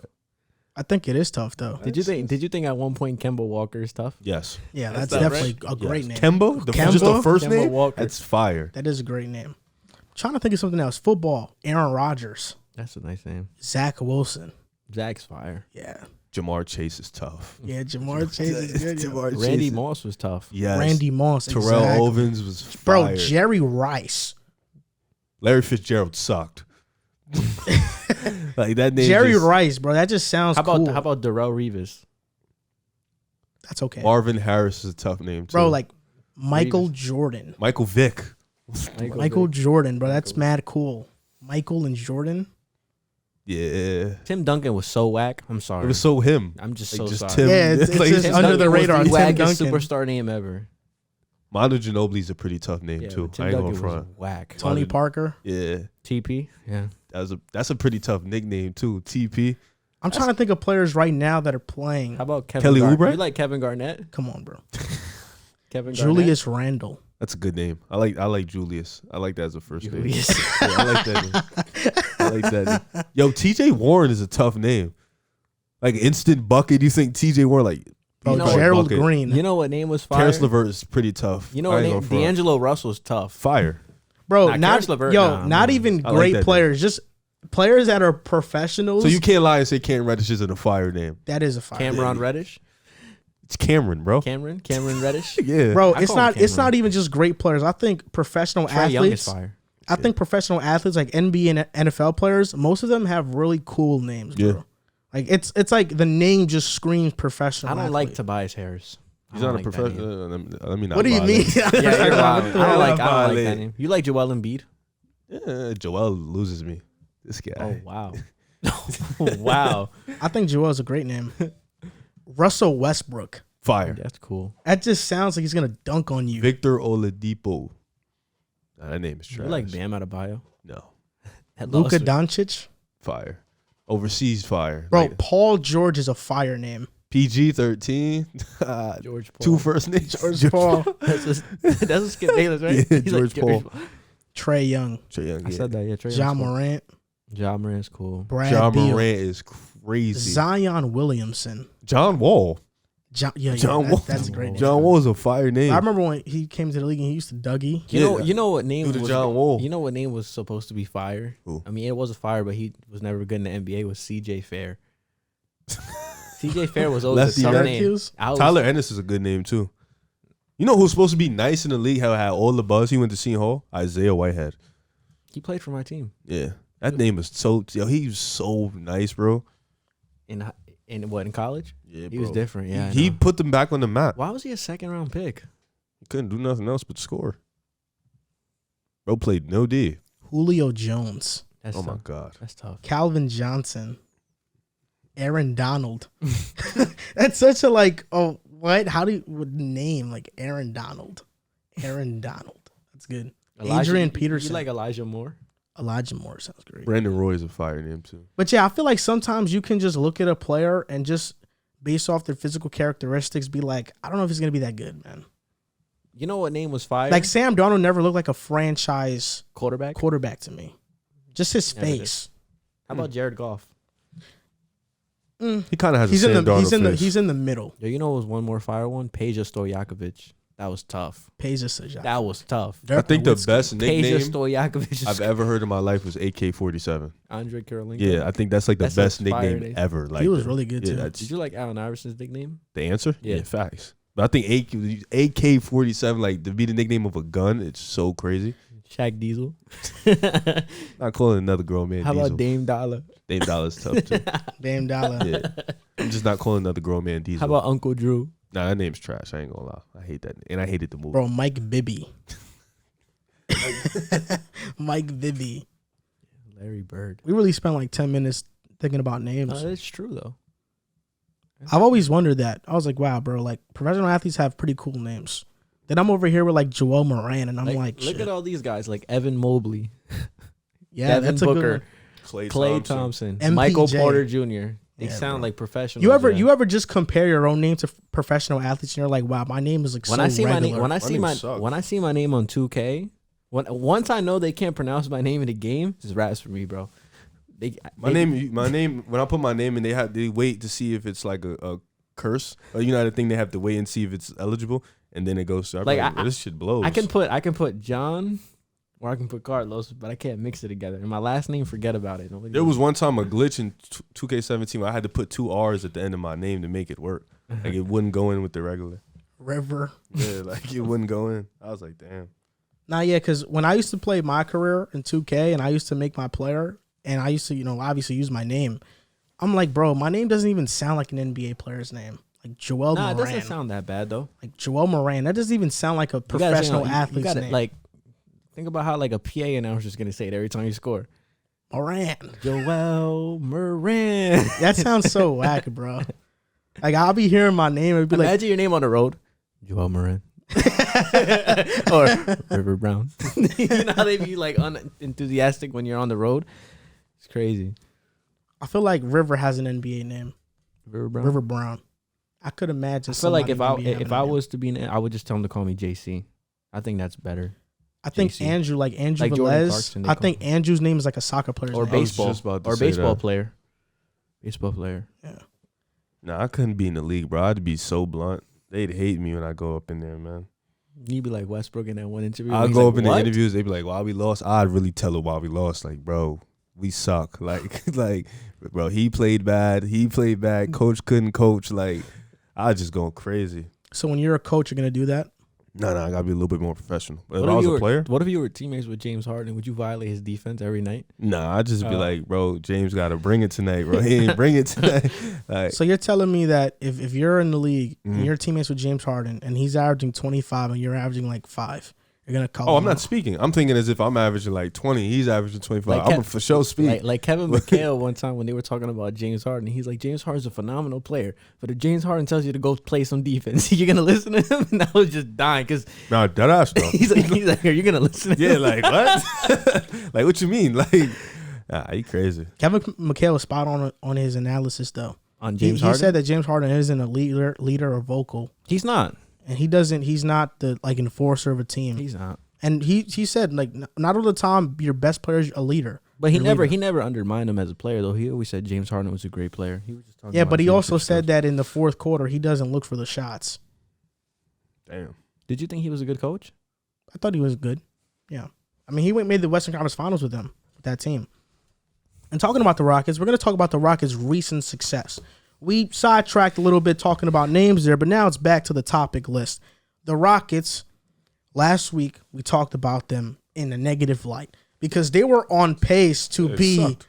I think it is tough though. Did you think at one point Kemba Walker is tough? Yes. Yeah, That's that's tough, definitely a great Yes. name. Kemba, Kemba? just the first Kemba name. Walker. That's fire. That is a great name. Trying to think of something else. Football. Aaron Rodgers. That's a nice name. Zach Wilson. Zach's fire. Yeah. Jamar Chase is tough. Yeah, Jamar Chase is good. yo. Jamar Randy Chase- Moss was tough. Yes. Randy Moss. Terrell exactly. Owens was fire. Bro, Jerry Rice. Larry Fitzgerald sucked. Like that name. Jerry just- Rice, bro. That just sounds How about cool. how about Darrell Revis? That's okay. Marvin Harris is a tough name too. Bro, like Michael Revis. Jordan. Michael Vick. Michael Jordan, bro. That's mad cool. Michael and Jordan. Yeah. Tim Duncan was so whack. I'm sorry. It was so him. I'm just Like, so just sorry. Tim. Yeah, it's Like, just Tim under the Duncan was radar. the Tim wackest Duncan. superstar name ever. Manu Ginobili's a pretty tough name Yeah, too. but Tim I ain't Duncan going was front. whack. Tony Manu- Parker. Yeah. TP. Yeah. That's a pretty tough nickname too. TP. I'm trying to think of players right now that are playing. How about Kevin Kelly Garnett? Oubre? You like Kevin Garnett? Come on, bro. Kevin Garnett? Julius Randle. That's a good name. I like Julius. I like that as a first Julius. name. Yeah, I like that name. I like that name. Yo, TJ Warren is a tough name. Like instant bucket. You think TJ Warren like Bro, You know what? Gerald bucket. Green. You know what name was fire? Karis LeVert is pretty tough. You know I what ain't name? gonna front. D'Angelo Russell's tough. Fire. Bro, Nah, not Karis LeVert, yo, nah, not man. even I like great that players, just players that are professionals. So you can't lie and say Cameron Reddish isn't a fire name. that is a fire. Cameron Reddish? It's Cameron, bro. Cameron Reddish? Yeah. Bro, I it's call him not it's Cameron. not even just great players. I think professional Trae Young is athletes. fire. I think professional athletes like NBA and NFL players, most of them have really cool names, bro. Yeah. Like it's like the name just screams professional. I don't like athlete. Tobias Harris. I He's don't not a like that name. professional. Let me not. What do you mean? violate. Yeah, you're wild. I don't like violate. that name. You like Joel Embiid? Yeah, Joel loses me. This guy. Oh wow. Wow. I think Joel's a great name. Russell Westbrook. Fire. That's cool. That just sounds like he's gonna dunk on you. Victor Oladipo. Nah, that name is trash. You like Bam Adebayo? No. That Luka lost- Doncic. Fire. Overseas fire. Bro, Like, Paul George is a fire name. PG-13. George Paul. 2 first names. George Paul, That's Skip Bayless, right? Yeah, He's George Paul. Trey Young, Trae Young, I yeah. said that. Yeah, Trey. John Morant, John Morant's cool. Brad John Beal, Moran is crazy. Zion Williamson. John Wall. John Wall. That's a great name. John Wall is a fire name. I remember when he came to the league and he used to Dougie. You know what name Dude, was John Wall. You know what name was supposed to be fire? Who? I mean, it was a fire, but he was never good in the NBA. Was CJ Fair? CJ Fair was always Lefty a tough name. Syracuse. Tyler Ennis is a good name too. You know who's supposed to be nice in the league? How had all the buzz? He went to Seton Hall. Isaiah Whitehead. He played for my team Yeah, that name is so. Yo, he's so nice, bro. in college. Yeah, He was different. Yeah, He I know. put them back on the map. Why was he a second round pick? He couldn't do nothing else but score. Bro played no D. Julio Jones, That's Oh my tough. god. That's tough. Calvin Johnson, Aaron Donald. That's such a what? How do you would name like Aaron Donald? Aaron Donald. That's good. Adrian Peterson. You like Elijah Moore? Elijah Moore sounds great. Brandon Roy is a fire name too. But yeah, I feel like sometimes you can just look at a player and just based off their physical characteristics be like, I don't know if he's gonna be that good, man. You know what name was fire? Like Sam Darnold never looked like a franchise quarterback. quarterback to me. Just his Never did. face. How about Jared Goff? He kind of has He's a in Sam the Darnold face. he's in the middle. Yo, you know what was one more fire one? Peja Stojakovic. That was tough. Peja Stojakovic. That was tough. I think the best Peja nickname Stojakovic. I've ever heard in my life was AK-47. Andre Karolinko. Yeah, I think that's like the That's best a fire nickname name. ever. Like He was really good too. that's Did you like Allen Iverson's nickname? the answer. Yeah. Yeah, facts. But I think AK-47, like to be the nickname of a gun, it's so crazy. Shaq Diesel. Not calling another grown man. How Diesel. about Dame Dollar? Dame Dollar's tough too. Dame Dollar. Yeah, I'm just not calling another grown man Diesel. How about Uncle Drew? Nah, that name's trash. I ain't gonna lie. I hate that, and I hated the movie. Bro, Mike Bibby. Mike Bibby. Larry Bird. We really spent like 10 minutes thinking about names. That's true though. I've always wondered that. I was like, wow, bro, like professional athletes have pretty cool names. Then I'm over here with like Joel Moran, and I'm like look shit. at all these guys like Evan Mobley, Yeah, Devin that's a Booker, good one. Klay Thompson, MPJ. Michael Porter Jr. They Yeah, sound bro. like professionals. You ever just compare your own name to professional athletes, and you're like, wow, my name is like when so I see regular. my name when I see my name on 2K, once I know they can't pronounce my name in the game, it's raps for me, bro. My name. When I put my name in, they wait to see if it's like a curse. Or you know the thing, they have to wait and see if it's eligible, and then it goes. So this shit blows. I can put John, or I can put Carlos, but I can't mix it together. And my last name, forget about it. There was one time a glitch in 2K17 where I had to put 2 R's at the end of my name to make it work. Like it wouldn't go in with the regular. River. Yeah, like it wouldn't go in. I was like, damn. Nah, yeah, because when I used to play my career in 2K and I used to make my player and I used to, obviously use my name, I'm like, bro, my name doesn't even sound like an NBA player's name. Like Joel Moran. It doesn't sound that bad though. Like Joel Moran. That doesn't even sound like a professional athlete's you gotta, name. like, think about how like a PA announcer is gonna say it every time you score. Moran. Joel Moran. That sounds so whack, bro. Like I'll be hearing my name and be like, Imagine your name on the road. Joel Moran. Or River Brown. You know how they be like unenthusiastic when you're on the road? It's crazy. I feel like River has an NBA name. River Brown. River Brown. I could imagine. I feel like somebody in the NBA if having I a name. was to be in, I would just tell them to call me JC. I think that's better. I think JC. Andrew, like Andrew Like Jordan Velez. Clarkson, they I call think Andrew's name is like a soccer player's Or name. baseball. just about to Or say baseball that. player. Baseball player. Yeah. Nah, I couldn't be in the league, bro. I'd be so blunt. They'd hate me when I go up in there, man. You'd be like Westbrook in that one interview. I'll He's go like, up in the "What?" interviews. They'd be like, "Why we lost?" I'd really tell them why we lost. Like, bro, we suck. Like, bro, he played bad. He played bad. Coach couldn't coach. Like, I was just going crazy. So when you're a coach, you're gonna do that. No, I gotta be a little bit more professional. If What I if was you a player, What if you were teammates with James Harden? Would you violate his defense every night? nah, I'd just be like, bro, James got to bring it tonight, bro. He ain't bring it tonight. Like, So you're telling me that if you're in the league Mhm. and you're teammates with James Harden and he's averaging 25 and you're averaging like 5, you're gonna call oh, him I'm not out. speaking. I'm thinking as if I'm averaging like 20. He's averaging 25. Like I'm gonna Kev- for sure speak. Like Kevin McHale one time when they were talking about James Harden, he's like, James Harden's a phenomenal player, but if James Harden tells you to go play some defense, you're gonna listen to him. And I was just dying because Nah, dead ass though. he's like, are you gonna listen to Yeah, him? like what? Like what you mean? Like, nah, you crazy. Kevin McHale was spot on his analysis though. on James He Harden. said that James Harden isn't a leader or vocal. He's not. And he's not the like enforcer of a team. He's not. And he said like not all the time your best player is a leader. But he Your leader. never undermined him as a player though. He always said James Harden was a great player. He was just talking Yeah, about but he leadership also said skills. that in the fourth quarter he doesn't look for the shots. Damn. Did you think he was a good coach? I thought he was good. Yeah. I mean, he made the Western Conference Finals with them, with that team. And talking about the Rockets, we're going to talk about the Rockets' recent success. We sidetracked a little bit talking about names there, but now it's back to the topic list. The Rockets, last week, we talked about them in a negative light because they were on pace to be sucked.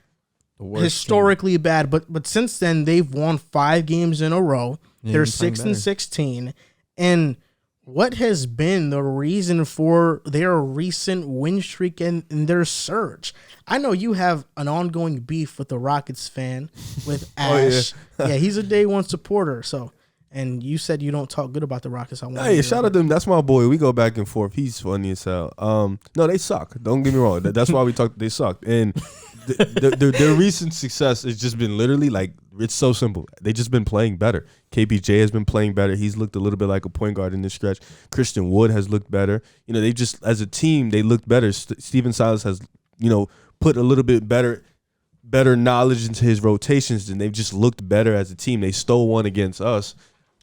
The worst historically bad. But since then, they've won 5 games in a row. Yeah, They're they've been playing 6-16. And what has been the reason for their recent win streak and their surge? I know you have an ongoing beef with the Rockets fan, with Ash. yeah, he's a day one supporter. So, and you said you don't talk good about the Rockets. Hey, shout out to him. That's my boy. We go back and forth. He's funny as hell. No, they suck. Don't get me wrong. That's why we talk. They suck. And their recent success has just been literally like, it's so simple. They just been playing better. KPJ has been playing better. He's looked a little bit like a point guard in this stretch. Christian Wood has looked better. You know, they just, as a team, they looked better. Steven Silas has, you know, put a little bit better knowledge into his rotations, and they've just looked better as a team. They stole one against us.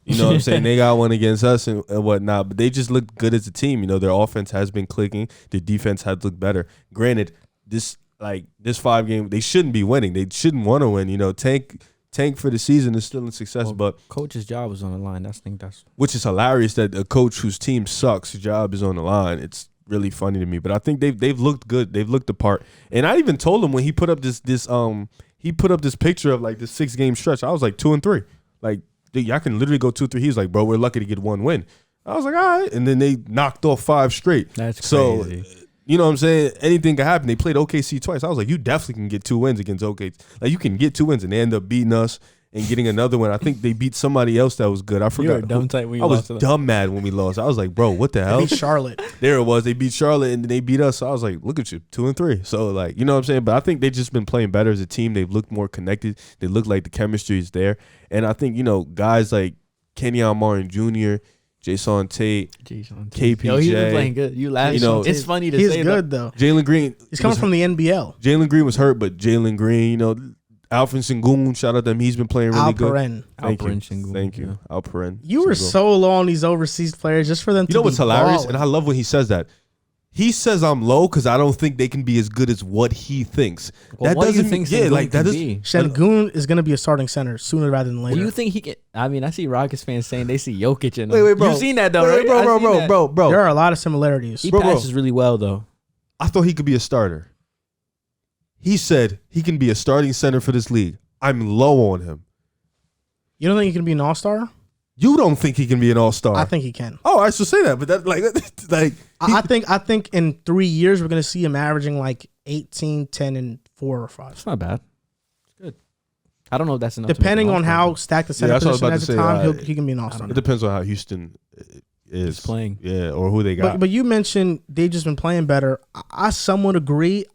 You know what I'm saying? They got one against us and whatnot, but they just looked good as a team. You know, their offense has been clicking. Their defense has looked better. Granted, this 5 game, they shouldn't be winning. They shouldn't want to win. You know, tank for the season is still a success, but coach's job was on the line. which is hilarious that a coach whose team sucks, his job is on the line. It's really funny to me, but I think they've looked good. They've looked the part. And I even told him when he put up this picture of like this 6-game stretch, I was like 2-3. Like, dude, y'all can literally go 2-3. He was like, bro, we're lucky to get 1 win. I was like, all right. And then they knocked off 5 straight. That's so crazy. you know what I'm saying? Anything can happen. They played OKC twice. I was like, you definitely can get 2 wins against OKC. Like, you can get 2 wins, and they end up beating us and getting another one. I think they beat somebody else that was good. I forgot. You were dumb tight when you I was lost to them. dumb mad when we lost. I was like, bro, what the hell? They beat Charlotte. There it was. They beat Charlotte and they beat us. So I was like, look at you, 2-3. So like, you know what I'm saying? But I think they've just been playing better as a team. They've looked more connected. They look like the chemistry is there. And I think, you know, guys like Kenyon Martin Jr., Jason Tate, KPJ. Yo, he's been playing good. You laugh. You know, it's funny to He's say good, that. though. Jalen Green. He's coming from the NBL. Jalen Green was hurt, but Jalen Green, you know, Alfred Sengun, shout out to him. He's been playing really good. Alperen. Thank you. Alperen. You were so low on these overseas players just for them to You know what's be hilarious? balling. And I love when he says that. He says I'm low because I don't think they can be as good as what he thinks. Well, what do you think Sengun can does. be? Sengun is going to be a starting center sooner rather than later. Do you think he can? I mean, I see Rockets fans saying they see Jokic in him. Wait, bro. You've seen that though, Wait, right? bro. There are a lot of similarities. He Bro. passes really well though. I thought he could be a starter. He said he can be a starting center for this league. I'm low on him. You don't think he can be an all-star? You don't think he can be an all-star? I think he can. Oh, I should say that, but that like I think in 3 years we're going to see him averaging like 18, 10, and 4 or 5. It's not bad. It's good. I don't know if that's enough. Depending on how stacked the center that's what I was position about at to the say, time, he can be an all-star. it depends on how Houston is playing. Yeah, or who they got. But you mentioned they've just been playing better. I somewhat agree.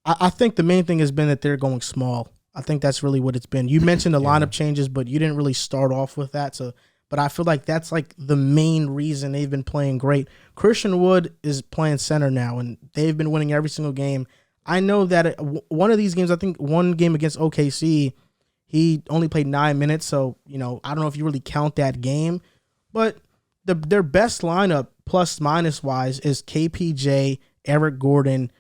I think the main thing has been that they're going small. I think that's really what it's been. You mentioned the lineup changes, but you didn't really start off with that. So, but I feel like that's like the main reason they've been playing great. Christian Wood is playing center now, and they've been winning every single game. I know that one of these games, I think one game against OKC, he only played 9 minutes. So, you know, I don't know if you really count that game, but their best lineup plus minus wise is KPJ, Eric Gordon,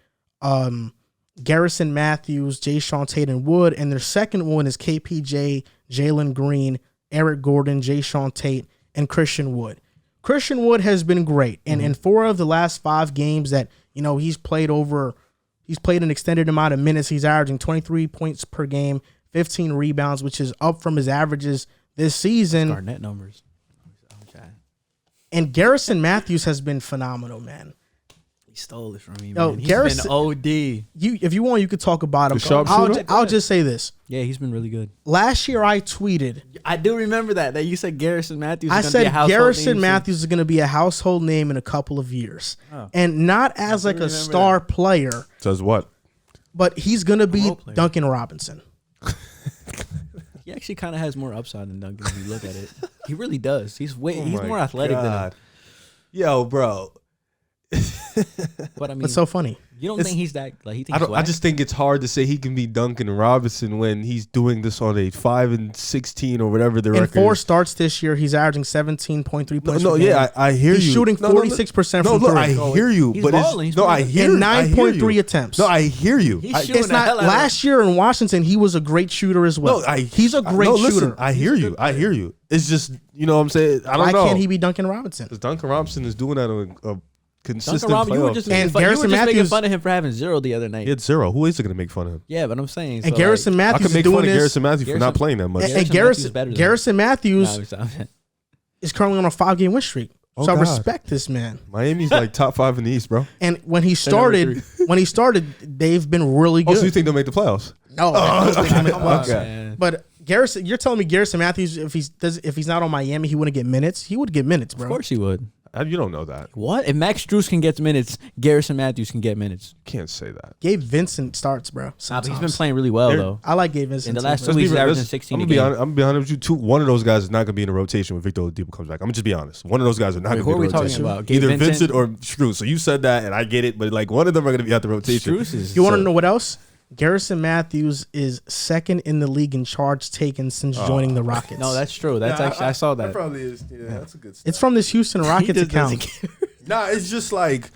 Garrison, Mathews, Jason Tate, and Wood. And their second one is KPJ, Jalen Green, Eric Gordon, Jason Tate, and Christian Wood. Christian Wood has been great. And in 4 of the last 5 games that, you know, he's played an extended amount of minutes. He's averaging 23 points per game, 15 rebounds, which is up from his averages this season. Garnett numbers. And Garrison Mathews has been phenomenal, man. He stole it from me, Yo, man. He's Garrison- been OD. If you want, you could talk about him. The sharpshooter? I'll just say this. Yeah, he's been really good. Last year I tweeted. I do remember that you said Garrison Mathews. I is gonna be said a household Garrison name Mathews is going to be a household name in a couple of years. Oh. And not as like a remember star player, Says what? but he's going to be role player. Duncan Robinson. He actually kind of has more upside than Duncan if you look at it. He really does. He's Oh he's my more athletic God. Yo, bro. than him. But I mean, What's so funny? you don't it's- think he's that like he I thinks don't. I just think it's hard to say he can be Duncan Robinson when he's doing this on a 5-16 or whatever the In record. 4 is. starts this year, he's averaging 17.3 No, points. no, per game. yeah, I hear He's you. shooting No, no, 46% no, from look, three. I hear you, He's but balling, it's he's no, I balling. hear In I hear 9.3 you. attempts. No, I hear you. He's I- shooting It's the not hell out of last year in Washington. He was a great shooter as well. no, he's a great no, shooter. listen, I hear you. I hear you. It's just you know what I'm saying. I don't Why know. can't he be Duncan Robinson? Because Duncan Robinson is doing that on a consistent Duncan Robinson, you were playoff just, team. And making fun, you were Garrison just making Mathews- fun of him for having 0 the other night. He had 0. Who is it going to make fun of him? Yeah, but I'm saying. And so, Garrison I Mathews could is make fun doing of this. Garrison Mathews for not Garrison- playing that much. And Garrison Matthews Garrison, is better than Garrison Matthews Nah, stop. is currently on a 5-game win streak. Oh, So I God. respect this man. Miami's like top 5 in the East, bro. And when he number started, they've been really Oh, good. so you think they'll make the playoffs? No, Come on, Okay. man. but Garrison, you're telling me Garrison Matthews, if he's not on Miami, he wouldn't get minutes. He would get minutes, bro. Of course he would. You don't know that. What? If Max Strus can get minutes, Garrison Matthews can get minutes. Can't say that. Gabe Vincent starts, bro. Nah, but Sometimes. he's been playing really well, They're- though. I like Gabe Vincent. In the too, last but- 2 weeks, he's real. averaging Let's- 16 I'm a gonna be game. honest. I'm gonna be honest with you. One of those guys is not gonna be in a rotation when Victor Oladipo comes back. I'm gonna just be honest. One of those guys are not Wait, gonna who be are we in a talking rotation. about? Gabe Either Vincent? Vincent or Strus. So you said that, and I get it, but like one of them are gonna be out the rotation. Strus is. You want to So- know what else? Garrison Matthews is second in the league in charge taken since joining the Rockets. No, that's true. That's actually I saw that. probably is. Yeah, that's a good. It's from this Houston Rockets just doesn't account. Nah, it's just like,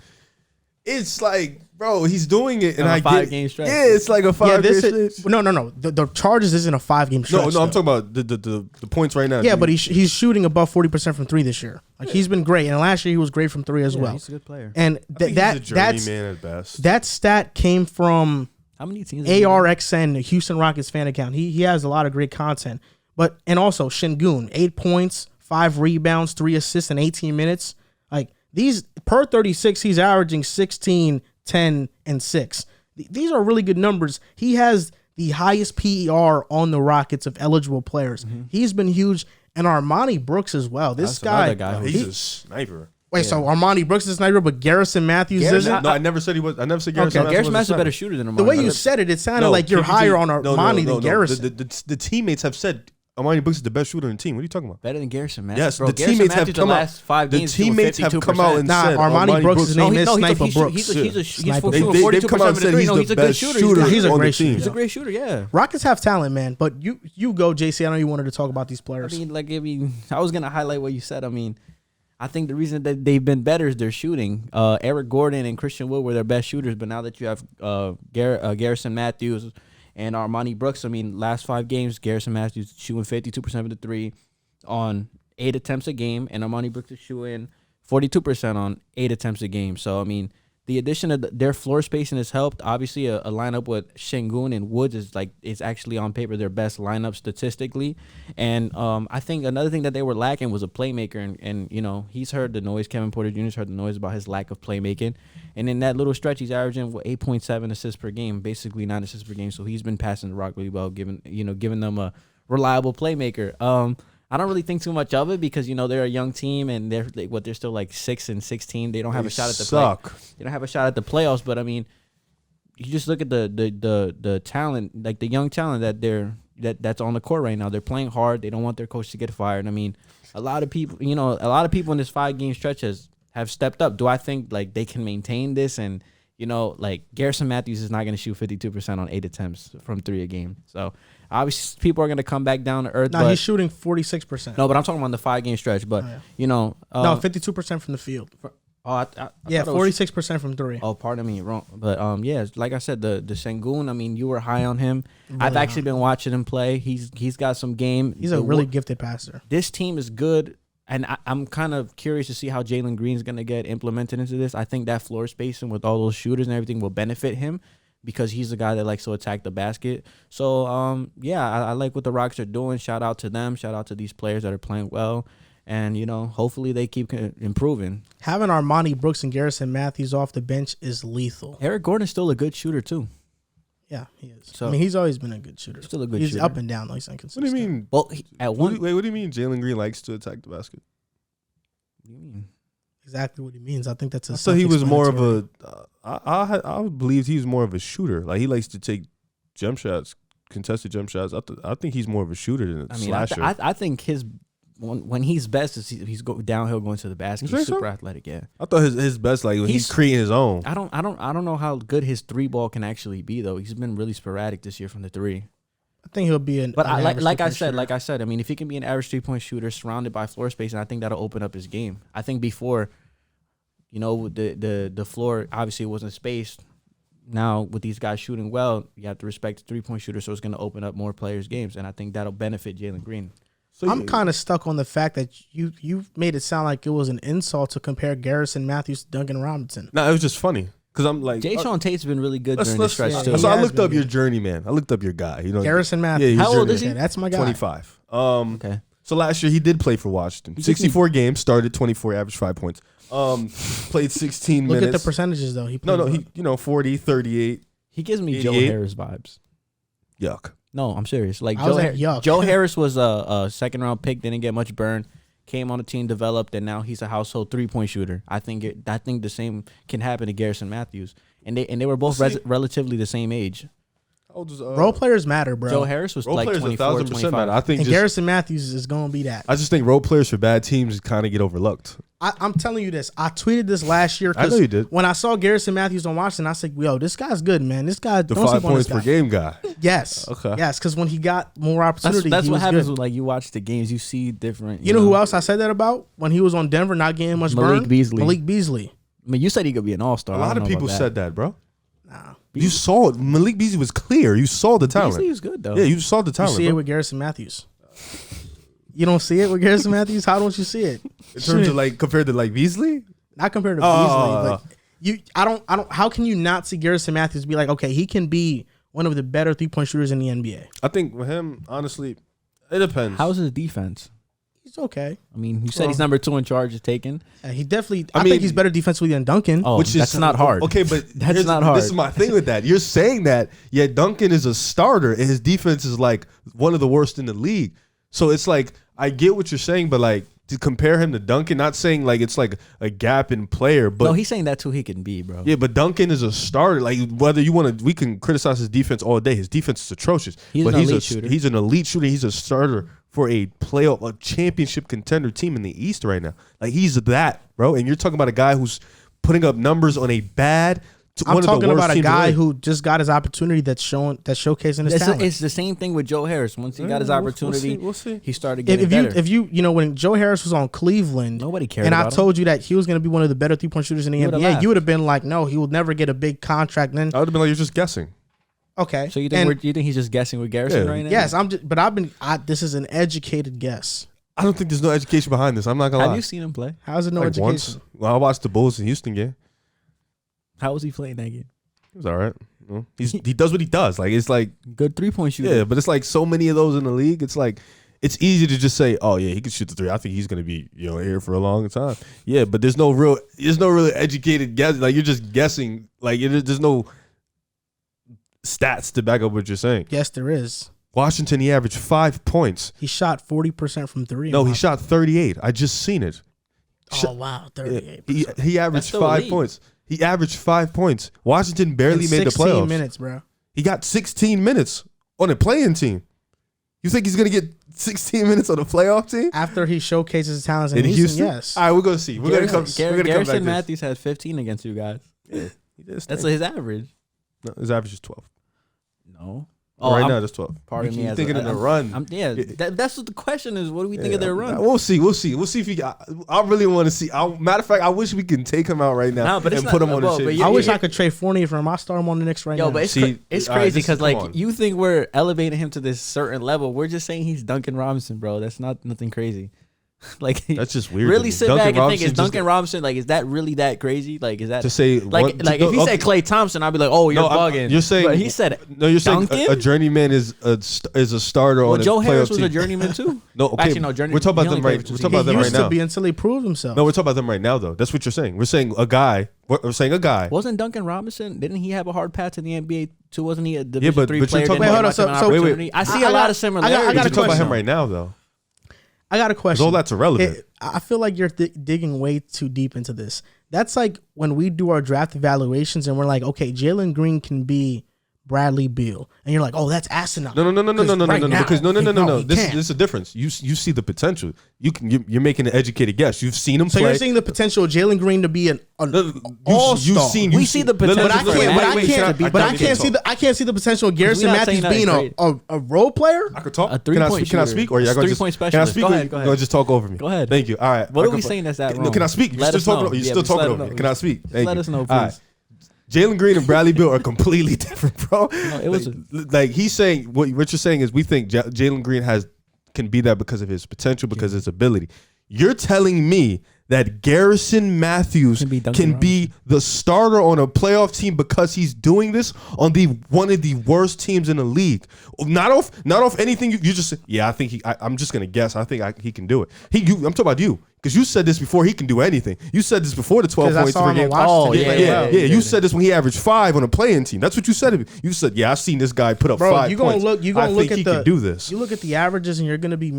bro, he's doing it, and On a I get. 5-game stretch. Yeah, it's like a 5 Yeah, game this stretch. is no. The Chargers isn't a 5-game stretch. No, I'm though. talking about the points right now. Yeah, but he's shooting above 40% from 3 this year. Like he's been great, and last year he was great from 3 as Yeah, well. he's a good player. And he's a that's journeyman at best. that stat came from How many teams? ARXN, the Houston Rockets fan account. He has a lot of great content. But and also Şengün, 8 points, 5 rebounds, 3 assists in 18 minutes. Like these per 36, he's averaging 16, 10, and 6. These are really good numbers. He has the highest PER on the Rockets of eligible players. He's been huge, and Armani Brooks as well. This That's another guy, guy who- He's a sniper. wait, so Armani Brooks is a sniper, but Garrison Matthews Garrison- isn't. No, I never said he was. I never said Garrison. Okay. Matthews Garrison was Matthews is a sniper. better shooter than Armani. The way you said it, it sounded like you're KPJ higher on no, Armani no, than Garrison. The teammates have said Armani Brooks is the best shooter in the team. What are you talking about? better than Garrison Matthews. Yes, bro. the Garrison teammates have Matthews come the out. last 5 The games. shooting teammates have come out 52%. and Nah, said Armani Brooks' name is no, Sniper Brooks. He's Sniper for Brooks. shooting They've 42% come out of and the said three. he's No, the he's a good best shooter. shooter He's a on great the team. shooter. He's a great shooter. Yeah. Rockets have talent, man. But you go, JC. I know you wanted to talk about these I players. mean, I was gonna highlight what you said. I mean, I think the reason that they've been better is their shooting. Eric Gordon and Christian Wood were their best shooters, but now that you have Garrison Matthews and Armani Brooks, I mean, last 5 games, Garrison Matthews shooting 52% of the 3 on 8 attempts a game, and Armani Brooks is shooting 42% on 8 attempts a game. So, I mean, the addition of their floor spacing has helped. Obviously, a lineup with Şengün and Woods is actually on paper their best lineup statistically. And I think another thing that they were lacking was a playmaker. And you know, he's heard the noise. Kevin Porter Jr. has heard the noise about his lack of playmaking. And in that little stretch, he's averaging 8.7 assists per game, basically 9 assists per game. So he's been passing the rock really well, giving them a reliable playmaker. I don't really think too much of it because they're a young team and they're still like 6-16. They don't have a shot at the they don't have a shot at the playoffs. But I mean, you just look at the talent, like the young talent that's on the court right now. They're playing hard. They don't want their coach to get fired. I mean, a lot of people in this 5-game stretch have stepped up. Do I think like they can maintain this? And like Garrison Matthews is not going to shoot 52% on 8 attempts from 3 a game. So obviously people are going to come back down to earth. No, he's shooting 46%. No, but I'm talking about the 5-game stretch. But no, 52% from the field. I Yeah, thought it was- 46% from 3. Oh, pardon me, wrong. But yeah, like I said, the Şengün. I mean, you were high on him. Really I've high. actually been watching him play. He's got some game. He's a really gifted passer. This team is good, and I'm kind of curious to see how Jalen Green's going to get implemented into this. I think that floor spacing with all those shooters and everything will benefit him because he's a guy that likes to attack the basket. So yeah, I like what the Rockets are doing. Shout out to them. Shout out to these players that are playing well. And, hopefully they keep improving. Having Armani Brooks and Garrison Matthews off the bench is lethal. Eric Gordon's still a good shooter, too. Yeah, he is. So- I mean, he's always been a good shooter. Still a good he's shooter. up and down, though. He's What inconsistent. do you mean? Well, What do you mean? Jalen Green likes to attack the basket. What do you mean? Exactly what he means. I think that's a So he was more of self-explanatory. a. I believed he was more of a shooter. Like he likes to take jump shots contested jump shots. I think he's more of a shooter than a slasher. I think his when he's best is he's go downhill going to the basket. He's super athletic. Yeah, I thought his best like when he's creating his own. I don't know how good his 3-ball can actually be though. He's been really sporadic this year from the 3. I think he'll be like I said. I mean, if he can be an average 3-point shooter surrounded by floor space, and I think that'll open up his game. I think before, the floor obviously wasn't spaced. Now with these guys shooting well, you have to respect the 3-point shooter, so it's going to open up more players' games, and I think that'll benefit Jalen Green. So I'm kind of stuck on the fact that you made it sound like it was an insult to compare Garrison, Mathews to Duncan Robinson. No, it was just funny. Because I'm like, Sean Tate's been really good during the stretch too. So I looked up your journey, man. I looked up your guy. Garrison Mathews. How old is he? Yeah, that's my guy. 25. Okay. So last year he did play for Washington. 64 games, started 24, averaged 5 points. Played 16 minutes. Look at the percentages though. He 40, 38. He gives me 88. Joe Harris vibes. Yuck. No, I'm serious. Like yuck. Joe Harris was a second round pick, didn't get much burn. Came on the team, developed, and now he's a household 3-point shooter. I think the same can happen to Garrison Mathews, and they were both relatively the same age. Role players matter, bro. Joe Harris was like 24, 25. matter. I think Garrison Mathews is going to be that. I just think role players for bad teams kind of get overlooked. I'm telling you this. I tweeted this last year. I know you did. When I saw Garrison Mathews on Washington, I said, yo, this guy's good, man. This guy, the don't 5 sleep on this points per guy. game guy. Yes. Okay. Yes, because when he got more opportunity, that's what happens good. when you watch the games. You see different. You know who else I said that about? When he was on Denver, not getting much burn? Malik Beasley. I mean, you said he could be an all-star. A lot of people said that, bro. Nah. You saw it. Malik Beasley was clear. You saw the talent. Beasley was good, though. Yeah, you saw the talent. You see it with Garrison Matthews. You don't see it with Garrison Matthews? How don't you see it? In terms of like compared to like Beasley? Not compared to Beasley. But how can you not see Garrison Matthews be like, okay, he can be one of the better 3-point shooters in the NBA? I think with him, honestly, it depends. How's his defense? He's okay. I mean, you said he's number 2 in charge of taking. He definitely. I think he's better defensively than Duncan. Oh, that's not hard. Okay, but that's not hard. This is my thing with that. You're saying that, yet Duncan is a starter and his defense is like one of the worst in the league. So it's like I get what you're saying, but like to compare him to Duncan, not saying like it's like a gap in player, but no, he's saying that's who he can be, bro. Yeah, but Duncan is a starter. Like whether you want to, we can criticize his defense all day. His defense is atrocious. He's an elite shooter. He's an elite shooter. He's a starter for a championship contender team in the East right now. Like he's that, bro. And you're talking about a guy who's putting up numbers on a bad. I'm talking about a guy who just got his opportunity that's showcasing his talent. It's the same thing with Joe Harris. Once he got his opportunity, we'll see. he started getting better. If you when Joe Harris was on Cleveland, nobody cared and about I told you that he was going to be one of the better 3-point shooters in the NBA, you would have been like, no, he will never get a big contract. And then I would have been like, you're just guessing. Okay. So you think he's just guessing with Garrison right now? Yes, this is an educated guess. I don't think there's no education behind this. I'm not gonna lie. Have you seen him play? How's it no education? Once. Well, I watched the Bulls in Houston game. How was he playing that game? It was all right. He does what he does. Like it's like good 3-point shooter. Yeah, but it's like so many of those in the league. It's like it's easy to just say, oh yeah, he can shoot the 3. I think he's gonna be here for a long time. Yeah, but there's no real educated guess. Like you're just guessing. Like there's no stats to back up what you're saying. Yes, there is. Washington, he averaged 5 points. He shot 40% from 3. No, he shot 38. I just seen it. Wow, 38. He averaged 5 points. He averaged 5 points. Washington barely made the playoffs. 16 minutes, bro. He got 16 minutes on a playing team. You think he's going to get 16 minutes on a playoff team? After he showcases his talents in Houston, yes. All right, we're going to see. We're going to come back. Garrison Mathews had 15 against you guys. Yeah, he did. That's his average. No, his average is 12. No. Right now, that's 12. Pardon me. You're thinking of the run. That's what the question is. What do we think of their run? We'll see. If he. I really want to see. Matter of fact, I wish we can take him out right now and put him on the shit. I wish I could trade Fournier for him. I start him on the Knicks right now. But it's crazy because you think we're elevating him to this certain level. We're just saying he's Duncan Robinson, bro. That's nothing crazy. Like that's just weird. Really sit back and think, is Duncan Robinson like? Is that really that crazy? Like, is that to say if he said Klay Thompson, I'd be like, oh, you're bugging. You're saying, but he said no. You're saying Duncan? a journeyman is a starter on a playoff team. Joe Harris was a journeyman too. No, okay. Actually, no. Journeyman. We're talking about them right. We're talking about them right now. He used to be until he proved himself. No, we're talking about them right now though. That's what you're saying. We're saying a guy. We're saying a guy. Wasn't Duncan Robinson? Didn't he have a hard path to the NBA too? Wasn't he a Division III player? Wait, hold on. So I see a lot of similarities. I got a question. Talk about him right now though. I got a question. All that's irrelevant. I feel like you're digging way too deep into this. That's like when we do our draft evaluations and we're like, okay, Jalen Green can be Bradley Beal, and you're like, oh, that's asinine. No. Because no. he This can't. is a difference. You see the potential. You're making an educated guess. You've seen him So play. you're seeing the potential of Jalen Green to be an all-star. We see the potential. But I can't see the potential of Garrison We're not saying Mathews being a role player. I could talk. A Can I three-point speak? Can I shooter. speak? Or y'all It's gonna three-point just can I specialist. speak? Go Or ahead, you go gonna ahead. just talk over me? Go ahead. Thank you. All right. What are we saying that's that wrong? Can I speak? You're Let still us talking know. over. You're Yeah, still just talking let over us me. know. Can I speak? Just Thank let you. us know, All right. please. Jalen Green and Bradley Beal are completely different, bro. it was like he's saying what you're saying is we think Jalen Green can be that because of his potential, because of his ability. You're telling me that Garrison Mathews can be the starter on a playoff team because he's doing this on one of the worst teams in the league. Not off anything. You just say, yeah, I think I'm just gonna guess. I think he can do it. I'm talking about you because you said this before he can do anything. You said this before the 12 points per game. Yeah. You said this when he averaged 5 on a playing team. That's what you said. You said, yeah, I've seen this guy put up 5 You points. gonna look at he can do this. You look at the averages and you're gonna be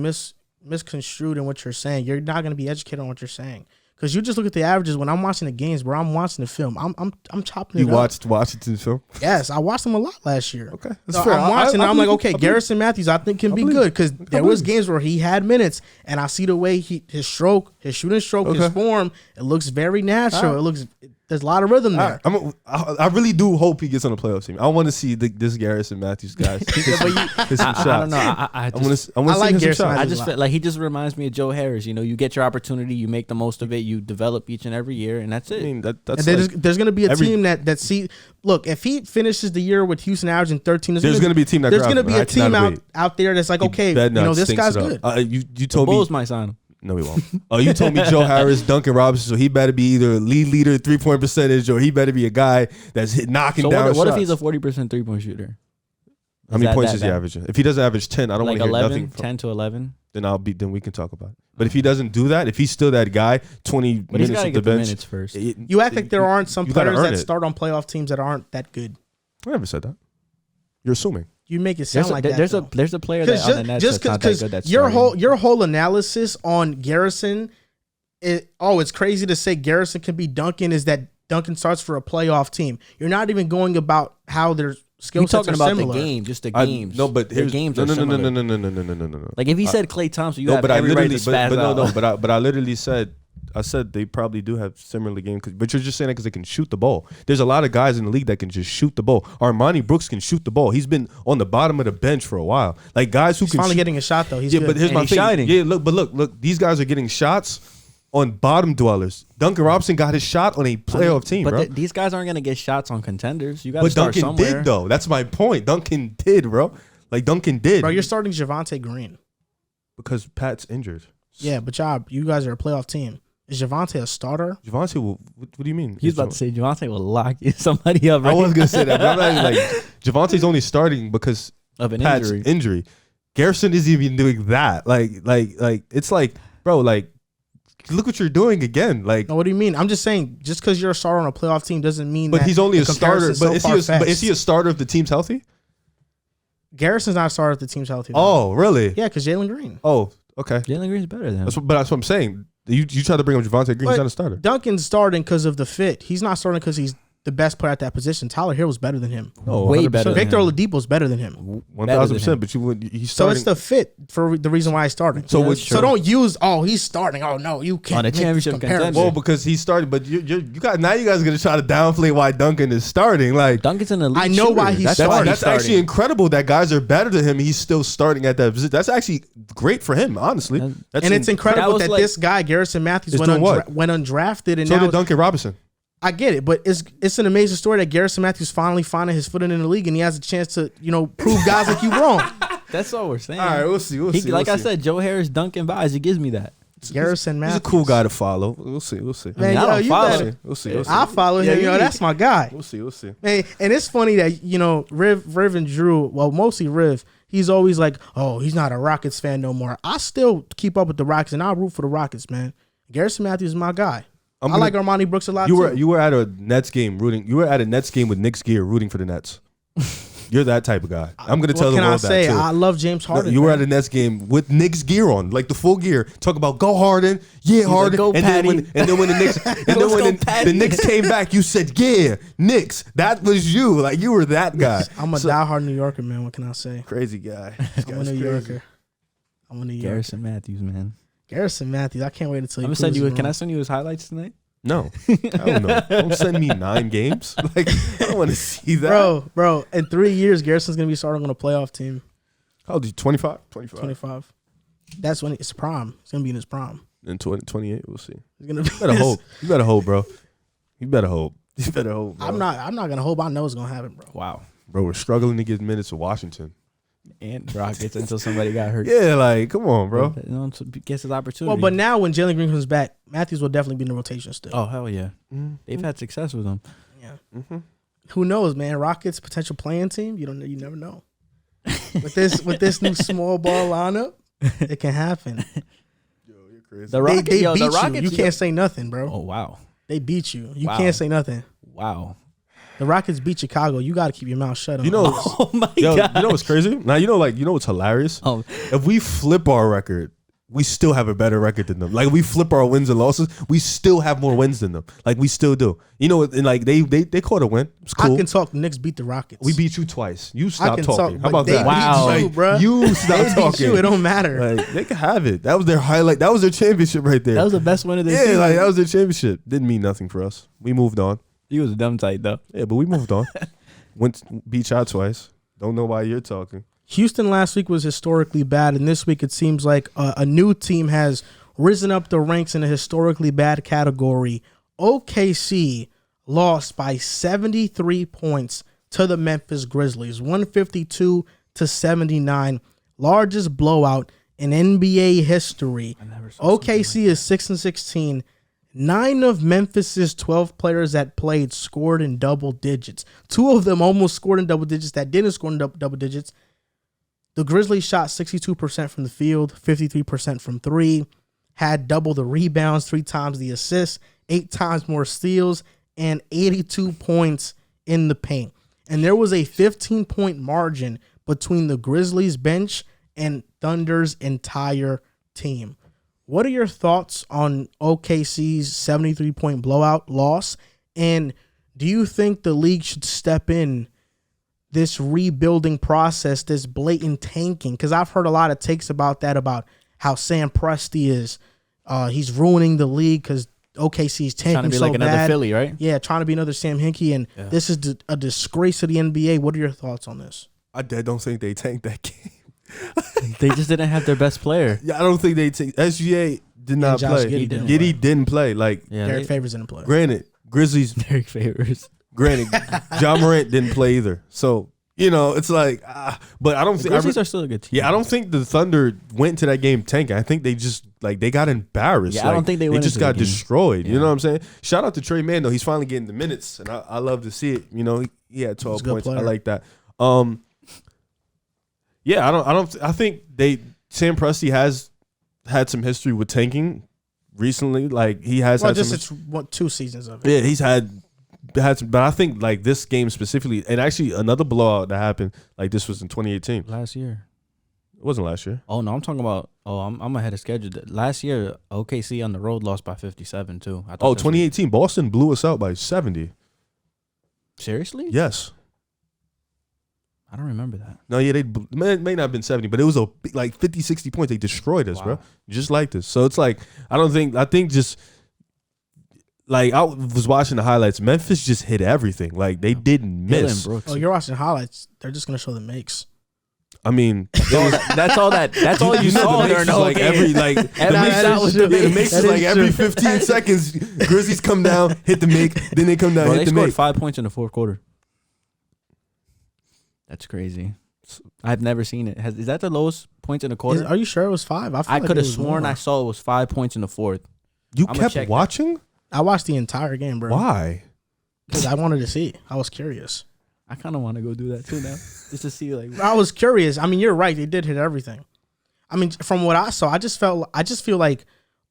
misconstrued in what you're saying. You're not gonna be educated on what you're saying. Because you just look at the averages when I'm watching the games, bro. I'm watching the film. I'm chopping it up. You watched Washington film? Yes, I watched them a lot last year. Okay, so I'm watching. I'm like, okay, Garrison Mathews, I think can be good because there was games where he had minutes, and I see the way his shooting stroke, his form. It looks very natural. There's a lot of rhythm there. I really do hope he gets on the playoff team. I want to see this Garrison Mathews guy. I don't know. I like Garrison. I just feel like he just reminds me of Joe Harris. You know, you get your opportunity, you make the most of it, you develop each and every year, and that's it. I mean, that's there's going to be a team that see. Look, if he finishes the year with Houston averaging 13, there's going to be a team that there's going to be a team out there that's like, okay, this guy's good. You told the me Bulls might sign him. No, he won't. You told me Joe Harris, Duncan Robinson, so he better be either a lead leader, 3-point percentage, or he better be a guy that's knocking down shots. What if he's a 40% 3-point shooter? How many points is he averaging? If he doesn't average 10, I don't want to hear 11, nothing. 10 to 11. Then we can talk about it. But if he doesn't do that, if he's still that guy, 20 minutes at the bench. Minutes first. You act like there aren't some players that start on playoff teams that aren't that good. I never said that. You're assuming. You make it sound like that. There's a player that on the Nets that's not that good. That's your whole analysis on Garrison, it's crazy to say Garrison can be Duncan. Is that Duncan starts for a playoff team? You're not even going about how their skill sets are similar. You're talking about the game, just the games. No, but the games are similar. No. Like if he said Klay Thompson, you have every right to spaz out. But I literally said. I said they probably do have similar games, but you're just saying that because they can shoot the ball. There's a lot of guys in the league that can just shoot the ball. Armani Brooks can shoot the ball. He's been on the bottom of the bench for a while. Like guys who he's can finally getting a shot though. He's good. But here's my thing. Shining. Yeah, look. These guys are getting shots on bottom dwellers. Duncan Robinson got his shot on a playoff team, bro. These guys aren't gonna get shots on contenders. You got to start somewhere. But Duncan did though. That's my point. Duncan did, bro. Like Duncan did. Bro, you're starting Javonte Green because Pat's injured. Yeah, but you guys are a playoff team. Is Javonte a starter? Javonte will. What do you mean? He's about to say Javonte will lock somebody up. Right? I was gonna say that, but I'm not like Javonte's only starting because of an Pat's injury. Garrison isn't even doing that. Like it's like, bro, like look what you're doing again. Like, no, what do you mean? I'm just saying, just because you're a starter on a playoff team doesn't mean. But he's only a starter. But is he a starter if the team's healthy? Garrison's not a starter if the team's healthy. Oh, really? Yeah, because Jalen Green. Oh, okay. Jalen Green's better than him. That's what I'm saying. You try to bring up Javonte Green, he's not a starter. Duncan's starting because of the fit. He's not starting because he's the best player at that position. Tyler Hill's better than him. No, way better. Victor Oladipo's better than him. 1,000%. But he's starting. So it's the fit for the reason why he's starting. So don't use he's starting. Oh no, you can't on a championship contender. Well, because he's starting, but you guys are gonna try to downplay why Duncan is starting. Like Duncan's an elite. I know why he's starting. That's actually incredible that guys are better than him. He's still starting at that position. That's actually great for him, honestly. It's incredible that this guy Garrison Mathews went undrafted and so now did Duncan Robinson. I get it, but it's an amazing story that Garrison Mathews finally finding his footing in the league, and he has a chance to prove guys like you wrong. That's all we're saying. All right, we'll see. Like I said, Joe Harris, Duncan vibes. He gives me that. Garrison Mathews. He's a cool guy to follow. We'll see. Man, I don't follow. We'll see. I follow him. That's my guy. We'll see. Man, and it's funny that Riv and Drew. Well, mostly Riv. He's always like, oh, he's not a Rockets fan no more. I still keep up with the Rockets, and I root for the Rockets, man. Garrison Mathews is my guy. I like Armani Brooks a lot. You were at a Nets game rooting. You were at a Nets game with Knicks gear rooting for the Nets. You're that type of guy. I'm gonna tell What the can I world say? that too. I love James Harden. You were man. at a Nets game with Knicks gear on, like the full gear. Talk about go Harden, yeah, Harden. "Go, and then when the Knicks the Knicks came back, you said, yeah, Knicks. That was you. Like you were that guy. I'm a diehard New Yorker, man. What can I say? Crazy guy. I'm a New Yorker. I'm a New Yorker. Garrison Mathews, man. Garrison Mathews. I can't wait until I'm gonna send you. Can I send you his highlights tonight? No, I don't know. Don't send me 9 games. Like I don't want to see that, bro? In 3 years, Garrison's gonna be starting on a playoff team. How old is he? 25? 25. That's when it's prime. It's gonna be in his prime. In 28, we'll see. It's gonna be. You better hope. You better hope, bro. You better hope. You better hope, bro. I'm not gonna hope. I know it's gonna happen, bro. Wow. Bro, we're struggling to get minutes to Washington. And Rockets until somebody got hurt. Yeah, like, come on, bro. You know, gets his opportunity. Well, but now when Jalen Green comes back, Matthews will definitely be in the rotation still. Oh hell yeah, Mm-hmm. they've had success with him. Yeah. Mm-hmm. Who knows, man? Rockets potential playing team. You never know. with this new small ball lineup, it can happen. Yo, you're crazy. The Rockets, They beat the Rockets, you. You can't say nothing, bro. Oh wow, They beat you. You Wow. can't say nothing. wow. The Rockets beat Chicago. You got to keep your mouth shut. On You know, this. Oh my yo, god. you know what's crazy? Now you know what's hilarious? Oh, If we flip our record, we still have a better record than them. Like we flip our wins and losses, we still have more wins than them. Like we still do. You know, and like they caught a win. It's cool. I can talk. Knicks beat the Rockets. We beat you twice. You stop can talking. talk, How but about they that? beat Wow. you, bro. You stop They beat talking. you. It don't matter. Like they can have it. That was their highlight. That was their championship right there. that was the best win of this yeah, season. like that was their championship. Didn't mean nothing for us. We moved on. He was a dumb tight though. Yeah, but we moved on. Beat y'all twice. Don't know why you're talking. Houston last week was historically bad, and this week it seems like a new team has risen up the ranks in a historically bad category. OKC lost by 73 points to the Memphis Grizzlies, 152-79, largest blowout in NBA history. OKC is 6-16. 9 of Memphis's 12 players that played scored in double digits. 2 of them almost scored in double digits that didn't score in double digits. The Grizzlies shot 62% from the field, 53% from 3, had double the rebounds, 3 times the assists, 8 times more steals, and 82 points in the paint. And there was a 15-point margin between the Grizzlies bench and Thunder's entire team. What are your thoughts on OKC's 73-point blowout loss? And do you think the league should step in this rebuilding process, this blatant tanking? Because I've heard a lot of takes about that, about how Sam Presti is he's ruining the league because OKC's tanking Trying to be so like another bad. Philly, right? Yeah, trying to be another Sam Hinkie, and this is a disgrace to the NBA. What are your thoughts on this? I don't think they tanked that game. They just didn't have their best player. Yeah, I don't think they tanked. SGA did not Josh play. Giddey didn't Giddey didn't play. Like, Yeah, Derek Favors in the play. granted, Grizzlies. Derek Favors. Granted, John Morant didn't play either. So you know, it's like, but I don't think Grizzlies are still a good team. Yeah, I don't think the Thunder went to that game tanking. I think they just they got embarrassed. Yeah, I don't think they went just into the got game. destroyed. Yeah. You know what I'm saying? Shout out to Trey Mann though. He's finally getting the minutes, and I love to see it. You know, he had 12 He's a good points. I player. like that. Yeah, I think Sam Presti has had some history with tanking recently. Like he has Well, had just some. it's 2 seasons of it. Yeah, he's had some, but I think like this game specifically, and actually another blowout that happened like this was in 2018. Last year. It wasn't last year. Oh no, I'm talking about. Oh, I'm ahead of schedule. Last year, OKC on the road lost by 57 too. I thought Oh, that's- 2018, Boston blew us out by 70. Seriously? Yes. I don't remember that. No, yeah, may not have been 70, but it was like 50, 60 points. They destroyed us, bro. Wow. Just like this. So it's like, I think just like I was watching the highlights. Memphis just hit everything. Like they didn't Dylan miss. Brooks. Oh, you're watching highlights. They're just gonna show the makes. I mean, That's all you know, saw the during makes the is like every like the Every makes shot was the the make. makes is That like is every true. 15 seconds. Grizzlies come down, hit the make, then they come down, Bro, hit they the scored make. 5 points in the fourth quarter. That's crazy. I've never seen it. Is that the lowest points in a quarter? Are you sure it was 5? I like could it have was sworn more. I saw it was 5 points in the fourth. You I'ma check kept that. watching? I watched the entire game, bro. Why? Because I wanted to see. I was curious. I kind of want to go do that too now, just to see like. I was curious. I mean, you're right. They did hit everything. I mean, from what I saw, I just feel like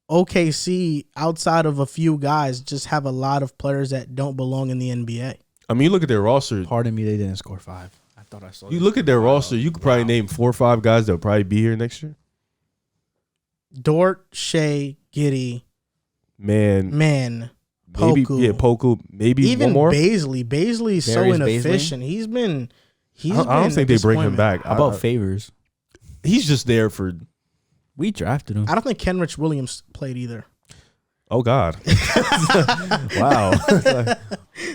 OKC, outside of a few guys, just have a lot of players that don't belong in the NBA. I mean, you look at their roster. Pardon me, they didn't score 5. thought I saw. You look at their roster, you could probably name 4 or 5 guys that'll probably be here next year. Dort, Shea, Giddey, Man, Poku. maybe Poku, maybe Even one more. Basley's so Darius inefficient. He's been. I don't think they bring him back. How about Favors? He's just there for. We drafted him. I don't think Kenrich Williams played either. Oh God! Wow.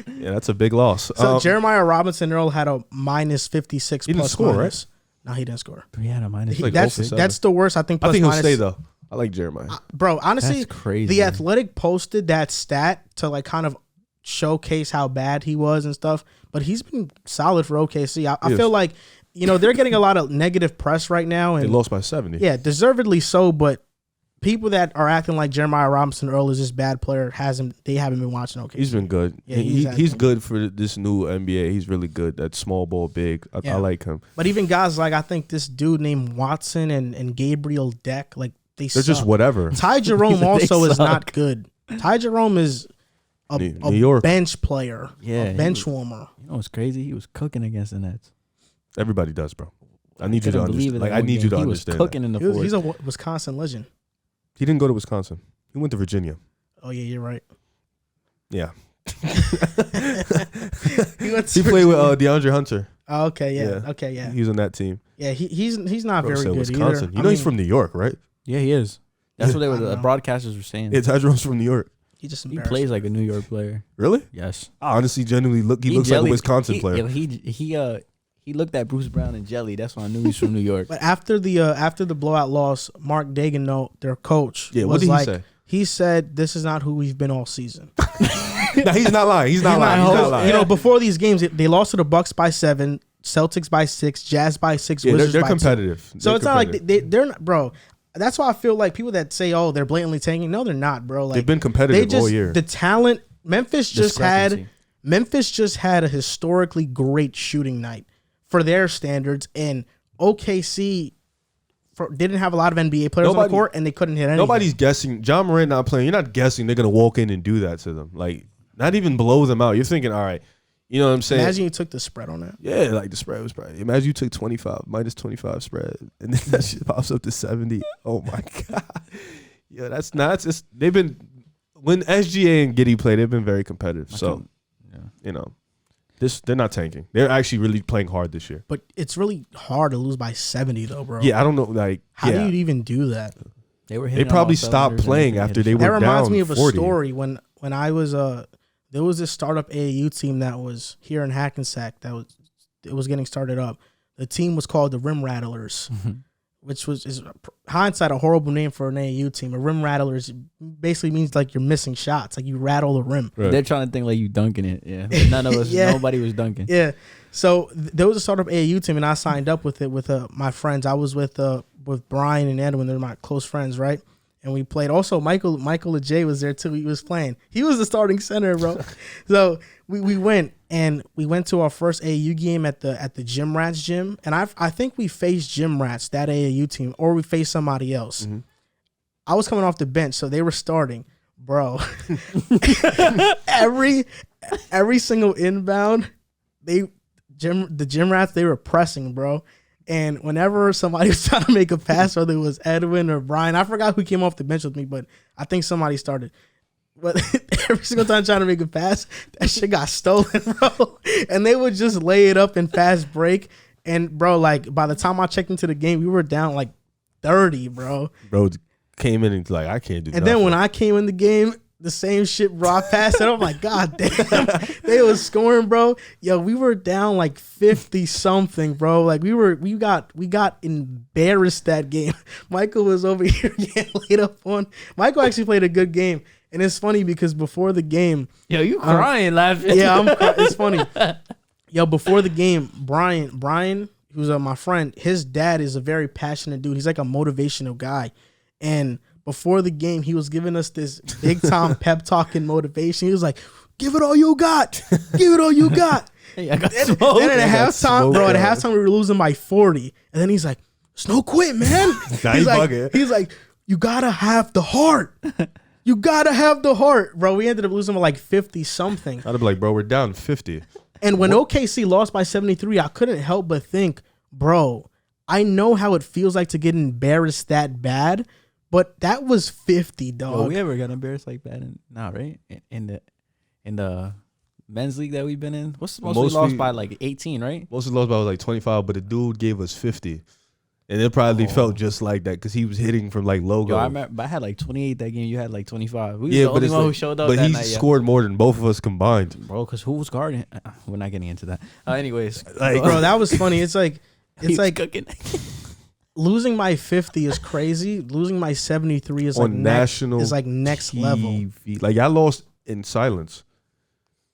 Yeah, that's a big loss. So Jeremiah Robinson Earl had a minus 56. He didn't plus score, minus. No, he didn't score. He had a minus. Like That's 0 for 7. that's the worst. I think. I Plus think he'll minus, stay though. I like Jeremiah. Bro, honestly, That's crazy. The Athletic posted that stat to like kind of showcase how bad he was and stuff. But he's been solid for OKC. I feel like, they're getting a lot of negative press right now, They and lost by 70. yeah, deservedly so. But people that are acting like Jeremiah Robinson Earl is this bad player they haven't been watching OKC. He's been good. Yeah, he's good for this new NBA. He's really good. That small ball big. I like him. But even guys like I think this dude named Watson and Gabriel Deck, like They're suck. just whatever. Ty Jerome They also is suck. not good. Ty Jerome is a New York. bench player, Yeah, a bench warmer. You know what's crazy? He was cooking against the Nets. Everybody does, bro. I need you to Couldn't believe understand. it Like that I one need you game. to He understand. was cooking in the He's fourth. a Wisconsin legend. He didn't go to Wisconsin. He went to Virginia. Oh yeah, you're right. Yeah. He went He played with DeAndre Hunter. Oh, okay, yeah. Yeah. Okay, yeah. He was on that team. Yeah, he's not Bro very said good Wisconsin. either. You know he's from New York, right? Yeah, he is. That's what I the don't know. broadcasters were saying. Yeah, Ty Jerome's from New York. He just He embarrassed. plays like a New York player. Really? Yes. I honestly, genuinely he looks like a Wisconsin player. He looked at Bruce Brown and Jelly. That's why I knew he's from New York. But after the blowout loss, Mark Daigneault, their coach, Yeah, was what did he like, say? He said, "This is not who we've been all season." No, he's not lying. He's not lying. He's not lying. Before these games, they lost to the Bucks by 7, Celtics by 6, Jazz by 6, Yeah, Wizards they're by 2. competitive. So They're it's not like competitive. they're not, bro. That's why I feel like people that say, "Oh, they're blatantly tanking." No, they're not, bro. Like They've been competitive all year. The talent. Memphis just had Discrepancy. a historically great shooting night for their standards, and OKC didn't have a lot of NBA players on the court, and they couldn't hit anything. Nobody's guessing. John Moran not playing. You're not guessing they're gonna walk in and do that to them. Like not even blow them out. You're thinking, all right, you know what I'm saying? Imagine you took the spread on that. Yeah, like the spread was probably. Imagine you took minus 25 spread, and then that shit pops up to 70. Oh my god. Yeah, that's nuts. They've been when SGA and Giddey play, they've been very competitive. So, they're not tanking. They're actually really playing hard this year. But it's really hard to lose by 70, though, bro. Yeah, I don't know. Like, How do you even do that? They probably stopped playing after they were That reminds down me of a 40. story when I was there was this startup AAU team that was here in Hackensack it was getting started up. The team was called the Rim Rattlers, which is hindsight a horrible name for an AAU team. A rim rattler basically means like you're missing shots, like you rattle the rim. Right. They're trying to think like you dunking it. Yeah, but none of us. Yeah. Nobody was dunking. Yeah. So there was a startup AAU team, and I signed up with it with my friends. I was with Brian and Edwin. They're my close friends, right? And we played. Also, Michael Ajay was there too. He was playing. He was the starting center, bro. So we went to our first AAU game at the Gym Rats gym, and I think we faced Gym Rats, that AAU team, or we faced somebody else. Mm-hmm. I was coming off the bench, so they were starting, bro. every single inbound, the Gym Rats, they were pressing, bro. And whenever somebody was trying to make a pass, whether it was Edwin or Brian, I forgot who came off the bench with me, but I think somebody started. But every single time trying to make a pass, that shit got stolen, bro. And they would just lay it up in fast break. And, bro, like, by the time I checked into the game, we were down, like, 30, bro. Bro came in and like, I can't do And nothing. then when I came in the game, the same shit, bro. I passed it. I'm like, God damn. They was scoring, bro. Yo, we were down like 50 something, bro. Like we got embarrassed that game. Michael was over here getting laid up on. Michael actually played a good game. And it's funny because before the game, Yo, you crying, laughing. yeah, it's funny. Yo, before the game, Brian, who's my friend, his dad is a very passionate dude. He's like a motivational guy. And before the game, he was giving us this big time pep talk and motivation. He was like, "Give it all you got. Give it all you got." Hey, I got Then smoked. at halftime, bro, at bro. halftime we were losing by 40. And then he's like, "It's no quit, man." Nah, he's he like, bugging. he's like, "You gotta have the heart. You gotta have the heart." Bro, we ended up losing by like 50 something. I'd be like, bro, we're down 50. And when OKC lost by 73, I couldn't help but think, bro, I know how it feels like to get embarrassed that bad, but that was 50, dog. Well, we ever got embarrassed like that? Right? In the men's league that we've been in, what's the most we lost by like 18, right? Most we lost by was like 25, but the dude gave us 50. And it probably felt just like that because he was hitting from like logo. Yo, I remember I had like 28 that game. You had like 25. We was the only one who showed up but that he night. scored more than both of us combined. Bro, because who was guarding? We're not getting into that. Anyways. Like, bro, that was funny. It's like cooking. losing my 50 is crazy. Losing my 73 is on like national is like next level. Like I lost in silence.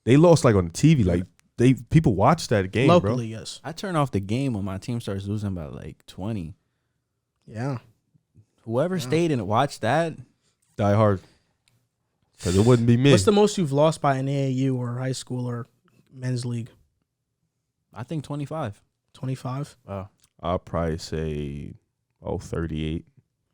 They lost like on TV. Like people watch that game, Locally, bro. yes. I turn off the game when my team starts losing by like 20. Yeah. Whoever stayed and watched that, Die hard. Because it wouldn't be me. What's the most you've lost by an AAU or high school or men's league? I think 25. 25? Wow. I'll probably say 38.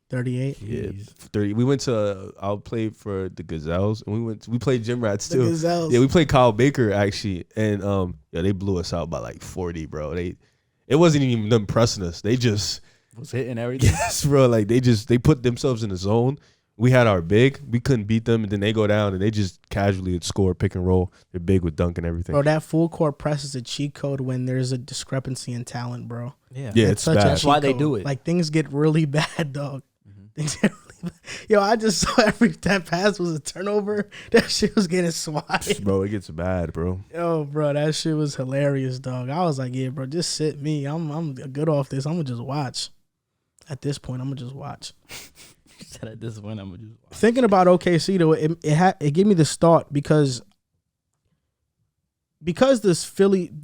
38? Yeah, 30. We went to I played for the Gazelles and we played Gym Rats too. The Gazelles. Yeah, we played Kyle Baker actually, and they blew us out by like 40, bro. It wasn't even them pressing us. They just was hitting everything. yes, bro. Like they put themselves in the zone. We had our big, we couldn't beat them, and then they go down and they just casually would score, pick and roll. They're big with Duncan and everything. Bro, that full court press is a cheat code when there's a discrepancy in talent, bro. Yeah, it's bad. That's why they code. do it. Like things get really bad, dog. Things get really bad. Yo, I just saw that pass was a turnover. That shit was getting swatted. Bro, it gets bad, bro. Yo, bro, that shit was hilarious, dog. I was like, yeah, bro, just sit me. I'm good off this. I'm gonna just watch. At this point, I'm gonna just watch. Said at this point, I'm gonna just watch. Thinking about OKC though, it gave me this thought because the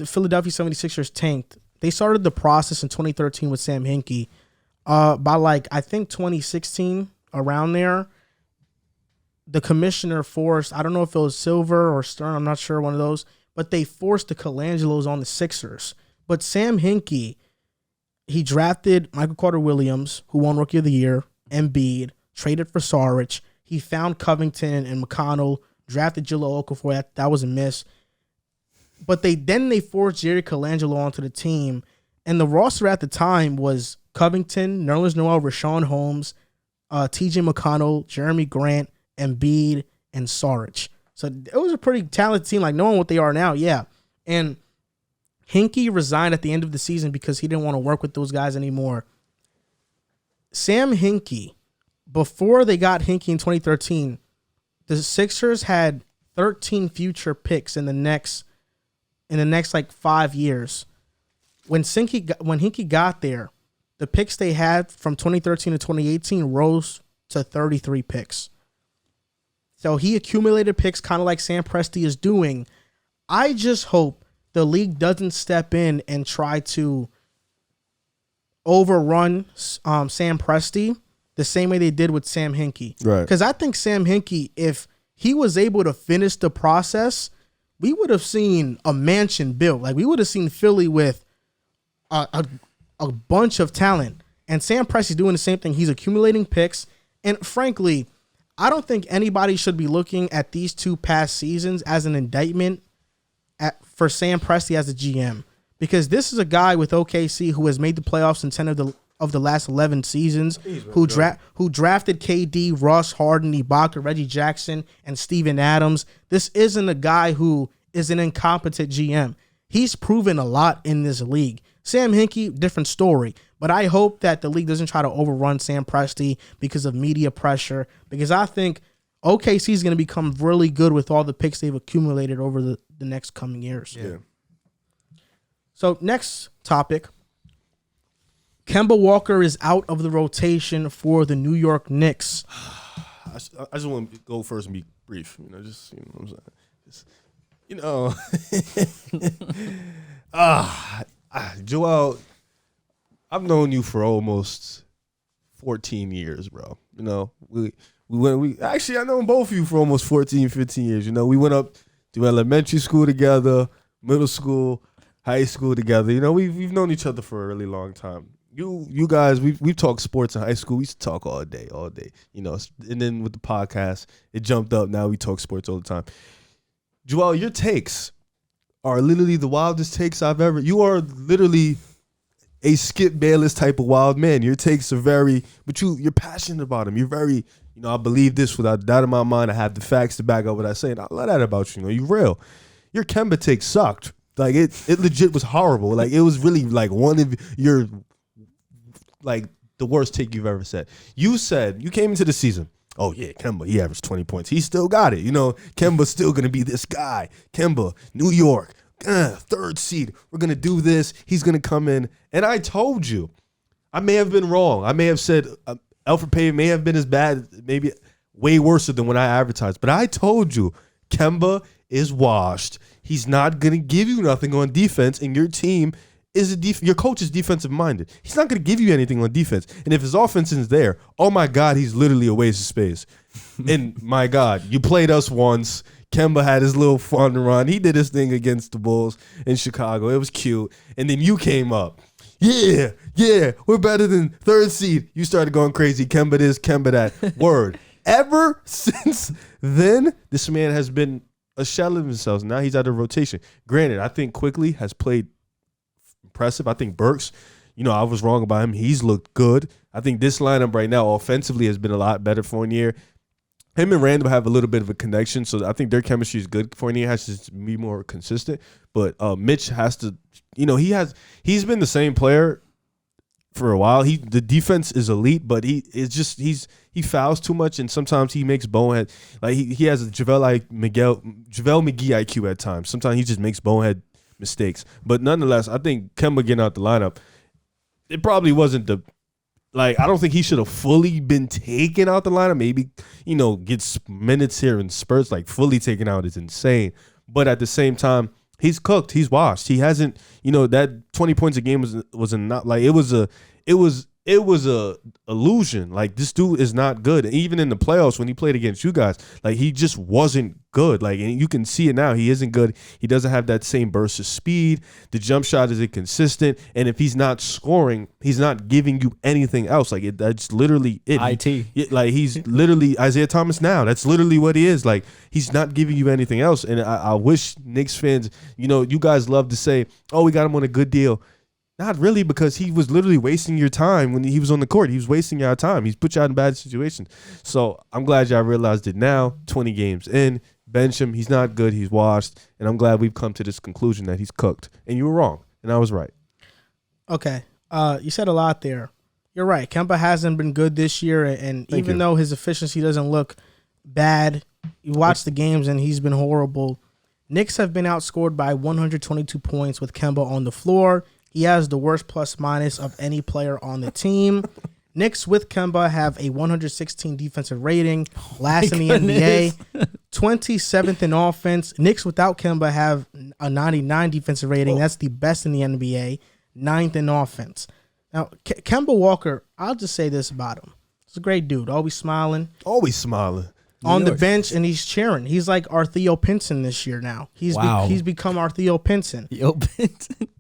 Philadelphia 76ers tanked. They started the process in 2013 with Sam Hinkie. By like I think 2016, around there, the commissioner forced, I don't know if it was Silver or Stern, I'm not sure, one of those, but they forced the Colangelos on the Sixers. But Sam Hinkie, he drafted Michael Carter-Williams, who won Rookie of the Year, Embiid, traded for Saric. He found Covington and McConnell, drafted Jahlil Okafor. That was a miss. But they forced Jerry Colangelo onto the team, and the roster at the time was Covington, Nerlens Noel, Rashawn Holmes, T.J. McConnell, Jeremy Grant, Embiid, and Saric. So it was a pretty talented team, like knowing what they are now, yeah. And Hinkie resigned at the end of the season because he didn't want to work with those guys anymore. Sam Hinkie, before they got Hinkie in 2013, the Sixers had 13 future picks in the next like 5 years. When Hinkie got there, the picks they had from 2013 to 2018 rose to 33 picks. So he accumulated picks kind of like Sam Presti is doing. I just hope the league doesn't step in and try to overrun Sam Presti the same way they did with Sam Hinkie. Right. Because I think Sam Hinkie, if he was able to finish the process, we would have seen a mansion built. Like we would have seen Philly with a bunch of talent. And Sam Presti's doing the same thing. He's accumulating picks. And frankly, I don't think anybody should be looking at these two past seasons as an indictment for Sam Presti as a GM. Because this is a guy with OKC who has made the playoffs in 10 of the last 11 seasons, who drafted KD, Russ, Harden, Ibaka, Reggie Jackson, and Steven Adams. This isn't a guy who is an incompetent GM. He's proven a lot in this league. Sam Hinkie, different story. But I hope that the league doesn't try to overrun Sam Presti because of media pressure, because I think OKC is going to become really good with all the picks they've accumulated over the next coming years. Yeah. So next topic. Kemba Walker is out of the rotation for the New York Knicks. I just want to go first and be brief. What I'm saying. Joel, I've known you for almost 14 years, bro. Actually, I know both of you for almost 14, 15 years. We went up to elementary school together, middle school, high school together. We've known each other for a really long time. You guys, we've talked sports in high school. We used to talk all day. And then with the podcast, it jumped up. Now we talk sports all the time. Joel, your takes are literally the wildest takes I've ever. You are literally a Skip Bayless type of wild man. Your takes are very, but you're passionate about them. You're very, I believe this without a doubt in my mind. I have the facts to back up what I say. And I love that about you. You're real. Your Kemba take sucked. Like it legit was horrible. Like it was really like one of your, like the worst take you've ever said. You said you came into the season. Oh yeah, Kemba, he averaged 20 points. He still got it. Kemba's still gonna be this guy. Kemba, New York, third seed. We're gonna do this. He's gonna come in. And I told you, I may have been wrong. I may have said Elfrid Payton may have been as bad, maybe way worse than when I advertised. But I told you, Kemba is washed. He's not gonna give you nothing on defense, and your team is your coach is defensive minded. He's not going to give you anything on defense. And if his offense is there, oh my God, he's literally a waste of space. And my God, you played us once. Kemba had his little fun run. He did his thing against the Bulls in Chicago. It was cute. And then you came up. Yeah, we're better than third seed. You started going crazy. Kemba this, Kemba that. Word. Ever since then, this man has been a shell of himself. Now he's out of rotation. Granted, I think Quickly has played impressive. I think Burks, I was wrong about him. He's looked good. I think this lineup right now offensively has been a lot better Fournier. Him and Randall have a little bit of a connection, so I think their chemistry is good. Fournier has to be more consistent, but Mitch has to, he's been the same player for a while. The defense is elite, but he fouls too much, and sometimes he makes bonehead. Like he has a JaVale McGee IQ at times. Sometimes he just makes bonehead mistakes. But nonetheless, I think Kemba getting out the lineup, it probably wasn't I don't think he should have fully been taken out the lineup. Maybe, gets minutes here and spurts. Like fully taken out is insane. But at the same time, he's cooked. He's washed. He hasn't, that 20 points a game was not like it was a illusion. Like this dude is not good. And even in the playoffs when he played against you guys, like he just wasn't good. Like, and you can see it now. He isn't good. He doesn't have that same burst of speed. The jump shot is inconsistent. And if he's not scoring, he's not giving you anything else. Like that's literally it. Like he's literally Isaiah Thomas now. That's literally what he is. Like he's not giving you anything else. And I wish Knicks fans, you guys love to say, oh, we got him on a good deal. Not really, because he was literally wasting your time when he was on the court. He was wasting your time. He's put you out in bad situations. So I'm glad y'all realized it now. 20 games in, bench him. He's not good. He's washed. And I'm glad we've come to this conclusion that he's cooked. And you were wrong, and I was right. Okay. You said a lot there. You're right. Kemba hasn't been good this year, and even though his efficiency doesn't look bad, you watch the games and he's been horrible. Knicks have been outscored by 122 points with Kemba on the floor. He has the worst plus-minus of any player on the team. Knicks with Kemba have a 116 defensive rating, last in the NBA, 27th in offense. Knicks without Kemba have a 99 defensive rating. That's the best in the NBA, 9th in offense. Now, Kemba Walker, I'll just say this about him. He's a great dude, always smiling. Always smiling. On the bench, and he's cheering. He's like our Theo Pinson this year now. He's become our Theo Pinson.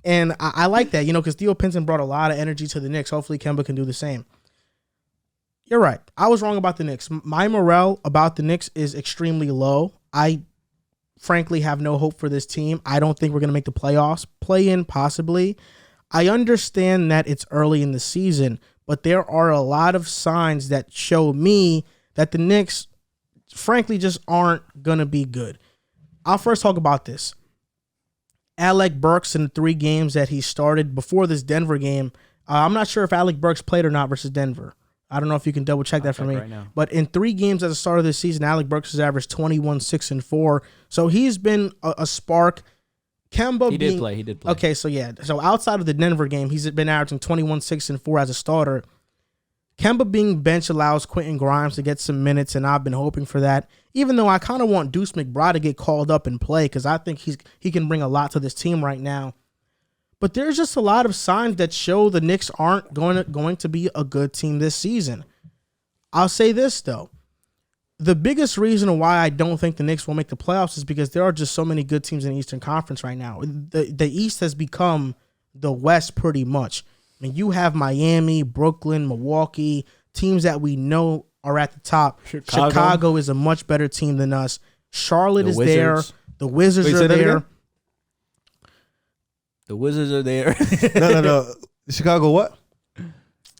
And I like that, because Theo Pinson brought a lot of energy to the Knicks. Hopefully Kemba can do the same. You're right. I was wrong about the Knicks. My morale about the Knicks is extremely low. I frankly have no hope for this team. I don't think we're going to make the playoffs. Play in, possibly. I understand that it's early in the season, but there are a lot of signs that show me that the Knicks frankly just aren't going to be good. I'll first talk about this. Alec Burks in the 3 games that he started before this Denver game. I'm not sure if Alec Burks played or not versus Denver. I don't know if you can double check that for me. Right, but in 3 games at the start of this season, Alec Burks has averaged 21, 6, and 4. So he's been a spark. Kemba He did play. Okay, so yeah. So outside of the Denver game, he's been averaging 21, 6, and 4 as a starter. Kemba being benched allows Quentin Grimes to get some minutes, and I've been hoping for that. Even though I kind of want Deuce McBride to get called up and play, because I think he can bring a lot to this team right now. But there's just a lot of signs that show the Knicks aren't going to be a good team this season. I'll say this, though. The biggest reason why I don't think the Knicks will make the playoffs is because there are just so many good teams in the Eastern Conference right now. The East has become the West pretty much. I mean, you have Miami, Brooklyn, Milwaukee, teams that we know are at the top. Chicago is a much better team than us. Charlotte is there. The Wizards are there. The Wizards are there. No. Chicago what?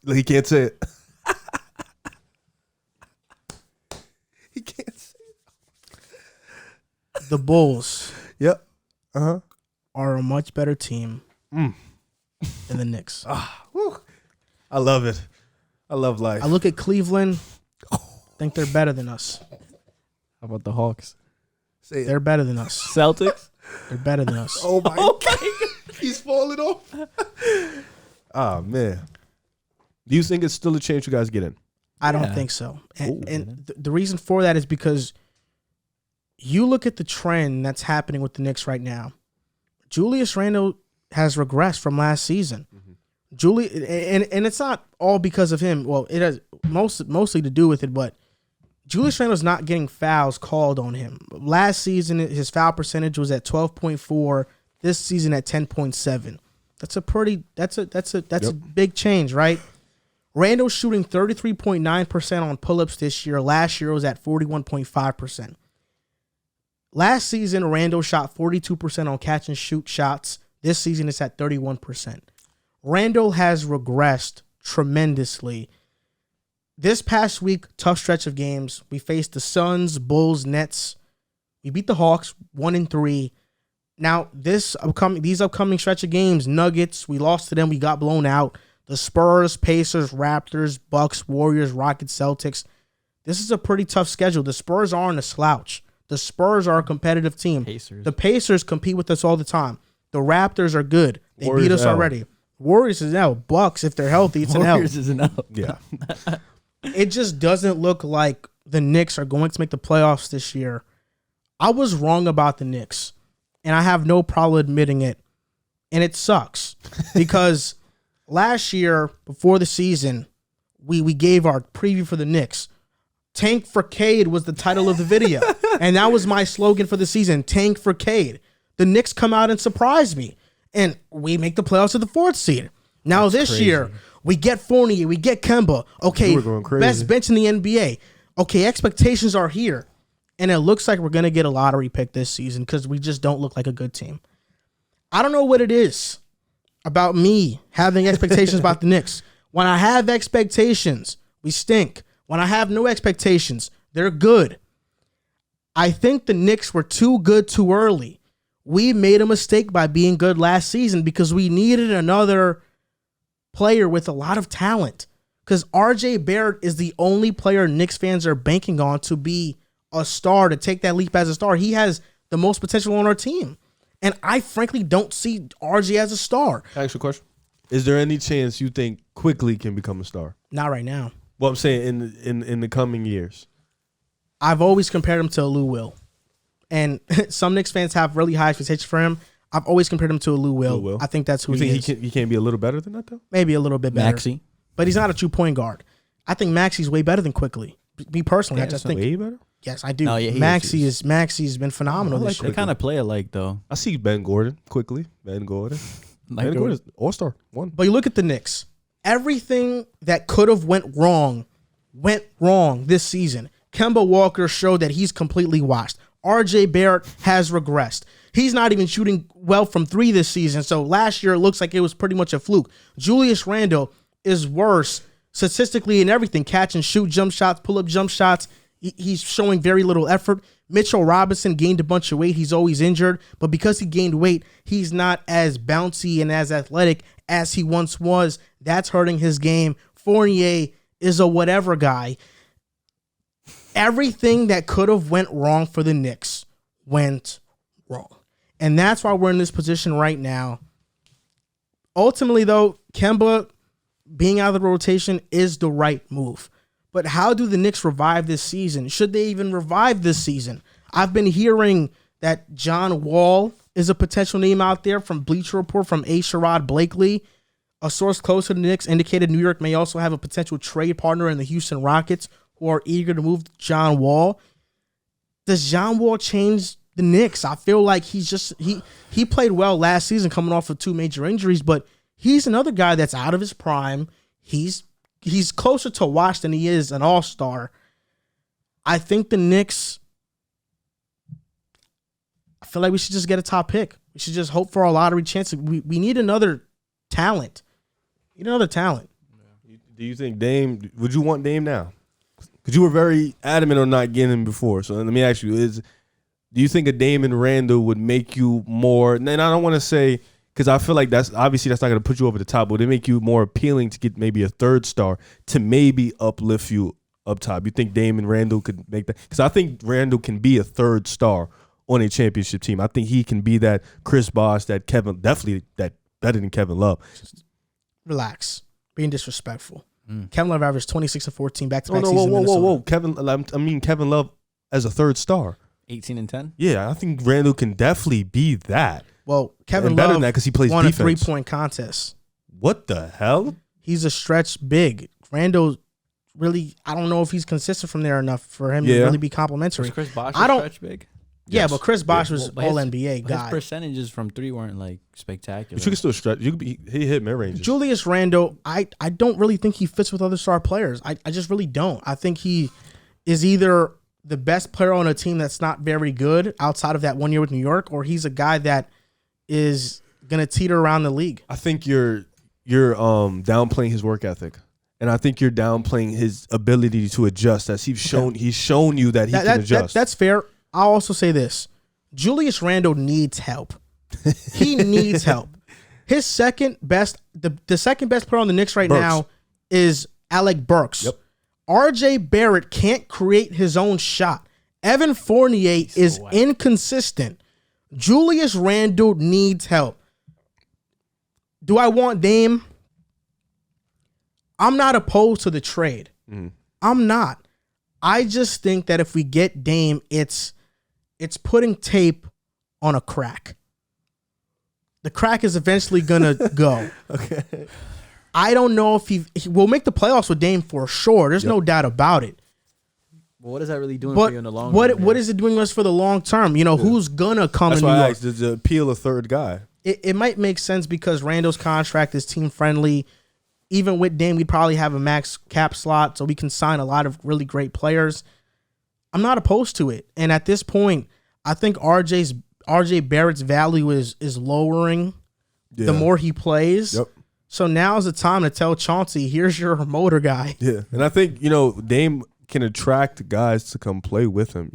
Look, he can't say it. He can't say it. The Bulls. Yep. Uh-huh. Are a much better team than the Knicks. I love it. I love life. I look at Cleveland, think they're better than us. How about the Hawks? Say it. They're better than us. Celtics? They're better than us. Oh my God. He's falling off. Oh man. Do you think it's still a chance you guys get in? I don't Yeah. think so. Ooh. And the reason for that is because you look at the trend that's happening with the Knicks right now. Julius Randle has regressed from last season. And it's not all because of him. Well, it has mostly to do with it, but Julius Randle's not getting fouls called on him. Last season, his foul percentage was at 12.4. This season at 10.7. That's a big change, right? Randle's shooting 33.9% on pull-ups this year. Last year it was at 41.5%. Last season, Randle shot 42% on catch and shoot shots. This season it's at 31%. Randle has regressed tremendously. This past week, tough stretch of games. We faced the Suns, Bulls, Nets. We beat the Hawks 1-3. Now, these upcoming stretch of games, Nuggets, we lost to them. We got blown out. The Spurs, Pacers, Raptors, Bucks, Warriors, Rockets, Celtics. This is a pretty tough schedule. The Spurs aren't a slouch. The Spurs are a competitive team. Pacers. The Pacers compete with us all the time. The Raptors are good. They Warriors beat us L. already. Warriors is an L. Bucks, if they're healthy, it's an L. Warriors is an L. Yeah. It just doesn't look like the Knicks are going to make the playoffs this year. I was wrong about the Knicks, and I have no problem admitting it. And it sucks because last year, before the season, we gave our preview for the Knicks. Tank for Cade was the title of the video. And that was my slogan for the season, Tank for Cade. The Knicks come out and surprise me. And we make the playoffs at the 4th seed. Now this year, we get Fournier, we get Kemba. Okay, You were going crazy. best bench in the NBA. Okay, expectations are here. And it looks like we're going to get a lottery pick this season because we just don't look like a good team. I don't know what it is about me having expectations about the Knicks. When I have expectations, we stink. When I have no expectations, they're good. I think the Knicks were too good too early. We made a mistake by being good last season because we needed another player with a lot of talent. Because RJ Barrett is the only player Knicks fans are banking on to be a star, to take that leap as a star. He has the most potential on our team. And I frankly don't see RJ as a star. Can I ask you a question? Is there any chance you think Quickly can become a star? Not right now. Well, I'm saying in the coming years. I've always compared him to Lou Will. And some Knicks fans have really high expectations for him. I've always compared him to a Lou Will. Lou Will. I think that's who You he think is. he can't be a little better than that though? Maybe a little bit better. Maxey. But he's not a true point guard. I think Maxey's way better than Quickly. Me personally, I just think. Way better. Yes, I do. No, yeah, he Maxey's been phenomenal I this like year. They kind of play alike, though. I see Ben Gordon quickly. Ben Gordon. Ben Gordon is all-star. One. But you look at the Knicks. Everything that could have went wrong this season. Kemba Walker showed that he's completely washed. RJ Barrett has regressed. He's not even shooting well from 3 this season. So last year it looks like it was pretty much a fluke. Julius Randle is worse statistically in everything. Catch and shoot jump shots, pull up jump shots. He's showing very little effort. Mitchell Robinson gained a bunch of weight. He's always injured. But because he gained weight, he's not as bouncy and as athletic as he once was. That's hurting his game. Fournier is a whatever guy. Everything that could have went wrong for the Knicks went wrong. And that's why we're in this position right now. Ultimately, though, Kemba being out of the rotation is the right move. But how do the Knicks revive this season? Should they even revive this season? I've been hearing that John Wall is a potential name out there from Bleacher Report from A. Sherrod Blakely. A source close to the Knicks indicated New York may also have a potential trade partner in the Houston Rockets who are eager to move John Wall. Does John Wall change the Knicks? I feel like he played well last season coming off of 2 major injuries, but he's another guy that's out of his prime. He's closer to washed than he is an all-star. I think the Knicks, I feel like we should just get a top pick. We should just hope for a lottery chance. We need another talent. Do you think Dame? Would you want Dame now? Because you were very adamant on not getting him before. So let me ask you: do you think a Dame and Randall would make you more? And I don't want to say because I feel like that's not going to put you over the top. But would it make you more appealing to get maybe a third star to maybe uplift you up top? You think Dame and Randall could make that? Because I think Randall can be a third star on a championship team. I think he can be that Chris Bosh, that Kevin, definitely that better than Kevin Love. Relax, being disrespectful. Kevin Love averaged 26 and 14 back-to-back Oh, seasons. whoa. Kevin Love as a third star. 18 and 10. Yeah, I think Randall can definitely be that. Well, Kevin And better Love than that 'cause he plays won defense. a 3-point contest. What the hell? He's a stretch big. Randall really, I don't know if he's consistent from there enough for him to really be complimentary. Was Chris Bosh I don't- stretch big? Yeah, Yes. but Chris Bosh was Well, his- All-NBA But his guy. percentages from three weren't like spectacular. But you can still stretch. You could be, he hit mid ranges. Julius Randle, I don't really think he fits with other star players. I just really don't. I think he is either the best player on a team that's not very good outside of that 1 year with New York, or he's a guy that is gonna teeter around the league. I think you're downplaying his work ethic, and I think you're downplaying his ability to adjust. As he's shown you that he can adjust. That's fair. I'll also say this: Julius Randle needs help. He needs help. His second best, the second best player on the Knicks right Burks. now is Alec Burks. Yep. RJ Barrett can't create his own shot. Evan Fournier is inconsistent. Julius Randle needs help. Do I want Dame? I'm not opposed to the trade. I'm not. I just think that if we get Dame, it's putting tape on a crack. The crack is eventually gonna go. Okay. I don't know if he will make the playoffs with Dame for sure. There's no doubt about it. Well, what is that really doing But for you in the long what run? what is it doing us for the long term? You know, who's gonna come That's in New why I York? asked, does it appeal a third guy? It might make sense because Randall's contract is team friendly. Even with Dame, we'd probably have a max cap slot, so we can sign a lot of really great players. I'm not opposed to it. And at this point, I think RJ Barrett's value is lowering the more he plays. Yep. So now's the time to tell Chauncey, here's your motor guy. Yeah, and I think Dame can attract guys to come play with him.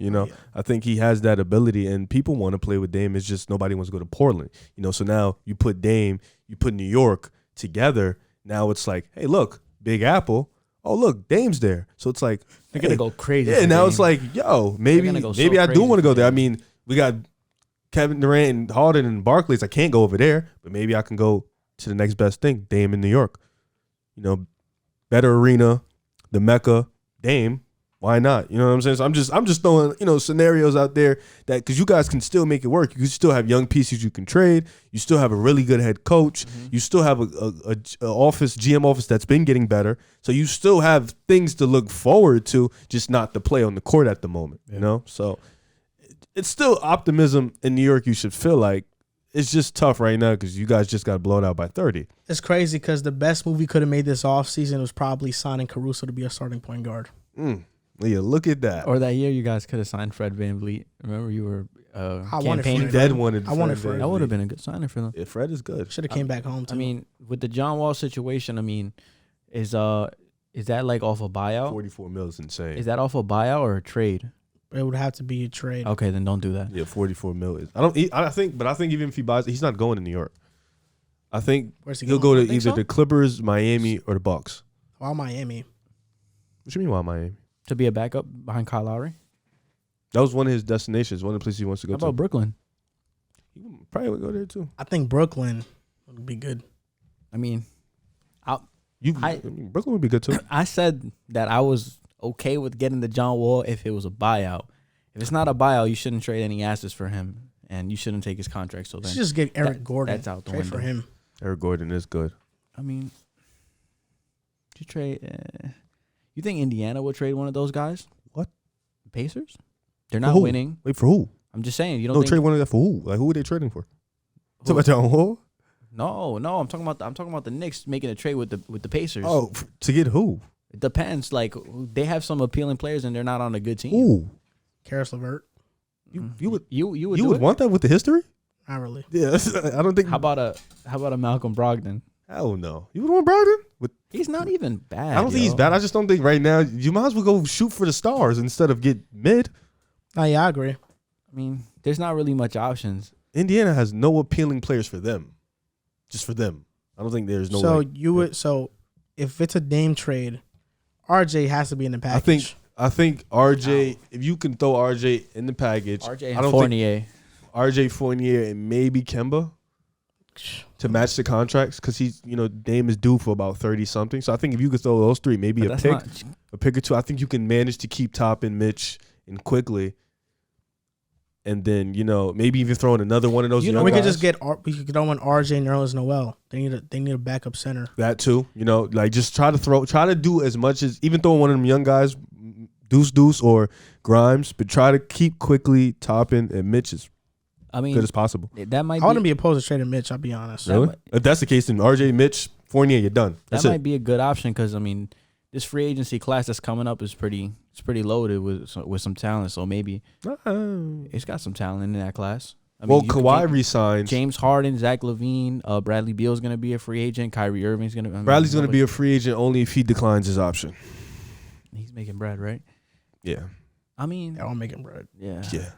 I think he has that ability, and people want to play with Dame. It's just nobody wants to go to Portland. So now you put Dame, you put New York together. Now it's like, hey, look, Big Apple. Oh, look, Dame's there. So it's like They're gonna go crazy. Yeah, for now Dame. it's like, yo, maybe gonna go so I do crazy want to for go there. I Dame. mean, we got Kevin Durant and Harden and Barclays. I can't go over there, but maybe I can go to the next best thing, Dame in New York. Better arena, the Mecca, Dame. Why not? You know what I'm saying? So I'm just throwing scenarios out there that because you guys can still make it work. You still have young pieces you can trade. You still have a really good head coach. You still have a GM office that's been getting better. So you still have things to look forward to, just not the play on the court at the moment. So it's still optimism in New York. You should feel like it's just tough right now because you guys just got blown out by 30. It's crazy because the best move we could have made this offseason was probably signing Caruso to be a starting point guard. Yeah, look at that. Or that year, you guys could have signed Fred VanVleet. Remember, you were I wanted campaigning. Fred. wanted. I wanted Fred. That would have been a good signing for them. Yeah, Fred is good. Should have came back home too. I mean, with the John Wall situation, is that like off a buyout? 44 mil is insane. Is that off a buyout or a trade? it would have to be a trade. Okay, then don't do that. Yeah, 44 mil is. I think even if he buys it, he's not going to New York. I think Where's he he'll going? go You to think either so? the Clippers, Miami, or the Bucks. While Miami. What you mean, why Miami? To be a backup behind Kyle Lowry? That was one of his destinations, one of the places he wants to go How about to. Brooklyn? He probably would go there too. I think Brooklyn would be good. I mean, Brooklyn would be good too. I said that I was okay with getting the John Wall if it was a buyout. If it's not a buyout, you shouldn't trade any assets for him, and you shouldn't take his contract. So then Let's just get Eric Gordon. that's out the Trade window. for him. Eric Gordon is good. I mean, you trade. You think Indiana would trade one of those guys? What? Pacers? They're For not who? winning. Wait, for who? I'm just saying. You don't No, think trade one of that for who? Like, who are they trading for? who- Talking about John Wall? No. I'm talking about the Knicks making a trade with the Pacers. Oh, to get who? It depends. Like they have some appealing players, and they're not on a good team. Who? Karis LeVert. You would You would you do would it? want that with the history? Not really. Yeah, I don't think. How about a Malcolm Brogdon? Hell no. You would want Brogdon? He's not even bad. I don't think he's bad. I just don't think right now you might as well go shoot for the stars instead of get mid. Oh, yeah, I agree. I mean, there's not really much options. Indiana has no appealing players for them. Just for them. I don't think there's no. So if it's a Dame trade, RJ has to be in the package. I think RJ. If you can throw RJ in the package, RJ and Fournier. RJ Fournier and maybe Kemba to match the contracts because he's Dame is due for about 30 something. So I think if you could throw those three, maybe a pick or two, I think you can manage to keep Toppin, Mitch, and quickly. And then maybe even throwing another one of those. We could just we could throw in RJ and Nerlens Noel. They need a backup center. That too, like just try to do as much as even throwing one of them young guys, Deuce or Grimes, but try to keep quickly Toppin and Mitch as good as possible. That might. I wouldn't be opposed to trading Mitch. I'll be honest. Really? If that's the case, then RJ, Mitch, Fournier, you're done. That might be a good option because this free agency class that's coming up is pretty loaded with some talent. So maybe it's got some talent in that class. Kawhi resigned. James Harden, Zach LaVine, Bradley Beal's going to be a free agent. Kyrie Irving's going to. Bradley's going to be a free agent only if he declines his option. He's making bread, right? Yeah. They're all making bread. Yeah. Yeah.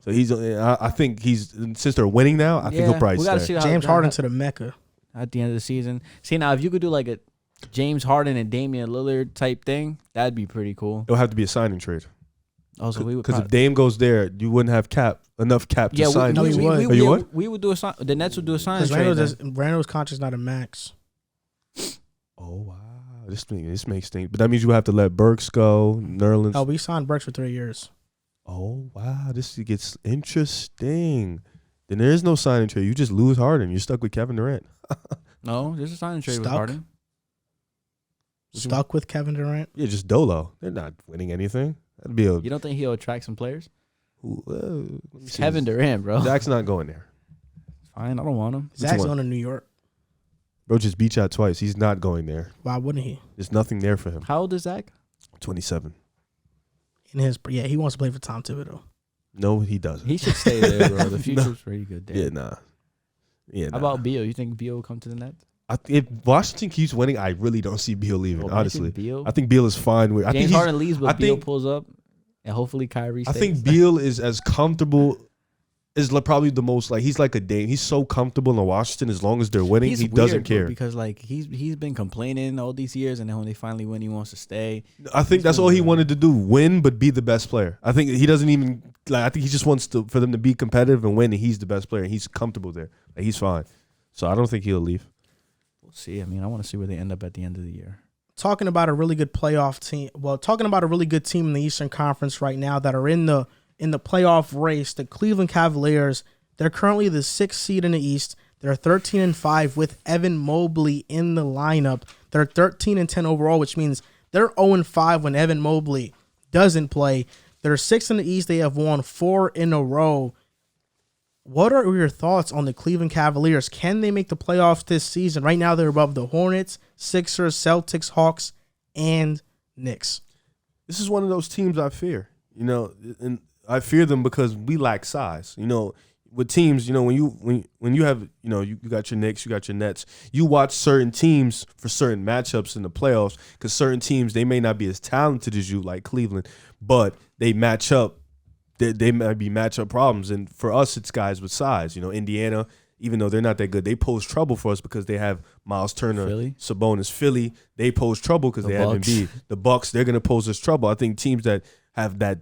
So he's. I think since they're winning now, I think he'll probably stay. James Harden to the Mecca at the end of the season. See now, if you could do like a James Harden and Damian Lillard type thing, that'd be pretty cool. It'll have to be a signing trade. Also, because if Dame goes there, you wouldn't have enough cap to sign. We would do the Nets would do a signing trade. Randall's contract's not a max. Oh wow, this makes things. But that means you have to let Burks go, Nerlens. Oh, we signed Burks for 3 years. Oh wow, this gets interesting. Then there is no signing trade. You just lose Harden. You're stuck with Kevin Durant. No, there's a signing trade with Harden. Stuck with Kevin Durant? Yeah, just Dolo. They're not winning anything. That'd be You don't think he'll attract some players? Kevin this. Durant, bro. Zach's not going there. Fine, I don't want him. Zach's going to New York. Bro just beat you out twice. He's not going there. Why wouldn't he? There's nothing there for him. How old is Zach? 27. He wants to play for Tom Thibodeau. No, he doesn't. He should stay there, bro. The future's pretty good there. Yeah, nah. How about Beal? You think Beal will come to the Nets? If Washington keeps winning, I really don't see Beal leaving, honestly. Beal? I think Beal is fine with James Harden leaves, but Beal pulls up, and hopefully Kyrie stays. I think Beal is as comfortable, is probably the most, he's like a Dame. He's so comfortable in Washington as long as they're winning, he doesn't care. Because, he's been complaining all these years, and then when they finally win, he wants to stay. I think that's all he wanted to do, win, but be the best player. I think he doesn't even, I think he just wants for them to be competitive and win, and he's the best player, and he's comfortable there. He's fine. So I don't think he'll leave. We'll see. I want to see where they end up at the end of the year. Talking about a really good playoff team. Well, talking about a really good team in the Eastern Conference right now that are in the playoff race, the Cleveland Cavaliers. They're currently the 6th seed in the East. They're 13-5 with Evan Mobley in the lineup. They're 13-10 overall, which means they're 0-5 when Evan Mobley doesn't play. They're 6th in the East. They have won 4 in a row. What are your thoughts on the Cleveland Cavaliers? Can they make the playoffs this season? Right now, they're above the Hornets, Sixers, Celtics, Hawks, and Knicks. This is one of those teams I fear. And I fear them because we lack size. With teams, when you have, you got your Knicks, you got your Nets. You watch certain teams for certain matchups in the playoffs because certain teams, they may not be as talented as you, like Cleveland, but they match up. They might be matchup problems, and for us, it's guys with size. Indiana, even though they're not that good, they pose trouble for us because they have Miles Turner, Sabonis. Philly, they pose trouble because they have Embiid. The Bucks, they're going to pose us trouble. I think teams that have that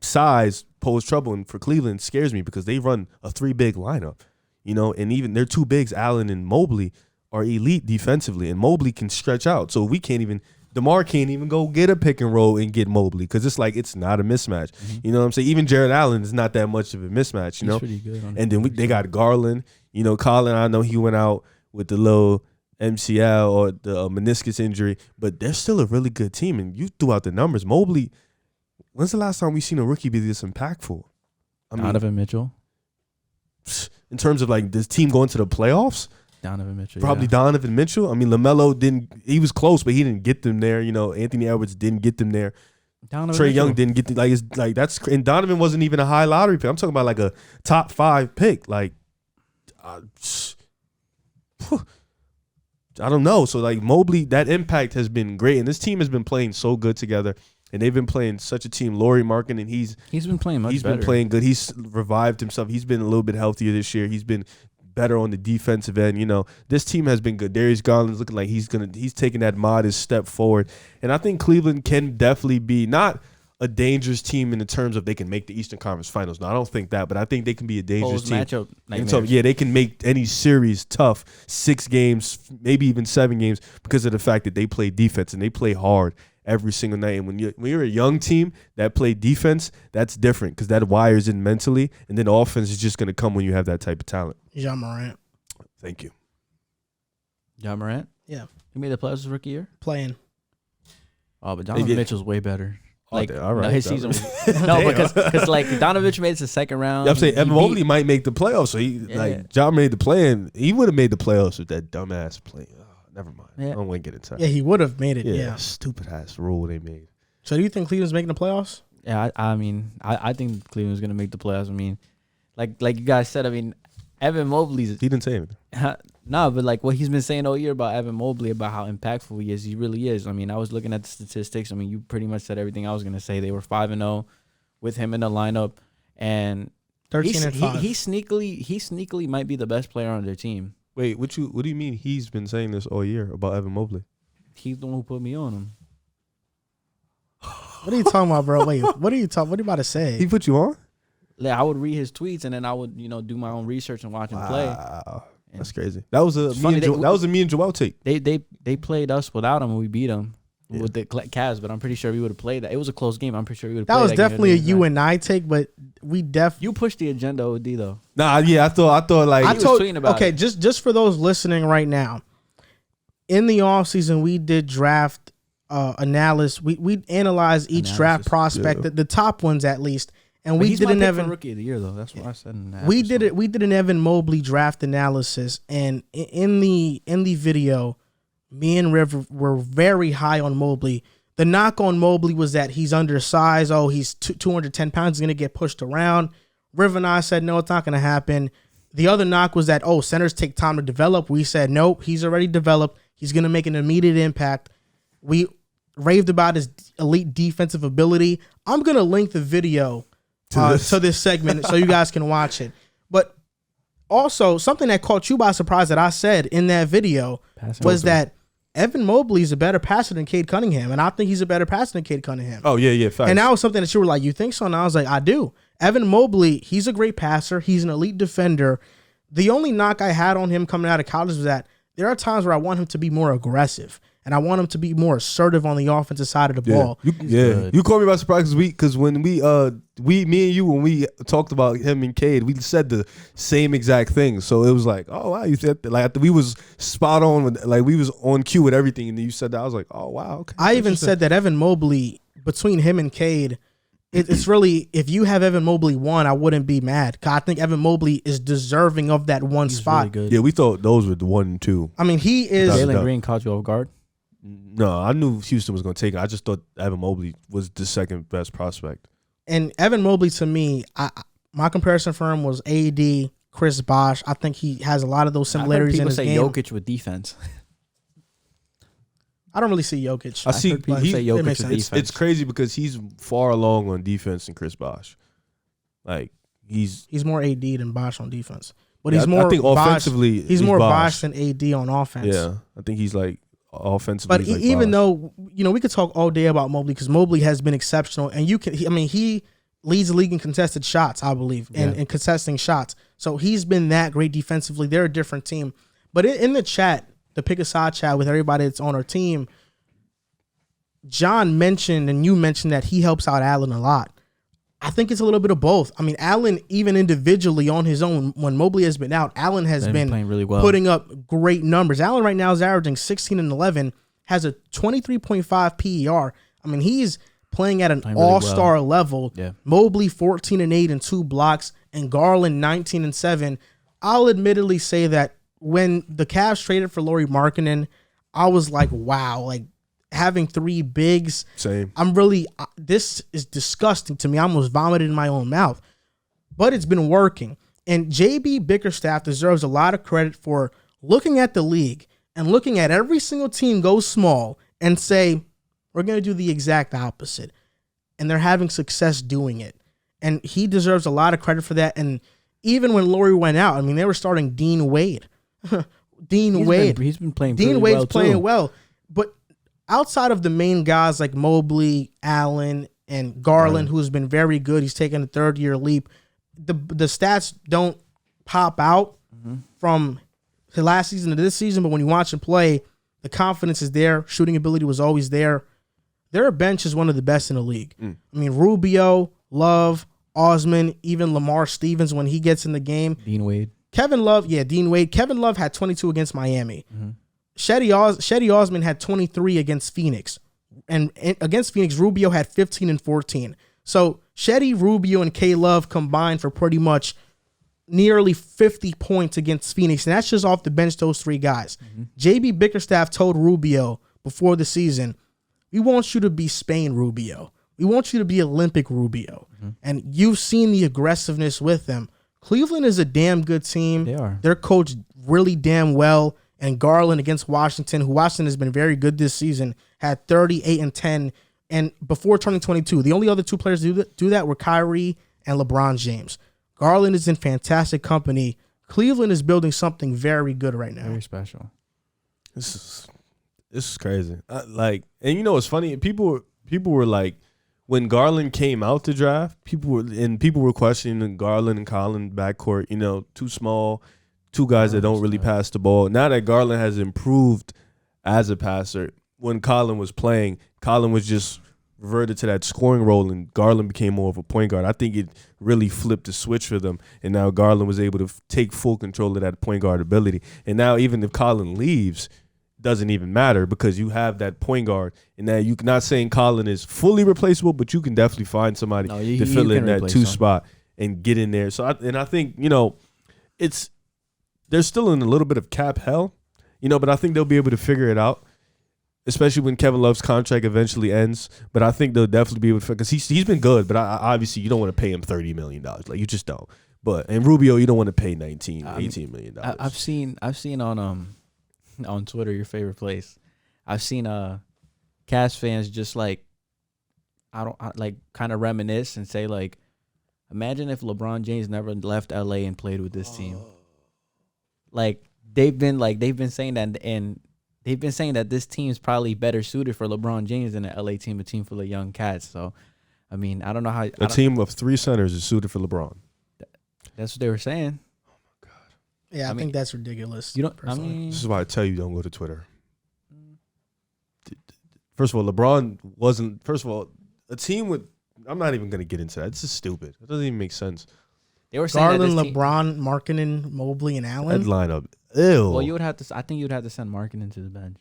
size pose trouble, and for Cleveland, it scares me because they run a 3-big lineup. And even their 2 bigs, Allen and Mobley, are elite defensively, and Mobley can stretch out. So DeMar can't even go get a pick and roll and get Mobley because it's not a mismatch. Mm-hmm. You know what I'm saying? Even Jared Allen is not that much of a mismatch, He's pretty good on and then they got Garland. Colin, I know he went out with the little MCL or the meniscus injury, but they're still a really good team. And you threw out the numbers. Mobley, when's the last time we seen a rookie be this impactful? Donovan Mitchell. In terms of this team going to the playoffs? Donovan Mitchell. Probably Donovan Mitchell. LaMelo he was close, but he didn't get them there. Anthony Edwards didn't get them there. Trae Young didn't get them. And Donovan wasn't even a high lottery pick. I'm talking about a top 5 pick. I don't know. So like Mobley, that impact has been great, and this team has been playing so good together, and they've been playing such a team. Lauri Markkanen, he's been playing much better. He's been playing good. He's revived himself. He's been a little bit healthier this year. He's been better on the defensive end. You know, this team has been good. Darius Garland's looking like he's taking that modest step forward, and I think Cleveland can definitely be not a dangerous team in the terms of they can make the Eastern Conference Finals. No, I don't think that, but I think they can be a dangerous team. Matchup nightmares. So, yeah, they can make any series tough, 6 games, maybe even 7 games, because of the fact that they play defense and they play hard every single night. And when you're a young team that play defense, that's different because that wires in mentally, and then offense is just going to come when you have that type of talent. Ja Morant. Thank you. Ja Morant? Yeah. He made the playoffs his rookie year? Playing. Oh, but Donovan Mitchell's way better. Like, all right, no, his season was because like Donovan made it to the second round. I'm saying Evan Mobley might make the playoffs. So John made the play, and he would have made the playoffs with that dumbass play. Oh, never mind. Yeah. I don't want to get into that. Yeah, he would have made it. Yeah. Stupid ass rule they made. So do you think Cleveland's making the playoffs? Yeah, I mean, I think Cleveland's gonna make the playoffs. I mean, like you guys said, I mean, Evan Mobley's. He didn't say anything. No, but like what he's been saying all year about Evan Mobley, about how impactful he is, he really is. I mean, I was looking at the statistics. I mean, you pretty much said everything I was gonna say. They were 5-0 with him in the lineup, and 13-5. He sneakily might be the best player on their team. Wait, what do you mean? He's been saying this all year about Evan Mobley. He's the one who put me on him. What are you talking about, bro? Wait, what are you about to say? He put you on? Like, I would read his tweets and then I would, do my own research and watch him play. Wow, that's crazy. That was a me and Joel take. They played us without him and we beat them with the Cavs, but I'm pretty sure we would have played that. It was a close game. I'm pretty sure we would have played that. That was definitely a you and I take, but we You pushed the agenda, OD, though. Nah, yeah, I thought like I told tweeting about okay, it. just for those listening right now, in the offseason, we did draft analysis. We analyzed each draft prospect, the top ones at least, and we did an Evan rookie of the year though. That's what I said. We did an Evan Mobley draft analysis, and in the video, me and Riv were very high on Mobley. The knock on Mobley was that he's undersized. Oh, he's 210 pounds. He's gonna get pushed around. Riv and I said no, it's not gonna happen. The other knock was that centers take time to develop. We said nope, he's already developed. He's gonna make an immediate impact. We raved about his elite defensive ability. I'm going to link the video to this segment so you guys can watch it. But also, something that caught you by surprise that I said in that video was that Evan Mobley is a better passer than Cade Cunningham, and I think he's a better passer than Cade Cunningham. Oh, yeah, facts. And that was something that you were like, you think so? And I was like, I do. Evan Mobley, he's a great passer. He's an elite defender. The only knock I had on him coming out of college was that there are times where I want him to be more aggressive. And I want him to be more assertive on the offensive side of the ball. You caught me by surprise because when me and you, when we talked about him and Cade, we said the same exact thing. So it was like, oh wow, you said that. Like we was spot on with, like we was on cue with everything, and then you said that. I was like, oh wow, okay. I even said that Evan Mobley, between him and Cade, it's really, if you have Evan Mobley 1, I wouldn't be mad. I think Evan Mobley is deserving of that one spot. Really good. Yeah, we thought those were the 1 and 2. I mean, he is. Jalen Green caught you off guard. No, I knew Houston was going to take it. I just thought Evan Mobley was the second best prospect. And Evan Mobley, to me, my comparison for him was AD, Chris Bosh. I think he has a lot of those similarities in his game. People say Jokic with defense. I don't really see Jokic. I see people say Jokic with defense. It's crazy because he's far along on defense than Chris Bosh. Like he's more AD than Bosh on defense, but yeah, he's more. I think offensively, he's more Bosh than AD on offense. Yeah, I think he's like offensively. But like even Bosh. though we could talk all day about Mobley because Mobley has been exceptional, and he leads the league in contested shots, I believe, and contesting shots. So he's been that great defensively. They're a different team. But in the chat, the pick a side chat with everybody that's on our team, John mentioned and you mentioned that he helps out Allen a lot. I think it's a little bit of both. I mean, Allen, even individually on his own, when Mobley has been out, Allen has been playing really well, putting up great numbers. Allen right now is averaging 16 and 11, has a 23.5 PER. I mean, he's playing at an all-star level. Yeah. Mobley 14 and 8 and 2 blocks, and Garland 19 and 7. I'll admittedly say that when the Cavs traded for Lauri Markkanen, I was like, wow, like having 3 bigs. Same. This is disgusting to me. I almost vomited in my own mouth. But it's been working. And JB Bickerstaff deserves a lot of credit for looking at the league and looking at every single team go small and say, we're going to do the exact opposite. And they're having success doing it. And he deserves a lot of credit for that. And even when Laurie went out, I mean, they were starting Dean Wade. He's been playing Dean pretty Wade's well playing too. well. But outside of the main guys like Mobley, Allen, and Garland, who's been very good, he's taken a third-year leap, the stats don't pop out from the last season to this season, but when you watch him play, the confidence is there. Shooting ability was always there. Their bench is one of the best in the league. I mean, Rubio, Love, Osman, even Lamar Stevens when he gets in the game. Dean Wade. Dean Wade. Kevin Love had 22 against Miami. Shetty Osman had 23 against Phoenix. And against Phoenix, Rubio had 15 and 14. So Shetty, Rubio, and K Love combined for pretty much nearly 50 points against Phoenix. And that's just off the bench, those three guys. JB Bickerstaff told Rubio before the season, we want you to be Spain Rubio. We want you to be Olympic Rubio. And you've seen the aggressiveness with them. Cleveland is a damn good team. They are. They're coached really damn well. And Garland against Washington, who Washington has been very good this season, had 38 and 10. And before turning 22, the only other two players to do that were Kyrie and LeBron James. Garland is in fantastic company. Cleveland is building something very good right now. Very special. This is crazy. And you know what's funny? People were like, when Garland came out to draft, people were questioning Garland and Collin backcourt. You know, too small, two guys that don't really pass the ball. Now that Garland has improved as a passer, when Collin was playing, Collin was just reverted to that scoring role, and Garland became more of a point guard. I think it really flipped the switch for them, and now Garland was able to take full control of that point guard ability. And now even if Collin leaves, doesn't even matter because you have that point guard, and that you're not saying Collin is fully replaceable, but you can definitely find somebody to fill in that two spot and get in there. So I think, you know, they're still in a little bit of cap hell, you know, but I think they'll be able to figure it out, especially when Kevin Love's contract eventually ends. But I think they'll definitely be able to, because he's been good, but obviously you don't want to pay him $30 million. Like, you just don't. And Rubio, you don't want to pay $18 million. I've seen on Twitter, your favorite place, I've seen Cavs fans just like kind of reminisce and say, like, imagine if LeBron James never left LA and played with this team. Like, they've been saying that, and they've been saying that this team is probably better suited for LeBron James than an LA team, a team full of young cats. So, I mean, I don't know how a team of three centers is suited for LeBron. That's what they were saying. Yeah, I think that's ridiculous. You don't. Personally. I mean, This is why I tell you don't go to Twitter. First of all, LeBron wasn't. First of all, a team with. I'm not even going to get into that. This is stupid. It doesn't even make sense. they were saying Garland, that this LeBron, Markkanen, Mobley, and That Allen. lineup. Ew. Well, you would have to. I think you'd have to send Markkanen to the bench.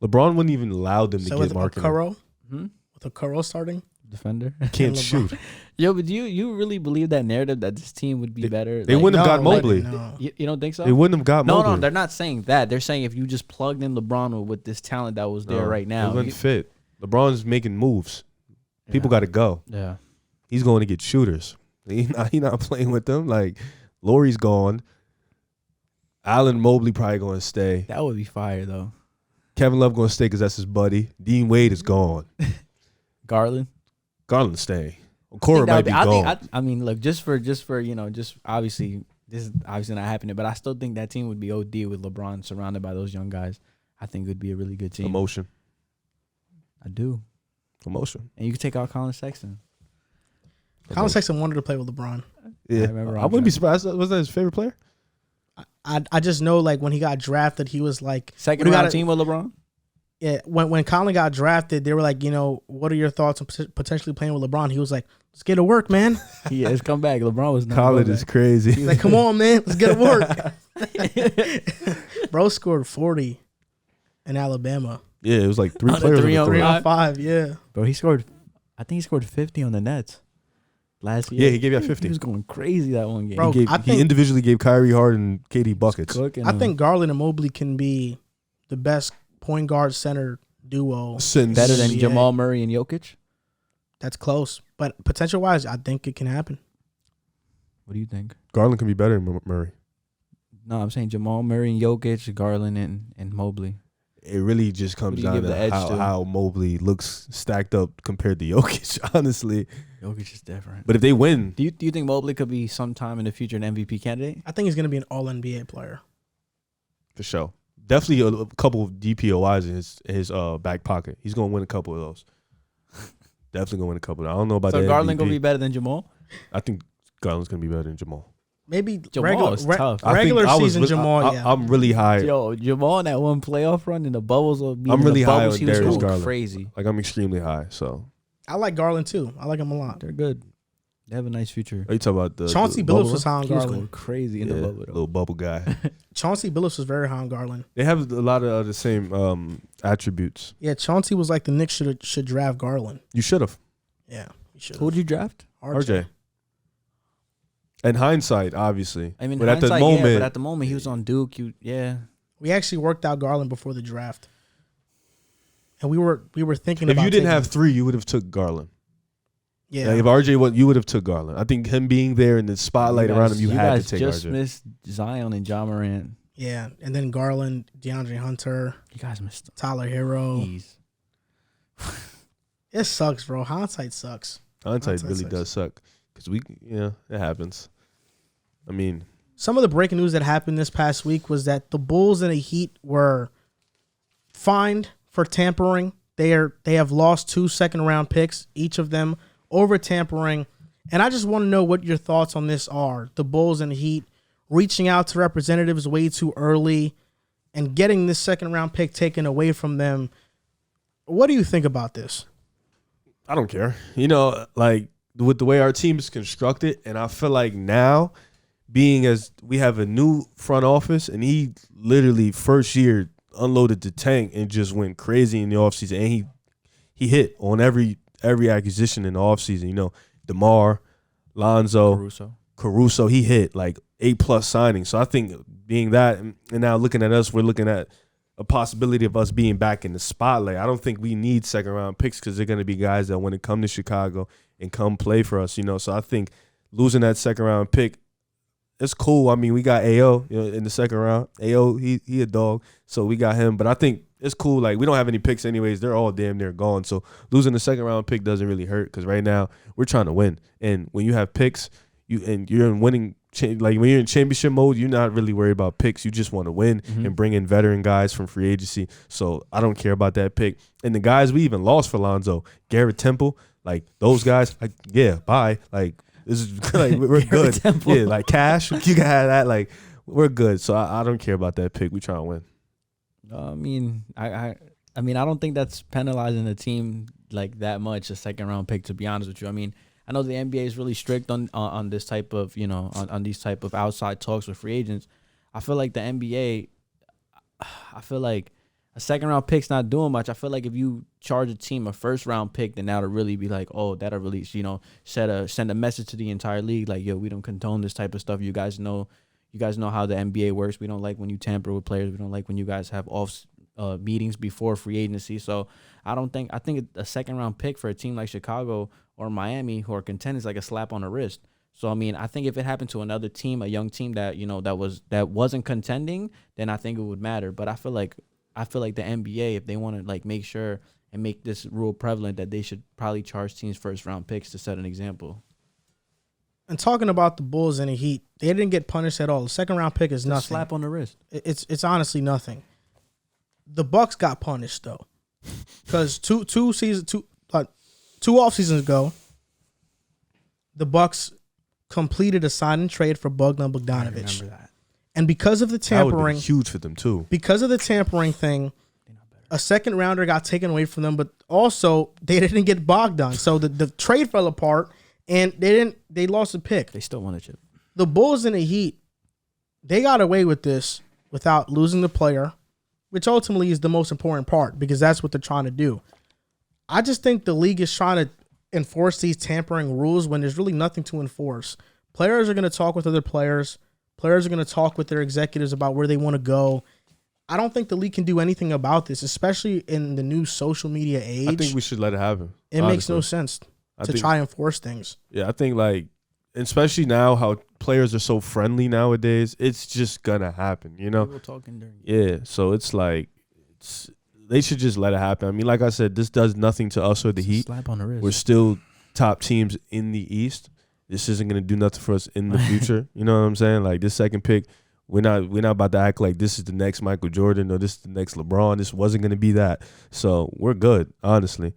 LeBron wouldn't even allow them to So get with Markkanen. Okoro, Hmm? with Okoro starting, Defender. Can't LeBron. shoot. Yo, but you really believe that narrative that this team would be better? They wouldn't have got Mobley. No. You don't think so? They wouldn't have got Mobley. No, they're not saying that. They're saying if you just plugged in LeBron with this talent that was there right now. It wouldn't fit. LeBron's making moves. People got to go. Yeah. He's going to get shooters. He not playing with them. Like, Laurie's gone. Allen Mobley probably going to stay. That would be fire, though. Kevin Love going to stay because that's his buddy. Dean Wade is gone. Garland. Garland staying. Okoro might be gone. I mean, look, just for just obviously this is obviously not happening, but I still think that team would be OD with LeBron surrounded by those young guys. I think it would be a really good team. Emotion. I do. Emotion. And you could take out Colin Sexton. Colin Sexton wanted to play with LeBron. Yeah. remember I wouldn't be surprised. Was that his favorite player? I just know, like, when he got drafted, he was like Second round team with LeBron? Yeah, when Colin got drafted, they were like, you know, what are your thoughts on potentially playing with LeBron? He was like, let's get to work, man. Yeah, it's come back. LeBron was not. Colin is crazy. He's like, come on, man, let's get to work. Bro scored 40 in Alabama. Yeah, it was like three On the players. 3 on 3 Five? on 5, yeah. Bro, I think he scored 50 on the Nets last year. Yeah, he gave you He 50. was going crazy that one game. Bro, He I think- individually gave Kyrie Hart and KD buckets. Cooking I him. think Garland and Mobley can be the best point guard center duo. Since better than NBA. Jamal Murray and Jokic. That's close. But potential-wise, I think it can happen. What do you think? Garland can be better than Murray. No, I'm saying Jamal Murray and Jokic, Garland and Mobley. It really just comes Who do you down give the to edge to? how Mobley looks stacked up compared to Jokic, honestly. Jokic is different. But if they win, Do you think Mobley could be sometime in the future an MVP candidate? I think he's going to be an All-NBA player. for sure. Definitely a couple of DPOIs in his back pocket. He's going to win a couple of those. Definitely going to win a couple. I don't know about So the Garland MVP. gonna be better than Jamal? I think Garland's going to be better than Jamal. Maybe Jamal is tough. I think regular I was season re- Jamal, yeah. I'm really high. Yo, Jamal in that one playoff run in the bubbles. I'm really the high bubbles, on he was Darius going Garland. crazy. Like, I'm extremely high. So, I like Garland too. I like him a lot. They're good. They have a nice future. are you talking about the Chauncey the Billups bubble was run? high on He was Garland. going crazy in the bubble. Though. Little bubble guy. Chauncey Billups was very high on Garland. They have a lot of the same attributes. Yeah, Chauncey was like the Knicks should draft Garland. You should have. Yeah, he should. Who'd you draft? RJ. In hindsight, obviously. I mean, but at the hindsight, moment, yeah, but at the moment he was on Duke. We actually worked out Garland before the draft, and we were thinking. if about you didn't taking have him. 3, you would have took Garland. Yeah, Like, if RJ was, you would have took Garland. I think him being there in the spotlight around him, you had guys to take just RJ. missed Zion and Ja Morant. yeah, and then Garland, DeAndre Hunter, You guys missed Tyler Hero. these. It sucks, bro. Hindsight sucks. Hindsight Hindsight really sucks. does suck because it happens. I mean, Some of the breaking news that happened this past week was that the Bulls and the Heat were fined for tampering. They have lost 2 second-round picks, each of them, over tampering. And I just want to know what your thoughts on this are. The Bulls and the Heat reaching out to representatives way too early and getting this second-round pick taken away from them. What do you think about this? I don't care. Like with the way our team is constructed, and I feel like now, being as we have a new front office, and he literally first year unloaded the tank and just went crazy in the offseason, and he hit on every acquisition in the offseason. DeMar, Lonzo, Caruso, he hit like 8+ signings. So I think being that, and now looking at us, we're looking at a possibility of us being back in the spotlight. I don't think we need second-round picks because they're going to be guys that want to come to Chicago and come play for us. So I think losing that second-round pick, it's cool. I mean, we got AO in the second round. AO, he a dog, so we got him. But I think it's cool. Like, we don't have any picks anyways. They're all damn near gone. So losing the second-round pick doesn't really hurt because right now we're trying to win. And when you have picks, you're in winning. Like, when you're in championship mode, you're not really worried about picks. You just want to win and bring in veteran guys from free agency. So I don't care about that pick. And the guys we even lost for Lonzo, Garrett Temple, like those guys, bye. Like, this is like we're good. Temple. Yeah, like cash, you can have that. Like, we're good. So I don't care about that pick. We trying to win. I mean, I don't think that's penalizing the team like that much. A second-round pick, to be honest with you. I mean, I know the NBA is really strict on this type of on these type of outside talks with free agents. I feel like the NBA, I feel like a second-round pick's not doing much. I feel like if you charge a team a first-round pick, then that'll really be like, oh, that'll really send a message to the entire league like, yo, we don't condone this type of stuff. You guys know how the NBA works. We don't like when you tamper with players. We don't like when you guys have off meetings before free agency. So I think a second-round pick for a team like Chicago or Miami who are contenders is like a slap on the wrist. So I mean, I think if it happened to another team, a young team that that wasn't contending, then I think it would matter. But I feel like the NBA, if they want to like make sure and make this rule prevalent, that they should probably charge teams first-round picks to set an example. And talking about the Bulls and the Heat, they didn't get punished at all. The second-round pick is It's a nothing. slap on the wrist. It's honestly nothing. The Bucks got punished though, because two off seasons ago, the Bucks completed a sign and trade for Bogdan Bogdanović, Remember that. and because of the That would be tampering, huge for them too. because of the tampering thing, a second rounder got taken away from them. But also, they didn't get Bogdan, so the trade fell apart, and they lost a pick. They still won a chip. The Bulls and the Heat, they got away with this without losing the player, which ultimately is the most important part because that's what they're trying to do. I just think the league is trying to enforce these tampering rules when there's really nothing to enforce. Players are going to talk with other players. Players are going to talk with their executives about where they want to go. I don't think the league can do anything about this, especially in the new social media age. I think we should let it happen. It makes no sense to try and enforce things. Yeah, I think like especially now how players are so friendly nowadays, it's just gonna happen, you know? People talking during. Yeah, so it's like they should just let it happen. I mean, like I said, this does nothing to us or the Heat. Slap on the wrist. We're still top teams in the East. This isn't gonna do nothing for us in the future. You know what I'm saying? Like this second pick, we're not about to act like this is the next Michael Jordan or this is the next LeBron. This wasn't gonna be that. So we're good, honestly.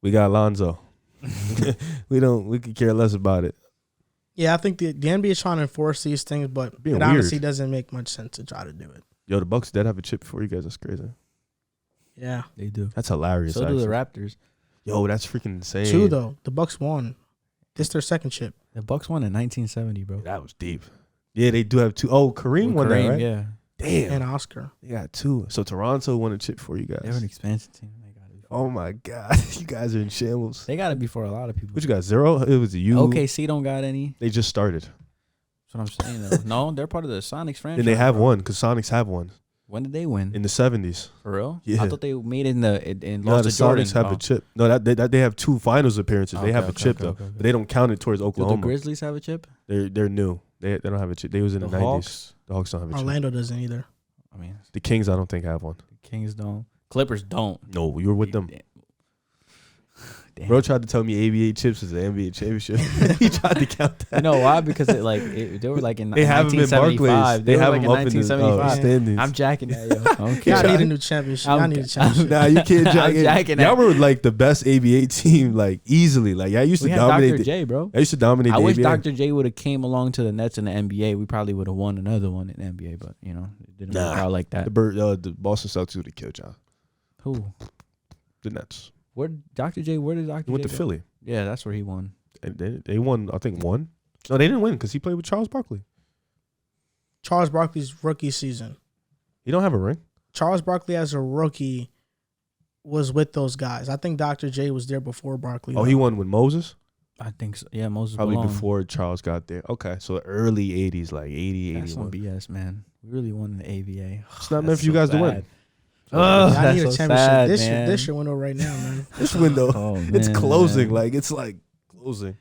We got Lonzo. We could care less about it. Yeah, I think the NBA is trying to enforce these things, but it honestly doesn't make much sense to try to do it. Yo, the Bucks did have a chip before you guys. That's crazy. Yeah, they do. That's hilarious. So do the Raptors. Yo, that's freaking insane. 2 though. The Bucks won. This their second chip. The Bucks won in 1970, bro. That was deep. Yeah, they do have 2. Oh, Kareem won that, right? Yeah. Damn. And Oscar. They got 2. So Toronto won a chip for you guys. They're an expansion team. They got it. Oh my God, you guys are in shambles. They got it before a lot of people. What you got? 0? It was you. OKC don't got any. They just started. That's what I'm saying. Though. No, they're part of the Sonics franchise. And they have bro. one because Sonics have one. When did they win? In the 70s. For real? Yeah. I thought they made it in No, lost the to Jordan. Sonics have a chip. No, that they have 2 finals appearances. They have a chip though, but they don't count it towards Do Oklahoma. the Grizzlies have a chip? They're new. They don't have a chip. They was in the 90s. Hawks? The Hawks don't have a chip. Orlando doesn't either. I mean, The Kings, I don't think have one. the Kings don't. Clippers don't. No, you were with them. Damn. Bro tried to tell me ABA chips was the NBA championship. He tried to count that. You know why? Because they were like in They have them in 1975. Barclays. They They were have like them in up in the 1975. standings. I'm jacking that, yo. Okay. Y'all need a new championship. Y'all need a championship. Nah, you can't jack I'm it. jacking Y'all that. were like the best ABA team, like easily. Like y'all used We to had dominate. Dr. J, bro. I used to dominate. I the wish ABA. Dr. J would have came along to the Nets in the NBA. We probably would have won another one in the NBA, but you know, it didn't work out like that. The Boston Celtics would have killed y'all. Who? The Nets. Where Dr. J? Where did Dr. He went J to go? Philly. Yeah, that's where he won. And they won. I think one. No, they didn't win because he played with Charles Barkley. Charles Barkley's rookie season. He don't have a ring. Charles Barkley as a rookie was with those guys. I think Dr. J was there before Barkley. Oh, he won with Moses. I think so. Yeah, Moses Probably Malone. before Charles got there. Okay, so the early 80s, like 80, That's some 81. BS, man. We really won in the ABA. It's not meant for you guys to win. Oh, I need a that's so championship. sad, This man. this window right now, man. This window, Oh, it's man. closing. Like it's like closing.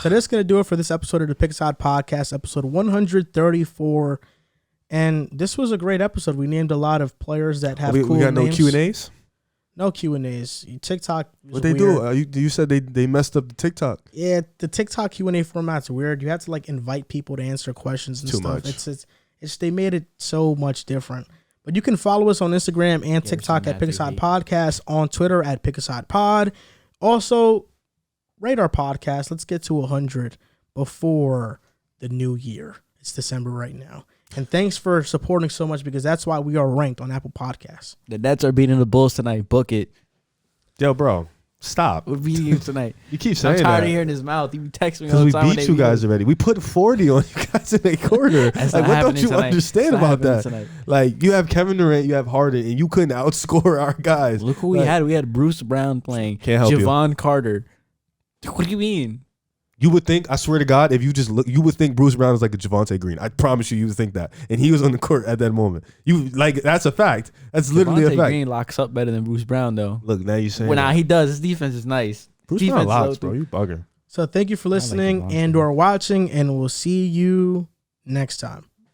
So that's going to do it for this episode of the Pick Side Podcast, episode 134. And this was a great episode. We named a lot of players that have we cool got names. no Q&As. No Q&As. TikTok was What they weird. do? You said they messed up the TikTok. Yeah, the TikTok Q&A format's weird. You have to like invite people to answer questions and Too stuff. much. It's they made it so much different. But you can follow us on Instagram and TikTok at Pick Mathews Aside hate. Podcast, on Twitter at Pick Aside Pod. Also, rate our podcast. Let's get to 100 before the new year. It's December right now. And thanks for supporting so much because that's why we are ranked on Apple Podcasts. The Nets are beating the Bulls tonight. Book it. Yo, bro, stop. We're beating you tonight. You keep I'm saying tired that. of hearing his mouth. He be texting me Because all the we time. when beat they you guys already. We put 40 on you guys in a quarter. That's Like, not what don't happening you tonight. understand It's not about happening that? tonight. Like, you have Kevin Durant, you have Harden, and you couldn't outscore our guys. Look who we Like, had. We had Bruce Brown playing. Can't help you. Javon Carter. What do you mean? You would think, I swear to God, if you just look, you would think Bruce Brown is like a Javante Green. I promise you would think that. And he was on the court at that moment. You like that's a fact. That's literally a Javonte fact. Green locks up better than Bruce Brown, though. Look, now you saying Well, nah, that. he does. His defense is nice. Bruce defense Brown locks, low, bro. too. You bugging. So thank you for listening Javonte. and or watching, and we'll see you next time.